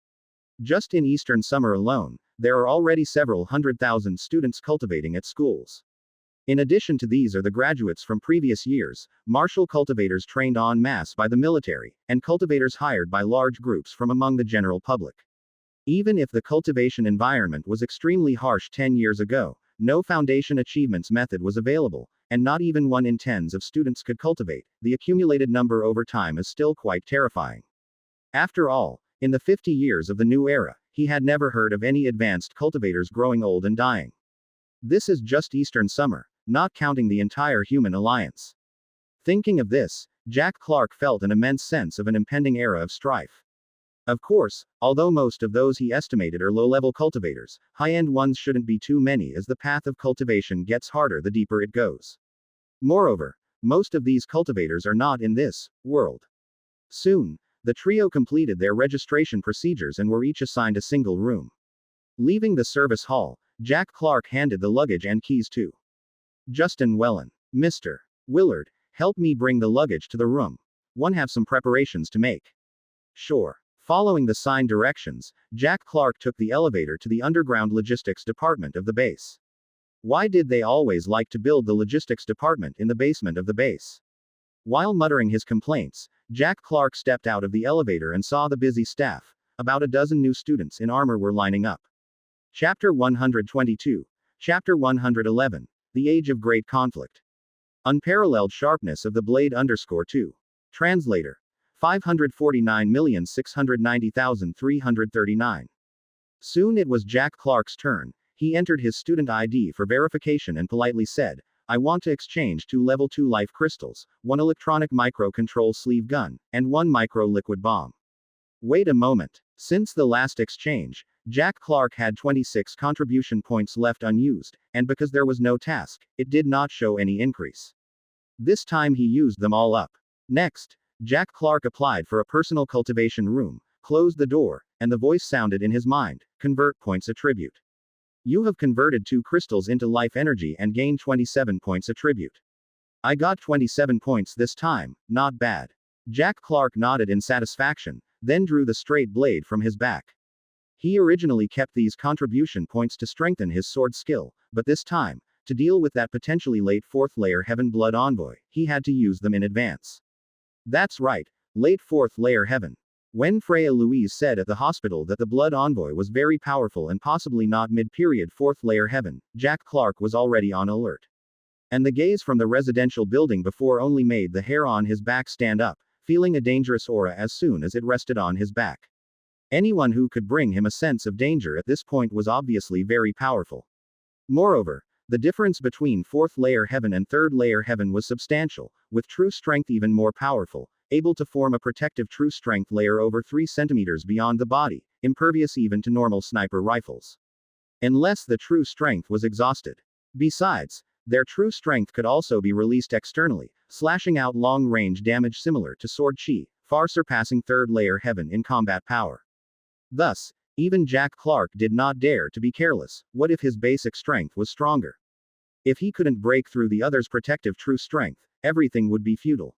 [SPEAKER 1] Just in Eastern Summer alone, there are already several 100,000 students cultivating at schools. In addition to these are the graduates from previous years, martial cultivators trained en masse by the military, and cultivators hired by large groups from among the general public. Even if the cultivation environment was extremely harsh 10 years ago, no foundation achievements method was available, and not even 1 in 10s of students could cultivate. The accumulated number over time is still quite terrifying. After all, in the 50 years of the new era, he had never heard of any advanced cultivators growing old and dying. This is just Eastern Summer, not counting the entire human alliance. Thinking of this, Jack Clark felt an immense sense of an impending era of strife. Of course, although most of those he estimated are low-level cultivators, high-end ones shouldn't be too many as the path of cultivation gets harder the deeper it goes. Moreover, most of these cultivators are not in this world. Soon, the trio completed their registration procedures and were each assigned a single room. Leaving the service hall, Jack Clark handed the luggage and keys to Justin Wellen. "Mr. Willard, help me bring the luggage to the room. One have some preparations to make." "Sure." Following the signed directions, Jack Clark took the elevator to the underground logistics department of the base. Why did they always like to build the logistics department in the basement of the base? While muttering his complaints, Jack Clark stepped out of the elevator and saw the busy staff. About a dozen new students in armor were lining up. Chapter 122. Chapter 111. The Age of Great Conflict. Unparalleled sharpness of the blade _2. Translator. 549,690,339. Soon it was Jack Clark's turn. He entered his student ID for verification and politely said, "I want to exchange 2 level 2 life crystals, 1 electronic micro-control sleeve gun, and 1 micro-liquid bomb." Wait a moment. Since the last exchange, Jack Clark had 26 contribution points left unused, and because there was no task, it did not show any increase. This time he used them all up. Next, Jack Clark applied for a personal cultivation room, closed the door, and the voice sounded in his mind, "Convert points attribute. You have converted 2 crystals into life energy and gained 27 points attribute. I got 27 points this time, not bad." Jack Clark nodded in satisfaction, then drew the straight blade from his back. He originally kept these contribution points to strengthen his sword skill, but this time, to deal with that potentially late 4th layer Heaven Blood Envoy, he had to use them in advance. That's right, late 4th layer Heaven. When Freya Louise said at the hospital that the Blood Envoy was very powerful and possibly not mid-period 4th layer Heaven, Jack Clark was already on alert. And the gaze from the residential building before only made the hair on his back stand up, feeling a dangerous aura as soon as it rested on his back. Anyone who could bring him a sense of danger at this point was obviously very powerful. Moreover, the difference between 4th layer Heaven and 3rd layer Heaven was substantial, with true strength even more powerful, able to form a protective true strength layer over 3 centimeters beyond the body, impervious even to normal sniper rifles. Unless the true strength was exhausted. Besides, their true strength could also be released externally, slashing out long-range damage similar to sword chi, far surpassing 3rd layer Heaven in combat power. Thus, even Jack Clark did not dare to be careless. What if his basic strength was stronger? If he couldn't break through the other's protective true strength, everything would be futile.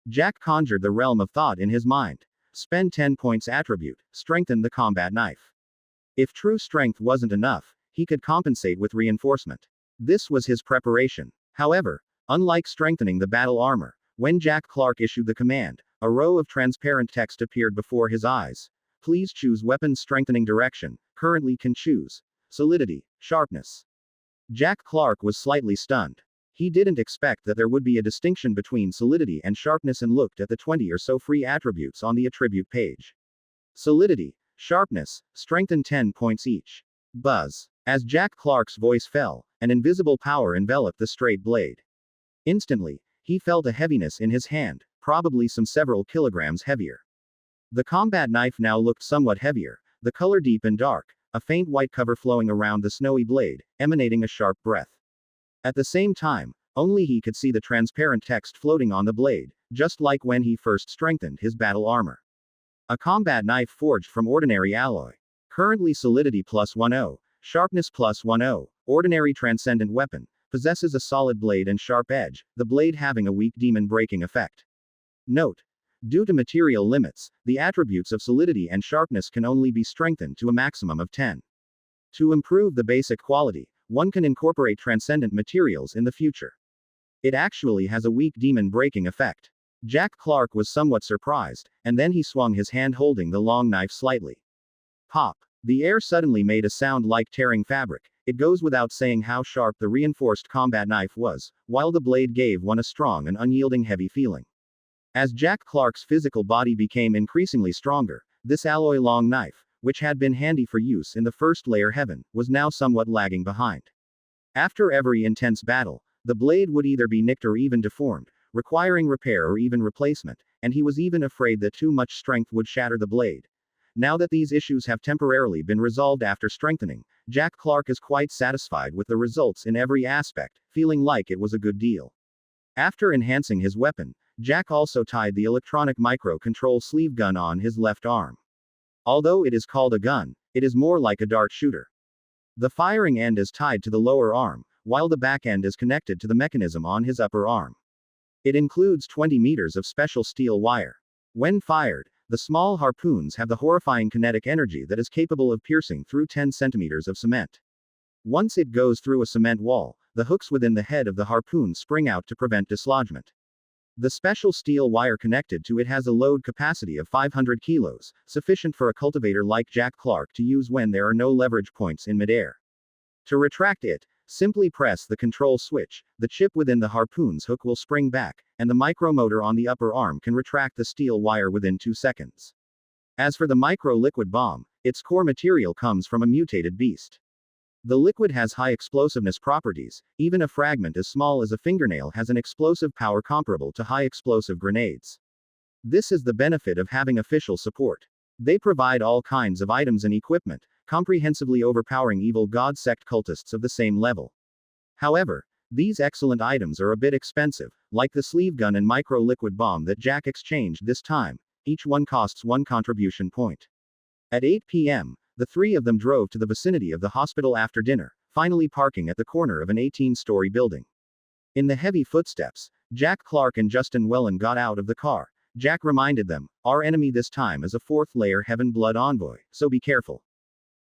[SPEAKER 1] Jack conjured the realm of thought in his mind. Spend 10 points attribute, strengthen the combat knife. If true strength wasn't enough, he could compensate with reinforcement. This was his preparation. However, unlike strengthening the battle armor, when Jack Clark issued the command, a row of transparent text appeared before his eyes. Please choose weapon strengthening direction, currently can choose solidity, sharpness. Jack Clark was slightly stunned. He didn't expect that there would be a distinction between solidity and sharpness and looked at the 20 or so free attributes on the attribute page. Solidity, sharpness, strengthen 10 points each. Buzz. As Jack Clark's voice fell, an invisible power enveloped the straight blade. Instantly, he felt a heaviness in his hand, probably some several kilograms heavier. The combat knife now looked somewhat heavier, the color deep and dark, a faint white cover flowing around the snowy blade, emanating a sharp breath. At the same time, only he could see the transparent text floating on the blade, just like when he first strengthened his battle armor. A combat knife forged from ordinary alloy. Currently solidity +10, sharpness +10, ordinary transcendent weapon, possesses a solid blade and sharp edge, the blade having a weak demon breaking effect. Note: due to material limits, the attributes of solidity and sharpness can only be strengthened to a maximum of 10. To improve the basic quality, one can incorporate transcendent materials in the future. It actually has a weak demon breaking effect. Jack Clark was somewhat surprised, and then he swung his hand holding the long knife slightly. Pop. The air suddenly made a sound like tearing fabric. It goes without saying how sharp the reinforced combat knife was, while the blade gave one a strong and unyielding heavy feeling. As Jack Clark's physical body became increasingly stronger, this alloy long knife, which had been handy for use in the 1st layer Heaven, was now somewhat lagging behind. After every intense battle, the blade would either be nicked or even deformed, requiring repair or even replacement, and he was even afraid that too much strength would shatter the blade. Now that these issues have temporarily been resolved after strengthening, Jack Clark is quite satisfied with the results in every aspect, feeling like it was a good deal. After enhancing his weapon, Jack also tied the electronic micro-control sleeve gun on his left arm. Although it is called a gun, it is more like a dart shooter. The firing end is tied to the lower arm, while the back end is connected to the mechanism on his upper arm. It includes 20 meters of special steel wire. When fired, the small harpoons have the horrifying kinetic energy that is capable of piercing through 10 centimeters of cement. Once it goes through a cement wall, the hooks within the head of the harpoon spring out to prevent dislodgement. The special steel wire connected to it has a load capacity of 500 kilos, sufficient for a cultivator like Jack Clark to use when there are no leverage points in midair. To retract it, simply press the control switch, the chip within the harpoon's hook will spring back, and the micromotor on the upper arm can retract the steel wire within 2 seconds. As for the micro-liquid bomb, its core material comes from a mutated beast. The liquid has high explosiveness properties, even a fragment as small as a fingernail has an explosive power comparable to high explosive grenades. This is the benefit of having official support. They provide all kinds of items and equipment, comprehensively overpowering evil god sect cultists of the same level. However, these excellent items are a bit expensive, like the sleeve gun and micro-liquid bomb that Jack exchanged this time. Each one costs 1 contribution point. At 8 p.m., the three of them drove to the vicinity of the hospital after dinner, finally parking at the corner of an 18-story building. In the heavy footsteps, Jack Clark and Justin Wellen got out of the car. Jack reminded them, "Our enemy this time is a 4th layer Heaven Blood envoy, so be careful.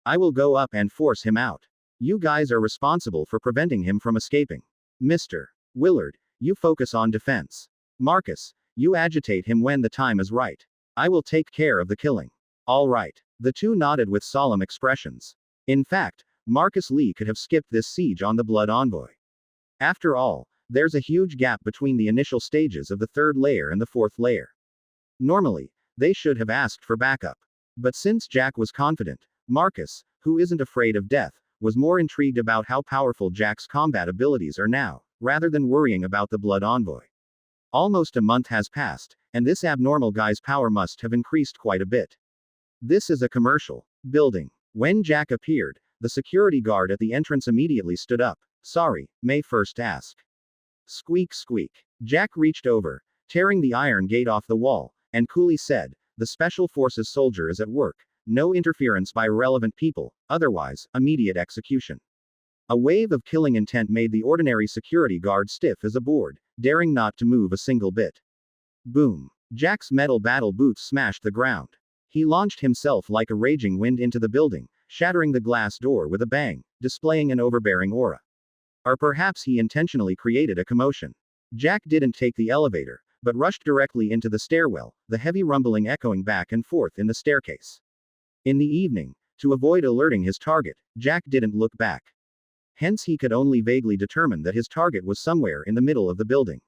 [SPEAKER 1] I will go up and force him out. You guys are responsible for preventing him from escaping. Mr. Willard, you focus on defense. Marcus, you agitate him when the time is right. I will take care of the killing." "All right." The two nodded with solemn expressions. In fact, Marcus Lee could have skipped this siege on the Blood Envoy. After all, there's a huge gap between the initial stages of the 3rd layer and the 4th layer. Normally, they should have asked for backup. But since Jack was confident, Marcus, who isn't afraid of death, was more intrigued about how powerful Jack's combat abilities are now, rather than worrying about the Blood Envoy. Almost a month has passed, and this abnormal guy's power must have increased quite a bit. This is a commercial building. When Jack appeared, the security guard at the entrance immediately stood up. "Sorry, may first ask." Squeak squeak. Jack reached over, tearing the iron gate off the wall, and coolly said, "The Special Forces soldier is at work. No interference by relevant people, otherwise, immediate execution." A wave of killing intent made the ordinary security guard stiff as a board, daring not to move a single bit. Boom. Jack's metal battle boots smashed the ground. He launched himself like a raging wind into the building, shattering the glass door with a bang, displaying an overbearing aura. Or perhaps he intentionally created a commotion. Jack didn't take the elevator, but rushed directly into the stairwell, the heavy rumbling echoing back and forth in the staircase. In the evening, to avoid alerting his target, Jack didn't look back. Hence he could only vaguely determine that his target was somewhere in the middle of the building.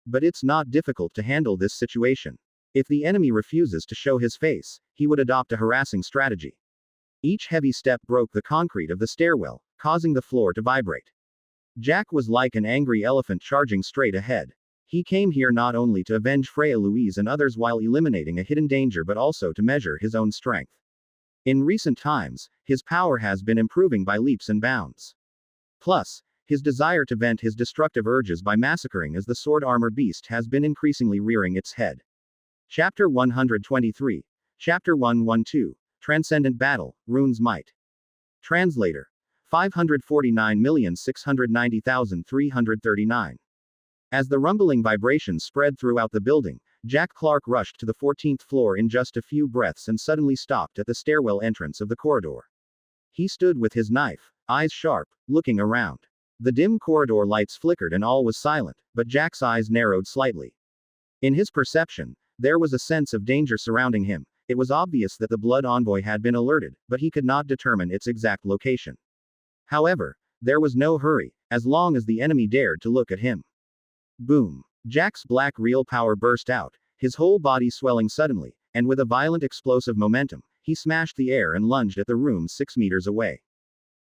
[SPEAKER 1] But it's not difficult to handle this situation. If the enemy refuses to show his face, he would adopt a harassing strategy. Each heavy step broke the concrete of the stairwell, causing the floor to vibrate. Jack was like an angry elephant charging straight ahead. He came here not only to avenge Freya Louise and others while eliminating a hidden danger but also to measure his own strength. In recent times, his power has been improving by leaps and bounds. Plus, his desire to vent his destructive urges by massacring as the sword armor beast has been increasingly rearing its head. Chapter 123. Chapter 112. Transcendent Battle, Rune's Might. Translator. 549,690,339. As the rumbling vibrations spread throughout the building, Jack Clark rushed to the 14th floor in just a few breaths and suddenly stopped at the stairwell entrance of the corridor. He stood with his knife, eyes sharp, looking around. The dim corridor lights flickered and all was silent, but Jack's eyes narrowed slightly. In his perception, there was a sense of danger surrounding him. It was obvious that the Blood Envoy had been alerted, but he could not determine its exact location. However, there was no hurry, as long as the enemy dared to look at him. Boom. Jack's black real power burst out, his whole body swelling suddenly, and with a violent explosive momentum, he smashed the air and lunged at the room 6 meters away.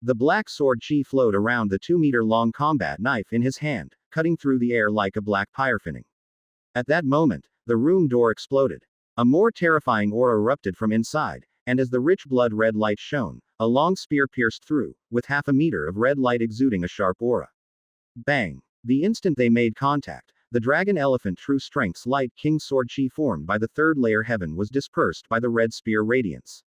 [SPEAKER 1] The black sword chi flowed around the 2-meter-long combat knife in his hand, cutting through the air like a black pyrophony. At that moment, the room door exploded. A more terrifying aura erupted from inside, and as the rich blood-red light shone, a long spear pierced through, with half a meter of red light exuding a sharp aura. Bang! The instant they made contact, the dragon elephant true strength's light king sword chi formed by the 3rd layer heaven was dispersed by the red spear radiance.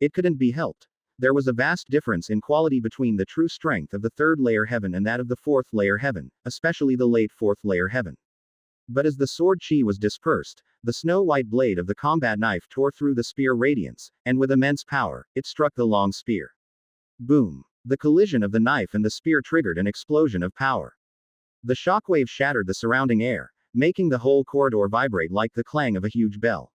[SPEAKER 1] It couldn't be helped. There was a vast difference in quality between the true strength of the 3rd layer heaven and that of the 4th layer heaven, especially the late 4th layer heaven. But as the sword chi was dispersed, the snow-white blade of the combat knife tore through the spear radiance, and with immense power, it struck the long spear. Boom! The collision of the knife and the spear triggered an explosion of power. The shockwave shattered the surrounding air, making the whole corridor vibrate like the clang of a huge bell.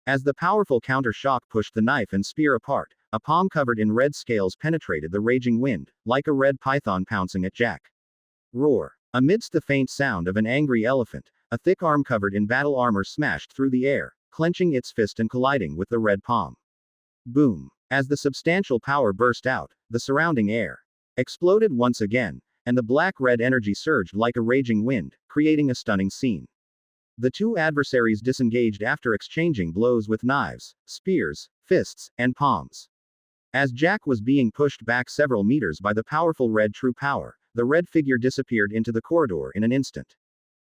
[SPEAKER 1] As the powerful counter-shock pushed the knife and spear apart, a palm covered in red scales penetrated the raging wind, like a red python pouncing at Jack. Roar! Amidst the faint sound of an angry elephant, a thick arm covered in battle armor smashed through the air, clenching its fist and colliding with the red palm. Boom! As the substantial power burst out, the surrounding air exploded once again, and the black-red energy surged like a raging wind, creating a stunning scene. The two adversaries disengaged after exchanging blows with knives, spears, fists, and palms. As Jack was being pushed back several meters by the powerful red true power, the red figure disappeared into the corridor in an instant.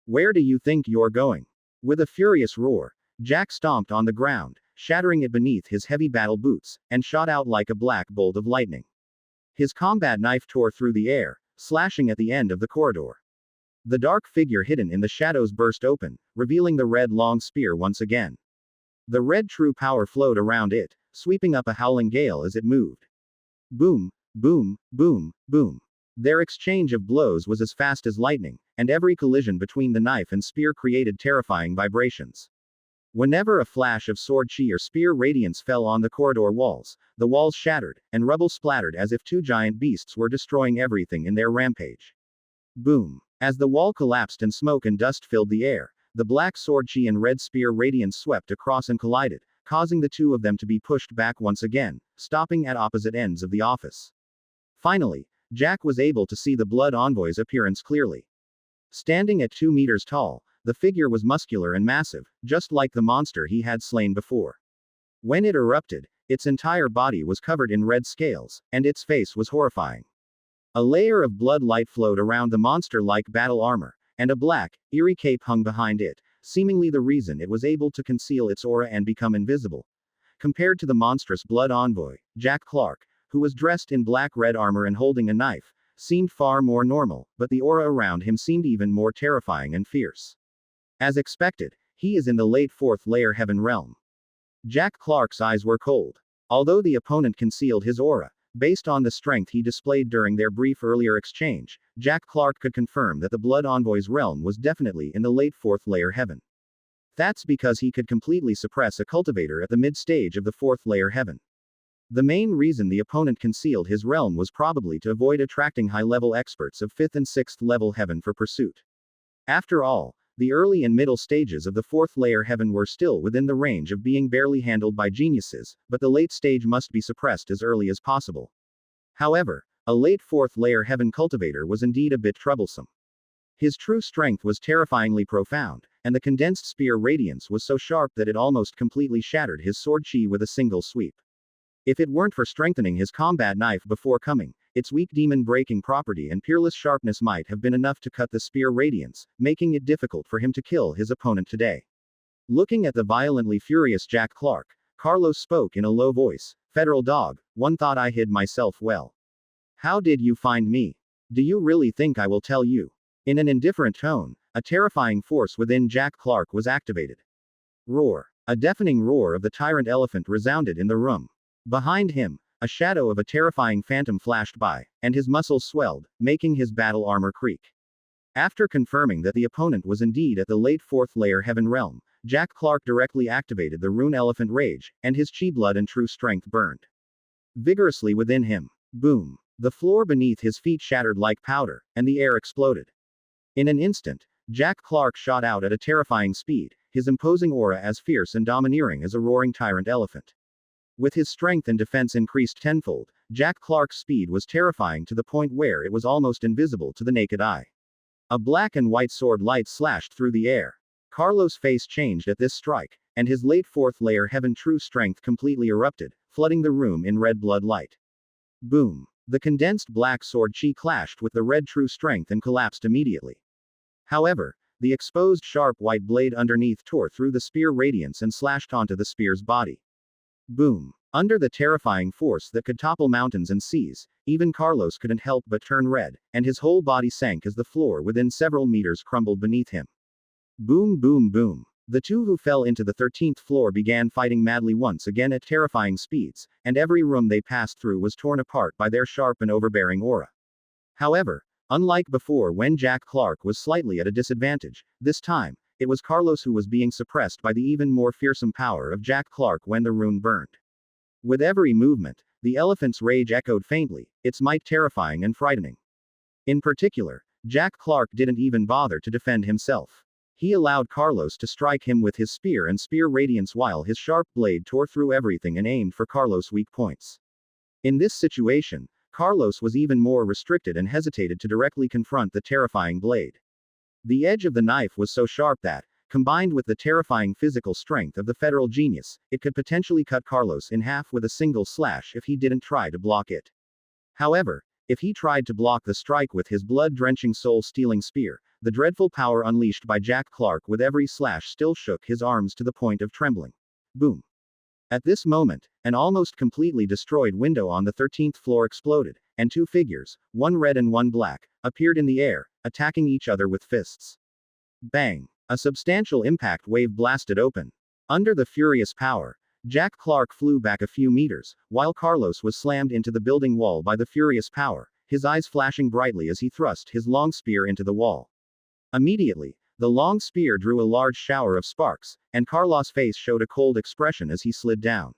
[SPEAKER 1] Where do you think you're going? With a furious roar, Jack stomped on the ground, shattering it beneath his heavy battle boots, and shot out like a black bolt of lightning. His combat knife tore through the air, slashing at the end of the corridor. The dark figure hidden in the shadows burst open, revealing the red long spear once again. The red true power flowed around it, sweeping up a howling gale as it moved. Boom, boom, boom, boom. Their exchange of blows was as fast as lightning, and every collision between the knife and spear created terrifying vibrations. Whenever a flash of sword chi or spear radiance fell on the corridor walls, the walls shattered, and rubble splattered as if two giant beasts were destroying everything in their rampage. Boom. As the wall collapsed and smoke and dust filled the air, the black sword chi and red spear radiance swept across and collided, causing the two of them to be pushed back once again, stopping at opposite ends of the office. Finally, Jack was able to see the Blood Envoy's appearance clearly. Standing at 2 meters tall, the figure was muscular and massive, just like the monster he had slain before. When it erupted, its entire body was covered in red scales, and its face was horrifying. A layer of blood light flowed around the monster-like battle armor, and a black, eerie cape hung behind it, seemingly the reason it was able to conceal its aura and become invisible. Compared to the monstrous Blood Envoy, Jack Clark, who was dressed in black red armor and holding a knife, seemed far more normal, but the aura around him seemed even more terrifying and fierce. As expected, he is in the late 4th layer heaven realm. Jack Clark's eyes were cold. Although the opponent concealed his aura, based on the strength he displayed during their brief earlier exchange, Jack Clark could confirm that the Blood Envoy's realm was definitely in the late 4th layer heaven. That's because he could completely suppress a cultivator at the mid-stage of the 4th layer heaven. The main reason the opponent concealed his realm was probably to avoid attracting high-level experts of 5th and 6th level heaven for pursuit. After all, the early and middle stages of the 4th layer heaven were still within the range of being barely handled by geniuses, but the late stage must be suppressed as early as possible. However, a late 4th layer heaven cultivator was indeed a bit troublesome. His true strength was terrifyingly profound, and the condensed spear radiance was so sharp that it almost completely shattered his sword chi with a single sweep. If it weren't for strengthening his combat knife before coming, its weak demon-breaking property and peerless sharpness might have been enough to cut the spear radiance, making it difficult for him to kill his opponent today. Looking at the violently furious Jack Clark, Carlos spoke in a low voice. "Federal dog, one thought I hid myself well. How did you find me? Do you really think I will tell you?" In an indifferent tone, a terrifying force within Jack Clark was activated. Roar. A deafening roar of the tyrant elephant resounded in the room. Behind him, a shadow of a terrifying phantom flashed by, and his muscles swelled, making his battle armor creak. After confirming that the opponent was indeed at the late 4th layer heaven realm, Jack Clark directly activated the rune elephant rage, and his chi blood and true strength burned vigorously within him. Boom. The floor beneath his feet shattered like powder, and the air exploded. In an instant, Jack Clark shot out at a terrifying speed, his imposing aura as fierce and domineering as a roaring tyrant elephant. With his strength and defense increased tenfold, Jack Clark's speed was terrifying to the point where it was almost invisible to the naked eye. A black and white sword light slashed through the air. Carlos' face changed at this strike, and his late 4th layer heaven true strength completely erupted, flooding the room in red blood light. Boom. The condensed black sword chi clashed with the red true strength and collapsed immediately. However, the exposed sharp white blade underneath tore through the spear radiance and slashed onto the spear's body. Boom. Under the terrifying force that could topple mountains and seas, even Carlos couldn't help but turn red, and his whole body sank as the floor within several meters crumbled beneath him. Boom, boom, boom. The two who fell into the 13th floor began fighting madly once again at terrifying speeds, and every room they passed through was torn apart by their sharp and overbearing aura. However, unlike before when Jack Clark was slightly at a disadvantage, this time, it was Carlos who was being suppressed by the even more fearsome power of Jack Clark when the rune burned. With every movement, the elephant's rage echoed faintly, its might terrifying and frightening. In particular, Jack Clark didn't even bother to defend himself. He allowed Carlos to strike him with his spear and spear radiance while his sharp blade tore through everything and aimed for Carlos' weak points. In this situation, Carlos was even more restricted and hesitated to directly confront the terrifying blade. The edge of the knife was so sharp that, Combined with the terrifying physical strength of the federal genius, it could potentially cut Carlos in half with a single slash if he didn't try to block it. However, if he tried to block the strike with his blood-drenching soul-stealing spear, the dreadful power unleashed by Jack Clark with every slash still shook his arms to the point of trembling. Boom. At this moment, an almost completely destroyed window on the 13th floor exploded, and two figures, one red and one black, appeared in the air, attacking each other with fists. Bang! A substantial impact wave blasted open. Under the furious power, Jack Clark flew back a few meters, while Carlos was slammed into the building wall by the furious power, his eyes flashing brightly as he thrust his long spear into the wall. Immediately, the long spear drew a large shower of sparks, and Carlos' face showed a cold expression as he slid down.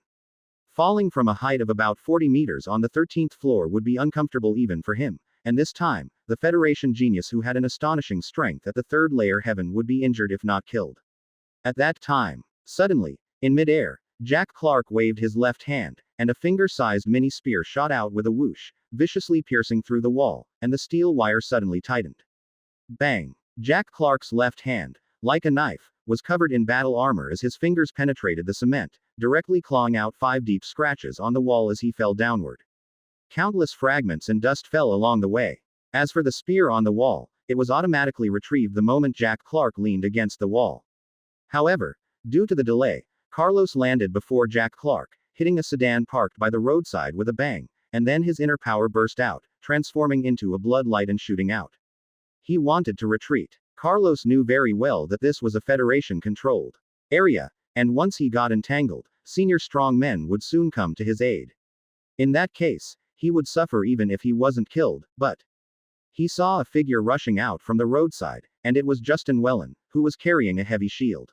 [SPEAKER 1] Falling from a height of about 40 meters on the 13th floor would be uncomfortable even for him, and this time, the Federation genius who had an astonishing strength at the third layer heaven would be injured if not killed. At that time, suddenly, in midair, Jack Clark waved his left hand, and a finger-sized mini spear shot out with a whoosh, viciously piercing through the wall, and the steel wire suddenly tightened. Bang! Jack Clark's left hand, like a knife, was covered in battle armor as his fingers penetrated the cement, directly clawing out 5 deep scratches on the wall as he fell downward. Countless fragments and dust fell along the way. As for the spear on the wall, it was automatically retrieved the moment Jack Clark leaned against the wall. However, due to the delay, Carlos landed before Jack Clark, hitting a sedan parked by the roadside with a bang, and then his inner power burst out, transforming into a blood light and shooting out. He wanted to retreat. Carlos knew very well that this was a Federation-controlled area, and once he got entangled, senior strong men would soon come to his aid. In that case, he would suffer even if he wasn't killed, but he saw a figure rushing out from the roadside, and it was Justin Wellen, who was carrying a heavy shield.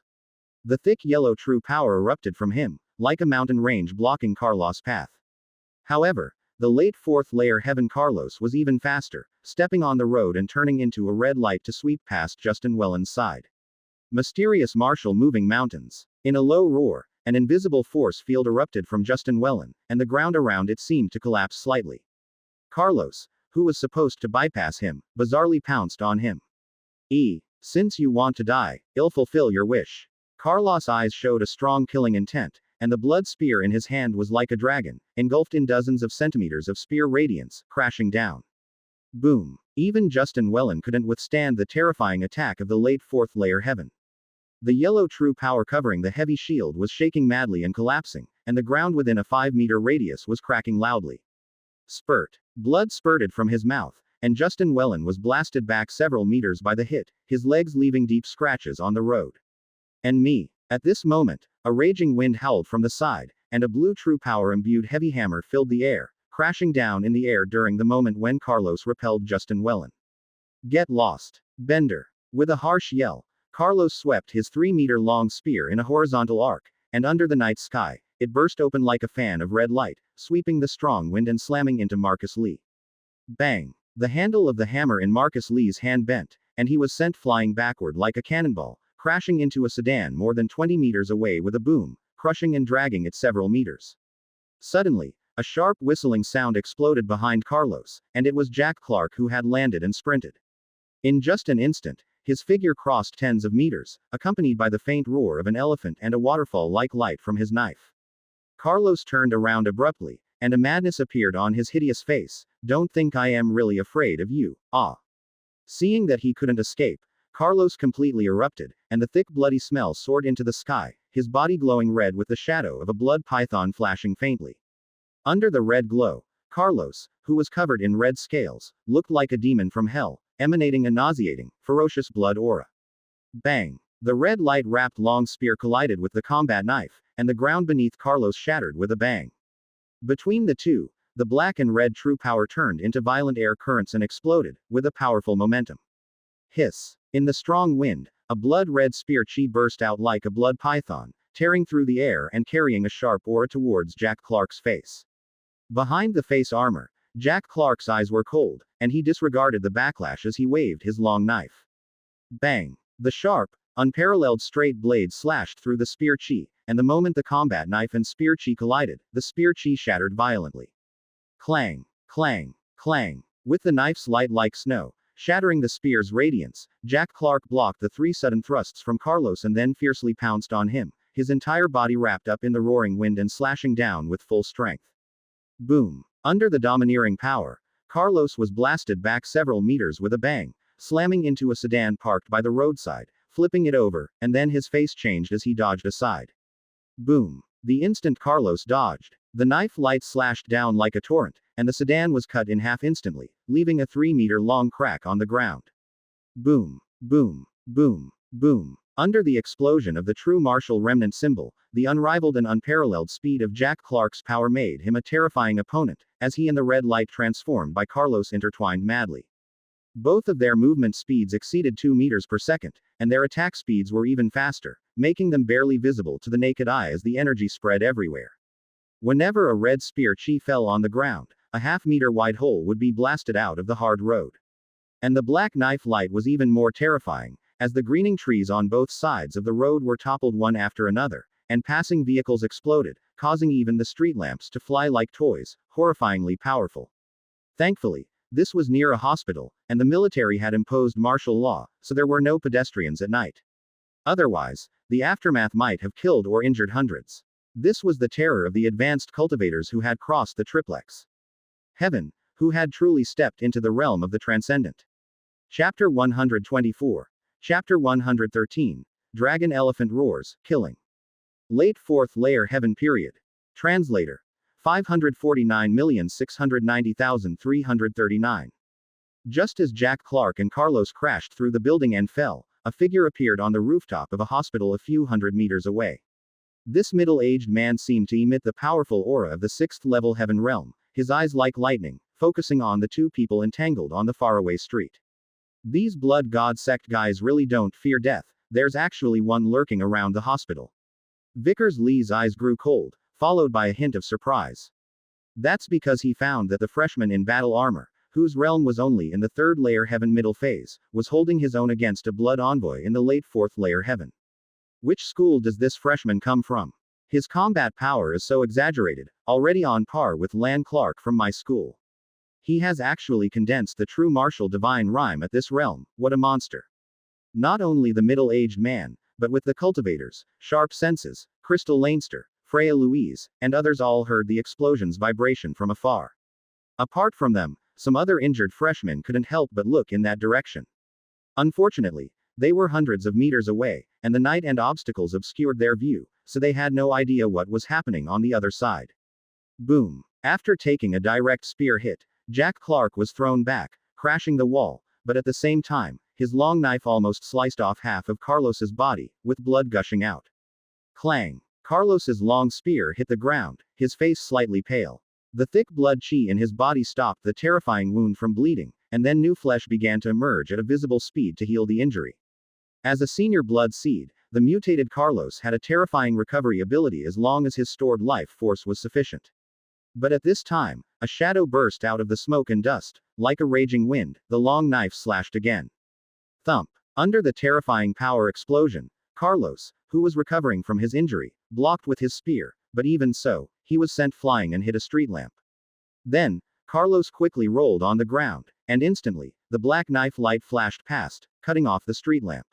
[SPEAKER 1] The thick yellow true power erupted from him, like a mountain range blocking Carlos' path. However, the late fourth layer heaven Carlos was even faster, stepping on the road and turning into a red light to sweep past Justin Wellen's side. Mysterious martial moving mountains. In a low roar, an invisible force field erupted from Justin Wellen, and the ground around it seemed to collapse slightly. Carlos, who was supposed to bypass him, bizarrely pounced on him. Since you want to die, I'll fulfill your wish. Carlos' eyes showed a strong killing intent, and the blood spear in his hand was like a dragon, engulfed in dozens of centimeters of spear radiance, crashing down. Boom. Even Justin Wellen couldn't withstand the terrifying attack of the late fourth layer heaven. The yellow true power covering the heavy shield was shaking madly and collapsing, and the ground within a 5-meter radius was cracking loudly. Spurt. Blood spurted from his mouth, and Justin Wellen was blasted back several meters by the hit, his legs leaving deep scratches on the road. And me. At this moment, a raging wind howled from the side, and a blue true power imbued heavy hammer filled the air, crashing down in the air during the moment when Carlos repelled Justin Wellen. Get lost, Bender. With a harsh yell, Carlos swept his 3-meter-long spear in a horizontal arc, and under the night sky, it burst open like a fan of red light, sweeping the strong wind and slamming into Marcus Lee. Bang! The handle of the hammer in Marcus Lee's hand bent, and he was sent flying backward like a cannonball, crashing into a sedan more than 20 meters away with a boom, crushing and dragging it several meters. Suddenly, a sharp whistling sound exploded behind Carlos, and it was Jack Clark who had landed and sprinted. In just an instant, his figure crossed tens of meters, accompanied by the faint roar of an elephant and a waterfall-like light from his knife. Carlos turned around abruptly, and a madness appeared on his hideous face. Don't think I am really afraid of you, ah. Seeing that he couldn't escape, Carlos completely erupted, and the thick bloody smell soared into the sky, his body glowing red with the shadow of a blood python flashing faintly. Under the red glow, Carlos, who was covered in red scales, looked like a demon from hell, emanating a nauseating, ferocious blood aura. Bang! The red light-wrapped long spear collided with the combat knife, and the ground beneath Carlos shattered with a bang. Between the two, the black and red true power turned into violent air currents and exploded, with a powerful momentum. Hiss! In the strong wind, a blood-red spear chi burst out like a blood python, tearing through the air and carrying a sharp aura towards Jack Clark's face. Behind the face armor, Jack Clark's eyes were cold, and he disregarded the backlash as he waved his long knife. Bang! The sharp, unparalleled straight blade slashed through the spear chi, and the moment the combat knife and spear chi collided, the spear chi shattered violently. Clang! Clang! Clang! With the knife's light like snow, Shattering the spear's radiance, Jack Clark blocked the 3 sudden thrusts from Carlos and then fiercely pounced on him, his entire body wrapped up in the roaring wind and slashing down with full strength. Boom. Under the domineering power, Carlos was blasted back several meters with a bang, slamming into a sedan parked by the roadside, flipping it over, and then his face changed as he dodged aside. Boom. The instant Carlos dodged, the knife light slashed down like a torrent, and the sedan was cut in half instantly, leaving a 3-meter-long crack on the ground. Boom. Boom. Boom. Boom. Under the explosion of the true martial remnant symbol, the unrivaled and unparalleled speed of Jack Clark's power made him a terrifying opponent, as he and the red light transformed by Carlos intertwined madly. Both of their movement speeds exceeded 2 meters per second, and their attack speeds were even faster, making them barely visible to the naked eye as the energy spread everywhere. Whenever a red spear chi fell on the ground, a half-meter wide hole would be blasted out of the hard road. And the black knife light was even more terrifying, as the greening trees on both sides of the road were toppled one after another, and passing vehicles exploded, causing even the street lamps to fly like toys, horrifyingly powerful. Thankfully, this was near a hospital, and the military had imposed martial law, so there were no pedestrians at night. Otherwise, the aftermath might have killed or injured hundreds. This was the terror of the advanced cultivators who had crossed the triplex heaven, who had truly stepped into the realm of the transcendent. Chapter 124. Chapter 113. Dragon Elephant Roars, Killing. Late 4th Layer Heaven Period. Translator. 549,690,339. Just as Jack Clark and Carlos crashed through the building and fell, a figure appeared on the rooftop of a hospital a few hundred meters away. This middle-aged man seemed to emit the powerful aura of the 6th-level heaven realm, his eyes like lightning, focusing on the 2 people entangled on the faraway street. These blood god sect guys really don't fear death, there's actually one lurking around the hospital. Vickers Lee's eyes grew cold, followed by a hint of surprise. That's because he found that the freshman in battle armor, whose realm was only in the 3rd layer heaven middle phase, was holding his own against a blood envoy in the late 4th layer heaven. Which school does this freshman come from? His combat power is so exaggerated, already on par with Lan Clark from my school. He has actually condensed the true martial divine rhyme at this realm, what a monster. Not only the middle-aged man, but with the cultivators, sharp senses, Crystal Leinster, Freya Louise, and others all heard the explosion's vibration from afar. Apart from them, some other injured freshmen couldn't help but look in that direction. Unfortunately, they were hundreds of meters away, and the night and obstacles obscured their view, so they had no idea what was happening on the other side. Boom. After taking a direct spear hit, Jack Clark was thrown back, crashing the wall, but at the same time, his long knife almost sliced off half of Carlos's body, with blood gushing out. Clang. Carlos's long spear hit the ground, his face slightly pale. The thick blood chi in his body stopped the terrifying wound from bleeding, and then new flesh began to emerge at a visible speed to heal the injury. As a senior blood seed, the mutated Carlos had a terrifying recovery ability as long as his stored life force was sufficient. But at this time, a shadow burst out of the smoke and dust. Like a raging wind, the long knife slashed again. Thump. Under the terrifying power explosion, Carlos, who was recovering from his injury, blocked with his spear, but even so, he was sent flying and hit a street lamp. Then, Carlos quickly rolled on the ground, and instantly, the black knife light flashed past, cutting off the street lamp.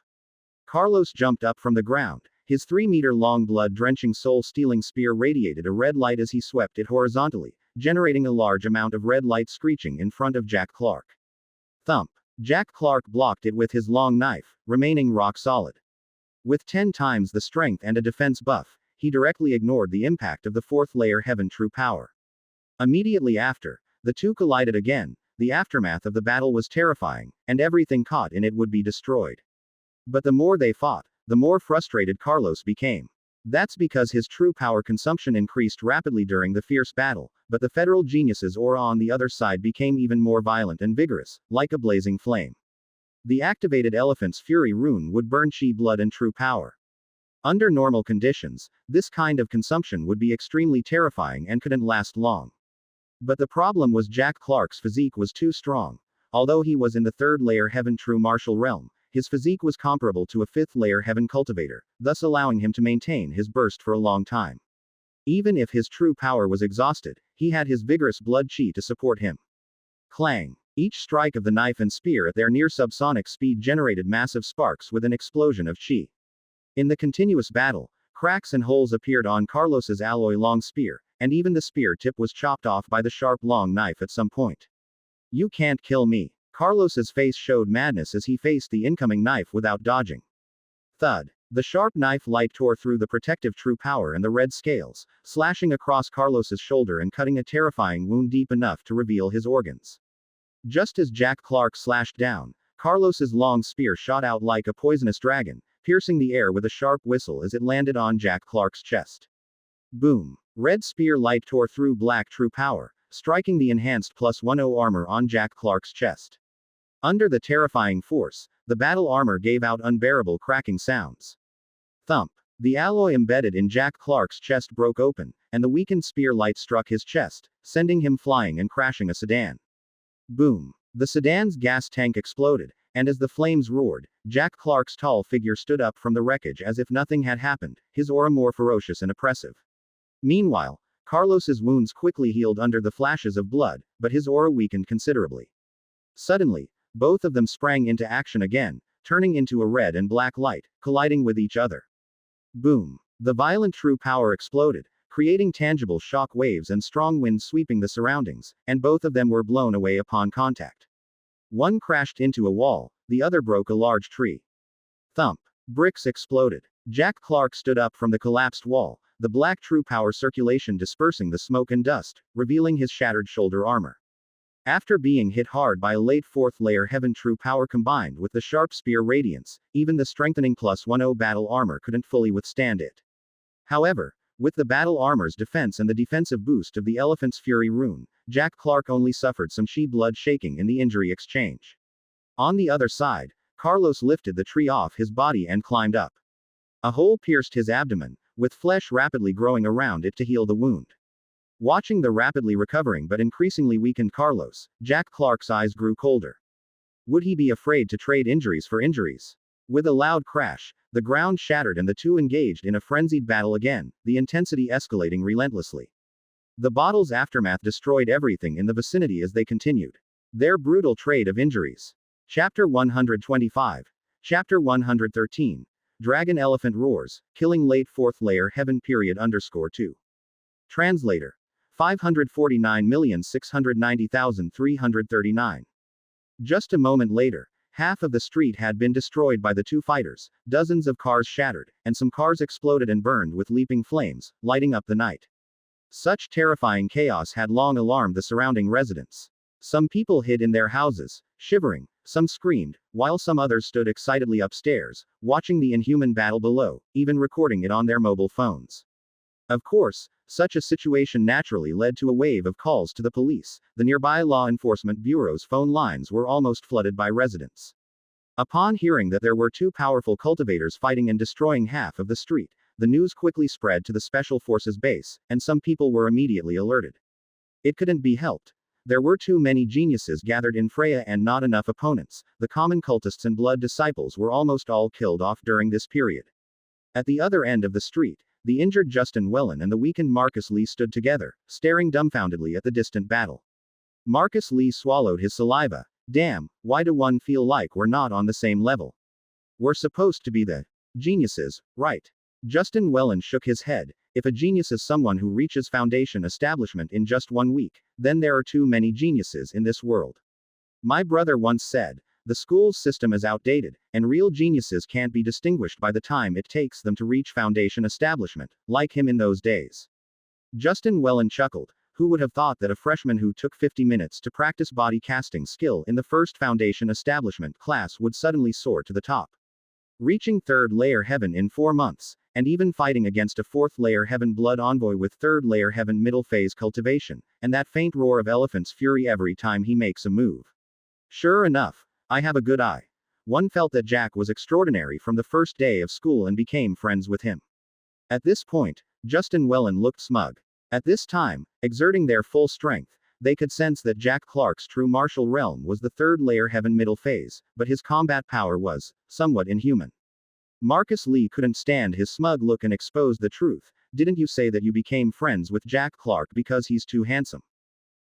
[SPEAKER 1] Carlos jumped up from the ground. His 3-meter-long blood-drenching soul-stealing spear radiated a red light as he swept it horizontally, generating a large amount of red light screeching in front of Jack Clark. Thump. Jack Clark blocked it with his long knife, remaining rock solid. With 10 times the strength and a defense buff, he directly ignored the impact of the 4th layer heaven true power. Immediately after, the two collided again. The aftermath of the battle was terrifying, and everything caught in it would be destroyed. But the more they fought, the more frustrated Carlos became. That's because his true power consumption increased rapidly during the fierce battle, but the federal geniuses aura on the other side became even more violent and vigorous, like a blazing flame. The activated elephant's fury rune would burn chi blood and true power. Under normal conditions, this kind of consumption would be extremely terrifying and couldn't last long. But the problem was Jack Clark's physique was too strong. Although he was in the 3rd layer heaven true martial realm, his physique was comparable to a 5th layer heaven cultivator, thus allowing him to maintain his burst for a long time. Even if his true power was exhausted, he had his vigorous blood chi to support him. Clang. Each strike of the knife and spear at their near subsonic speed generated massive sparks with an explosion of chi. In the continuous battle, cracks and holes appeared on Carlos's alloy long spear, and even the spear tip was chopped off by the sharp long knife at some point. You can't kill me. Carlos's face showed madness as he faced the incoming knife without dodging. Thud. The sharp knife light tore through the protective true power and the red scales, slashing across Carlos's shoulder and cutting a terrifying wound deep enough to reveal his organs. Just as Jack Clark slashed down, Carlos's long spear shot out like a poisonous dragon, piercing the air with a sharp whistle as it landed on Jack Clark's chest. Boom. Red spear light tore through black true power, striking the enhanced +10 armor on Jack Clark's chest. Under the terrifying force, the battle armor gave out unbearable cracking sounds. Thump. The alloy embedded in Jack Clark's chest broke open, and the weakened spear light struck his chest, sending him flying and crashing a sedan. Boom. The sedan's gas tank exploded, and as the flames roared, Jack Clark's tall figure stood up from the wreckage as if nothing had happened, his aura more ferocious and oppressive. Meanwhile, Carlos's wounds quickly healed under the flashes of blood, but his aura weakened considerably. Suddenly, both of them sprang into action again, turning into a red and black light, colliding with each other. Boom. The violent true power exploded, creating tangible shock waves and strong winds sweeping the surroundings, and both of them were blown away upon contact. One crashed into a wall, the other broke a large tree. Thump. Bricks exploded. Jack Clark stood up from the collapsed wall, the black true power circulation dispersing the smoke and dust, revealing his shattered shoulder armor. After being hit hard by a late 4th layer heaven true power combined with the sharp spear radiance, even the strengthening +10 battle armor couldn't fully withstand it. However, with the battle armor's defense and the defensive boost of the elephant's fury rune, Jack Clark only suffered some chi blood shaking in the injury exchange. On the other side, Carlos lifted the tree off his body and climbed up. A hole pierced his abdomen, with flesh rapidly growing around it to heal the wound. Watching the rapidly recovering but increasingly weakened Carlos, Jack Clark's eyes grew colder. Would he be afraid to trade injuries for injuries? With a loud crash, the ground shattered and the two engaged in a frenzied battle again, the intensity escalating relentlessly. The battle's aftermath destroyed everything in the vicinity as they continued their brutal trade of injuries. Chapter 125. Chapter 113. Dragon Elephant Roars, Killing Late 4th Layer Heaven _2. Translator. 549,690,339. Just a moment later, half of the street had been destroyed by the two fighters, dozens of cars shattered, and some cars exploded and burned with leaping flames, lighting up the night. Such terrifying chaos had long alarmed the surrounding residents. Some people hid in their houses, shivering, some screamed, while some others stood excitedly upstairs, watching the inhuman battle below, even recording it on their mobile phones. Of course, such a situation naturally led to a wave of calls to the police. The nearby law enforcement bureau's phone lines were almost flooded by residents. Upon hearing that there were two powerful cultivators fighting and destroying half of the street, the news quickly spread to the Special Forces base, and some people were immediately alerted. It couldn't be helped. There were too many geniuses gathered in Freya and not enough opponents. The common cultists and blood disciples were almost all killed off during this period. At the other end of the street, the injured Justin Wellen and the weakened Marcus Lee stood together, staring dumbfoundedly at the distant battle. Marcus Lee swallowed his saliva. Damn, why do one feel like we're not on the same level? We're supposed to be the geniuses, right? Justin Wellen shook his head. If a genius is someone who reaches foundation establishment in just 1 week, then there are too many geniuses in this world. My brother once said, the school system is outdated, and real geniuses can't be distinguished by the time it takes them to reach foundation establishment, like him in those days. Justin Wellen chuckled. Who would have thought that a freshman who took 50 minutes to practice body casting skill in the first foundation establishment class would suddenly soar to the top? Reaching 3rd layer heaven in 4 months, and even fighting against a 4th layer heaven blood envoy with 3rd layer heaven middle phase cultivation, and that faint roar of elephant's fury every time he makes a move. Sure enough, I have a good eye. One felt that Jack was extraordinary from the first day of school and became friends with him. At this point, Justin Wellen looked smug. At this time, exerting their full strength, they could sense that Jack Clark's true martial realm was the 3rd layer heaven middle phase, but his combat power was somewhat inhuman. Marcus Lee couldn't stand his smug look and exposed the truth. Didn't you say that you became friends with Jack Clark because he's too handsome?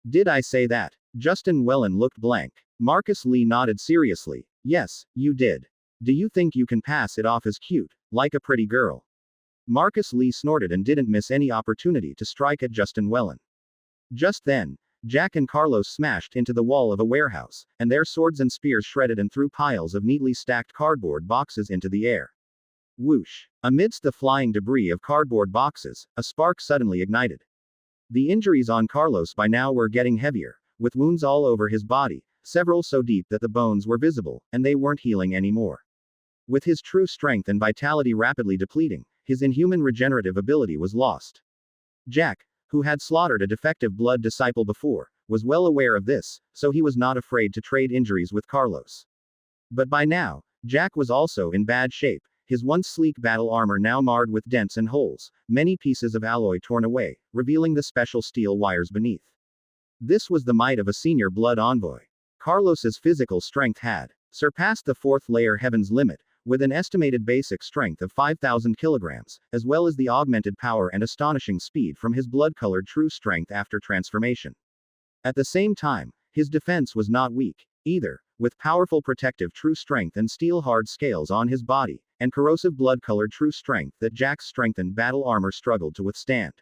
[SPEAKER 1] Did I say that? Justin Wellen looked blank. Marcus Lee nodded seriously. Yes, you did. Do you think you can pass it off as cute, like a pretty girl? Marcus Lee snorted and didn't miss any opportunity to strike at Justin Wellen. Just then, Jack and Carlos smashed into the wall of a warehouse, and their swords and spears shredded and threw piles of neatly stacked cardboard boxes into the air. Whoosh! Amidst the flying debris of cardboard boxes, a spark suddenly ignited. The injuries on Carlos by now were getting heavier, with wounds all over his body, several so deep that the bones were visible, and they weren't healing anymore. With his true strength and vitality rapidly depleting, his inhuman regenerative ability was lost. Jack, who had slaughtered a defective blood disciple before, was well aware of this, so he was not afraid to trade injuries with Carlos. But by now, Jack was also in bad shape, his once sleek battle armor now marred with dents and holes, many pieces of alloy torn away, revealing the special steel wires beneath. This was the might of a senior blood envoy. Carlos's physical strength had surpassed the fourth layer heaven's limit, with an estimated basic strength of 5,000 kilograms, as well as the augmented power and astonishing speed from his blood-colored true strength after transformation. At the same time, his defense was not weak, either, with powerful protective true strength and steel-hard scales on his body, and corrosive blood-colored true strength that Jack's strengthened battle armor struggled to withstand.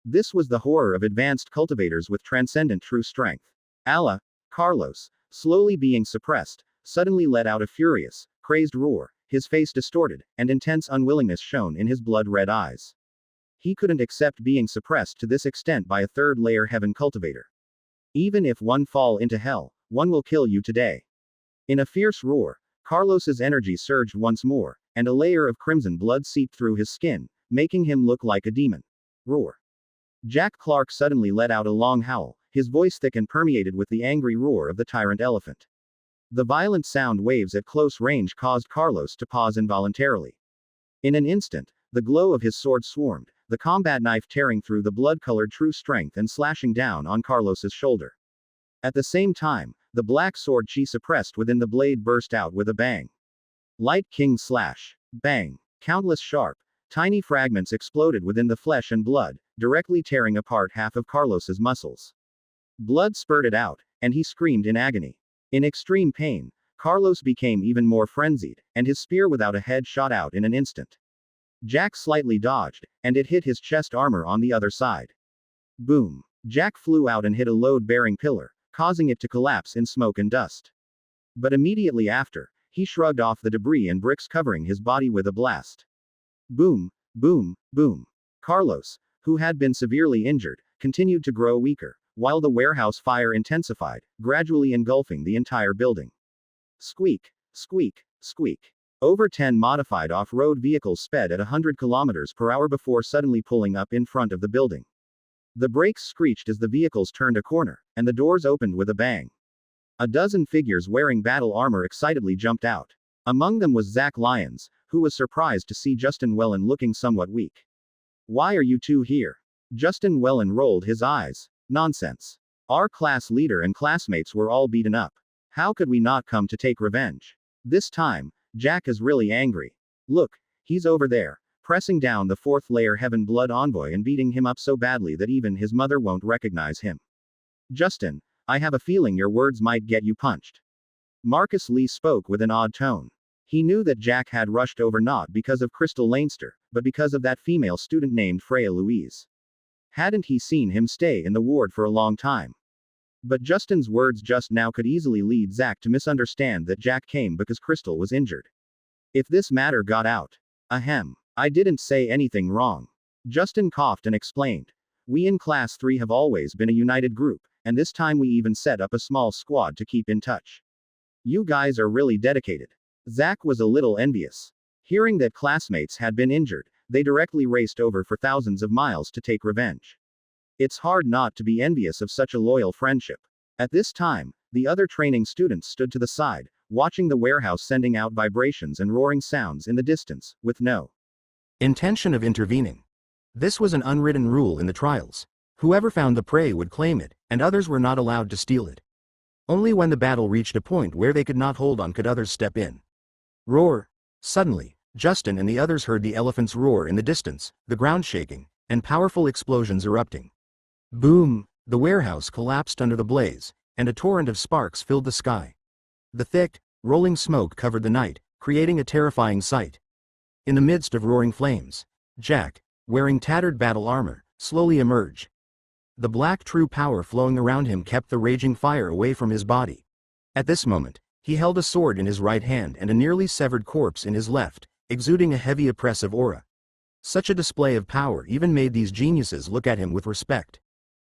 [SPEAKER 1] This was the horror of advanced cultivators with transcendent true strength. Allah, Carlos, slowly being suppressed, suddenly let out a furious, crazed roar, his face distorted, and intense unwillingness shone in his blood-red eyes. He couldn't accept being suppressed to this extent by a third-layer heaven cultivator. Even if one fall into hell, one will kill you today. In a fierce roar, Carlos's energy surged once more, and a layer of crimson blood seeped through his skin, making him look like a demon. Roar. Jack Clark suddenly let out a long howl, his voice thick and permeated with the angry roar of the tyrant elephant. The violent sound waves at close range caused Carlos to pause involuntarily. In an instant, the glow of his sword swarmed, the combat knife tearing through the blood-colored true strength and slashing down on Carlos's shoulder. At the same time, the black sword chi suppressed within the blade burst out with a bang. Light King slash. Bang. Countless sharp, tiny fragments exploded within the flesh and blood, directly tearing apart half of Carlos's muscles. Blood spurted out, and he screamed in agony. In extreme pain, Carlos became even more frenzied, and his spear without a head shot out in an instant. Jack slightly dodged, and it hit his chest armor on the other side. Boom. Jack flew out and hit a load-bearing pillar, causing it to collapse in smoke and dust. But immediately after, he shrugged off the debris and bricks covering his body with a blast. Boom, boom, boom. Carlos, who had been severely injured, continued to grow weaker, while the warehouse fire intensified, gradually engulfing the entire building. Squeak, squeak, squeak. Over 10 modified off-road vehicles sped at 100 kilometers per hour before suddenly pulling up in front of the building. The brakes screeched as the vehicles turned a corner, and the doors opened with a bang. A dozen figures wearing battle armor excitedly jumped out. Among them was Zach Lyons, who was surprised to see Justin Wellen looking somewhat weak. "Why are you two here?" Justin Wellen rolled his eyes. "Nonsense. Our class leader and classmates were all beaten up. How could we not come to take revenge? This time, Jack is really angry. Look, he's over there, pressing down the fourth layer heaven blood envoy and beating him up so badly that even his mother won't recognize him. Justin, I have a feeling your words might get you punched." Marcus Lee spoke with an odd tone. He knew that Jack had rushed over not because of Crystal Leinster, but because of that female student named Freya Louise. Hadn't he seen him stay in the ward for a long time? But Justin's words just now could easily lead Zach to misunderstand that Jack came because Crystal was injured. If this matter got out. Ahem. I didn't say anything wrong. Justin coughed and explained. We in Class 3 have always been a united group, and this time we even set up a small squad to keep in touch. You guys are really dedicated. Zach was a little envious. Hearing that classmates had been injured, they directly raced over for thousands of miles to take revenge. It's hard not to be envious of such a loyal friendship. At this time, the other training students stood to the side, watching the warehouse sending out vibrations and roaring sounds in the distance, with no intention of intervening. This was an unwritten rule in the trials. Whoever found the prey would claim it, and others were not allowed to steal it. Only when the battle reached a point where they could not hold on could others step in. Roar. Suddenly, Justin and the others heard the elephant's roar in the distance, the ground shaking, and powerful explosions erupting. Boom! The warehouse collapsed under the blaze, and a torrent of sparks filled the sky. The thick, rolling smoke covered the night, creating a terrifying sight. In the midst of roaring flames, Jack, wearing tattered battle armor, slowly emerged. The black true power flowing around him kept the raging fire away from his body. At this moment, he held a sword in his right hand and a nearly severed corpse in his left, exuding a heavy oppressive aura. Such a display of power even made these geniuses look at him with respect.